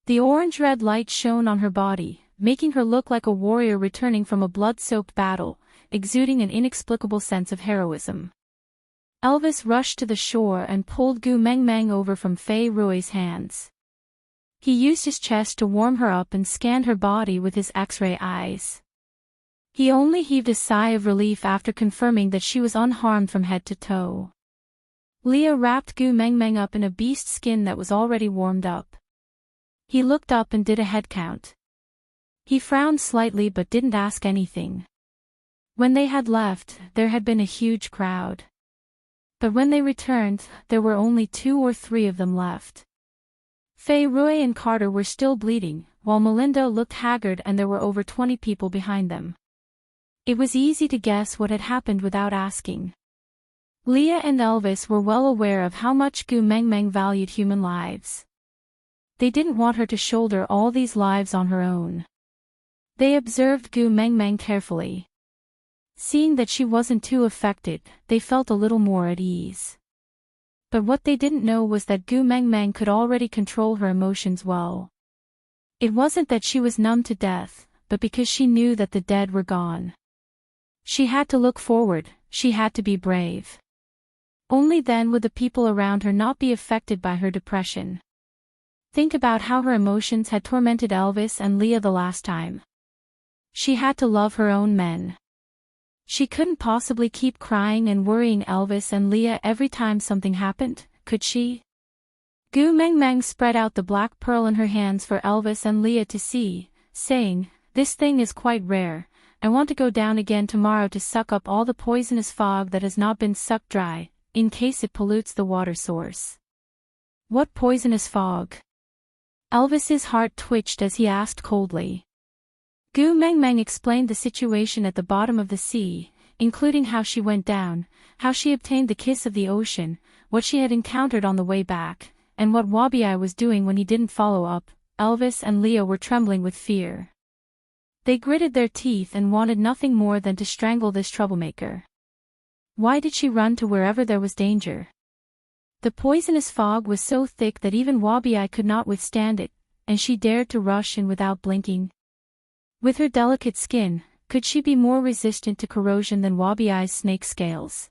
The orange-red light shone on her body, making her look like a warrior returning from a blood-soaked battle, exuding an inexplicable sense of heroism. Elvis rushed to the shore and pulled Gu Mengmeng over from Fei Rui's hands. He used his chest to warm her up and scanned her body with his X-ray eyes. He only heaved a sigh of relief after confirming that she was unharmed from head to toe. Leah wrapped Gu Mengmeng up in a beast skin that was already warmed up. He looked up and did a head count. He frowned slightly but didn't ask anything. When they had left, there had been a huge crowd. But when they returned, there were only 2 or 3 of them left. Fei Rui and Carter were still bleeding, while Melinda looked haggard and there were over 20 people behind them. It was easy to guess what had happened without asking. Leah and Elvis were well aware of how much Gu Mengmeng valued human lives. They didn't want her to shoulder all these lives on her own. They observed Gu Mengmeng carefully. Seeing that she wasn't too affected, they felt a little more at ease. But what they didn't know was that Gu Mengmeng could already control her emotions well. It wasn't that she was numb to death, but because she knew that the dead were gone. She had to look forward, she had to be brave. Only then would the people around her not be affected by her depression. Think about how her emotions had tormented Elvis and Leah the last time. She had to love her own men. She couldn't possibly keep crying and worrying Elvis and Leah every time something happened, could she? Gu Mengmeng spread out the black pearl in her hands for Elvis and Leah to see, saying, "This thing is quite rare. I want to go down again tomorrow to suck up all the poisonous fog that has not been sucked dry, in case it pollutes the water source." What poisonous fog? Elvis's heart twitched as he asked coldly. Gu Mengmeng explained the situation at the bottom of the sea, including how she went down, how she obtained the kiss of the ocean, what she had encountered on the way back, and what Wabi was doing when he didn't follow up. Elvis and Leah were trembling with fear. They gritted their teeth and wanted nothing more than to strangle this troublemaker. Why did she run to wherever there was danger? The poisonous fog was so thick that even Wabi could not withstand it, and she dared to rush in without blinking. With her delicate skin, could she be more resistant to corrosion than Wabi's snake scales?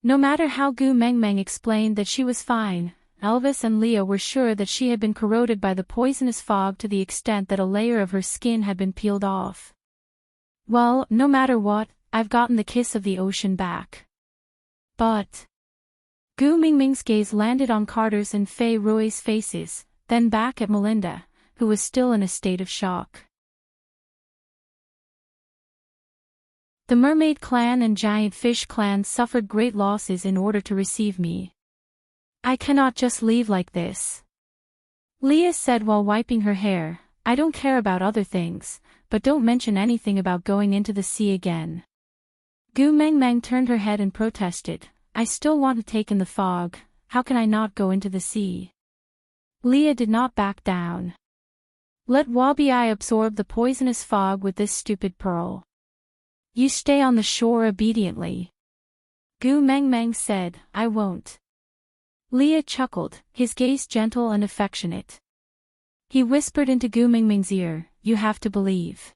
No matter how Gu Mengmeng explained that she was fine, Elvis and Leah were sure that she had been corroded by the poisonous fog to the extent that a layer of her skin had been peeled off. Well, no matter what, I've gotten the kiss of the ocean back. But Gu Mengmeng's gaze landed on Carter's and Fei Rui's faces, then back at Melinda, who was still in a state of shock. The Mermaid Clan and Giant Fish Clan suffered great losses in order to receive me. I cannot just leave like this. Leah said while wiping her hair, I don't care about other things, but don't mention anything about going into the sea again. Gu Mengmeng turned her head and protested, I still want to take in the fog, how can I not go into the sea? Leah did not back down. Let Wabi-I absorb the poisonous fog with this stupid pearl. You stay on the shore obediently. Gu Mengmeng said, I won't. Leah chuckled, his gaze gentle and affectionate. He whispered into Gu Mengmeng's ear, you have to believe.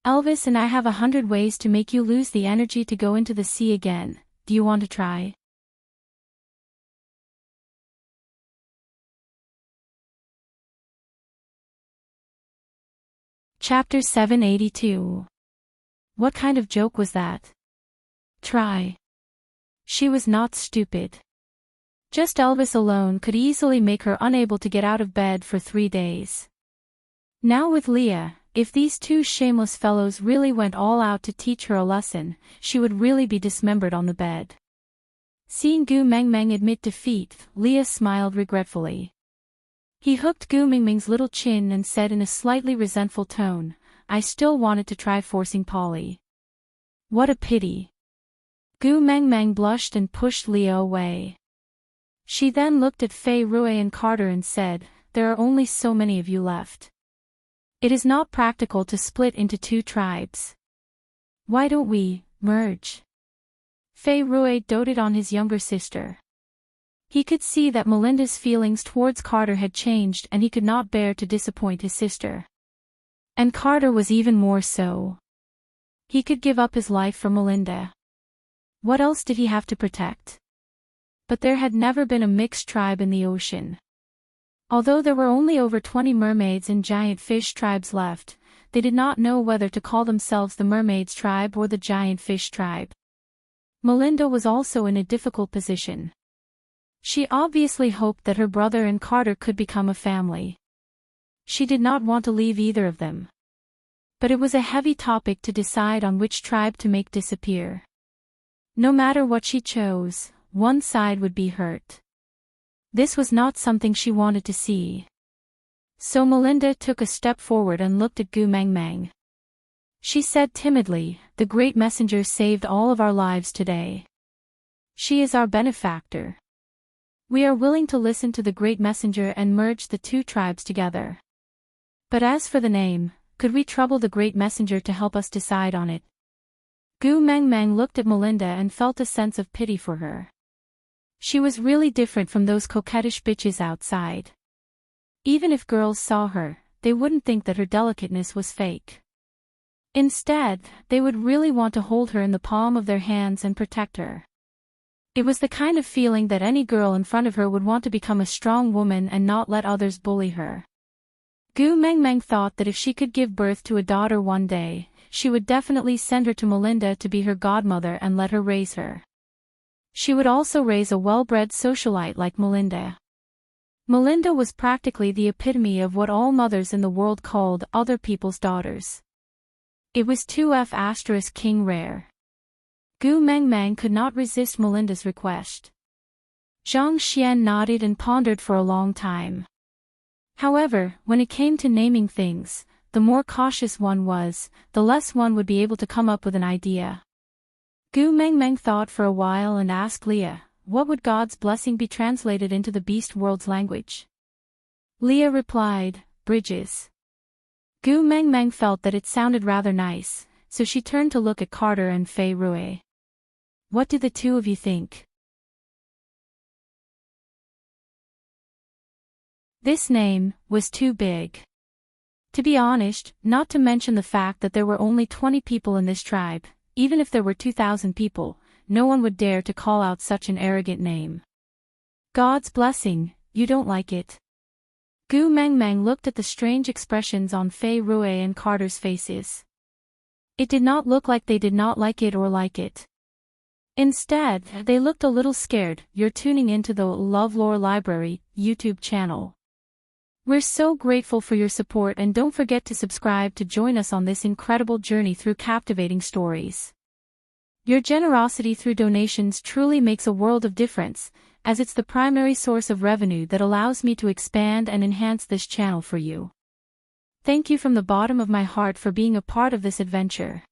Elvis and I have 100 ways to make you lose the energy to go into the sea again. Do you want to try? Chapter 782. What kind of joke was that? Try. She was not stupid. Just Elvis alone could easily make her unable to get out of bed for 3 days. Now with Leah, if these two shameless fellows really went all out to teach her a lesson, she would really be dismembered on the bed. Seeing Gu Mengmeng admit defeat, Leah smiled regretfully. He hooked Gu Mengmeng's little chin and said in a slightly resentful tone, I still wanted to try forcing Polly. What a pity. Gu Mengmeng blushed and pushed Leah away. She then looked at Fei Rue and Carter and said, there are only so many of you left. It is not practical to split into 2 tribes. Why don't we merge? Fei Rue doted on his younger sister. He could see that Melinda's feelings towards Carter had changed and he could not bear to disappoint his sister. And Carter was even more so. He could give up his life for Melinda. What else did he have to protect? But there had never been a mixed tribe in the ocean. Although there were only over 20 mermaids and giant fish tribes left, they did not know whether to call themselves the mermaids tribe or the giant fish tribe. Melinda was also in a difficult position. She obviously hoped that her brother and Carter could become a family. She did not want to leave either of them. But it was a heavy topic to decide on which tribe to make disappear. No matter what she chose, one side would be hurt. This was not something she wanted to see. So Melinda took a step forward and looked at Gu Mengmeng. She said timidly, the great messenger saved all of our lives today. She is our benefactor. We are willing to listen to the great messenger and merge the 2 tribes together. But as for the name, could we trouble the great messenger to help us decide on it? Gu Mengmeng looked at Melinda and felt a sense of pity for her. She was really different from those coquettish bitches outside. Even if girls saw her, they wouldn't think that her delicateness was fake. Instead, they would really want to hold her in the palm of their hands and protect her. It was the kind of feeling that any girl in front of her would want to become a strong woman and not let others bully her. Gu Mengmeng thought that if she could give birth to a daughter one day, she would definitely send her to Melinda to be her godmother and let her raise her. She would also raise a well-bred socialite like Melinda. Melinda was practically the epitome of what all mothers in the world called other people's daughters. It was 2F** king rare. Gu Mengmeng could not resist Melinda's request. Zhang Xian nodded and pondered for a long time. However, when it came to naming things, the more cautious one was, the less one would be able to come up with an idea. Gu Mengmeng thought for a while and asked Leah, what would God's blessing be translated into the beast world's language? Leah replied, bridges. Gu Mengmeng felt that it sounded rather nice, so she turned to look at Carter and Fei Rue. What do the 2 of you think? This name was too big. To be honest, not to mention the fact that there were only 20 people in this tribe, even if there were 2,000 people, no one would dare to call out such an arrogant name. God's blessing, you don't like it? Gu Mengmeng looked at the strange expressions on Fei Rue and Carter's faces. It did not look like they did not like it or like it. Instead, they looked a little scared. You're tuning into the LoveLore Library YouTube channel. We're so grateful for your support and don't forget to subscribe to join us on this incredible journey through captivating stories. Your generosity through donations truly makes a world of difference, as it's the primary source of revenue that allows me to expand and enhance this channel for you. Thank you from the bottom of my heart for being a part of this adventure.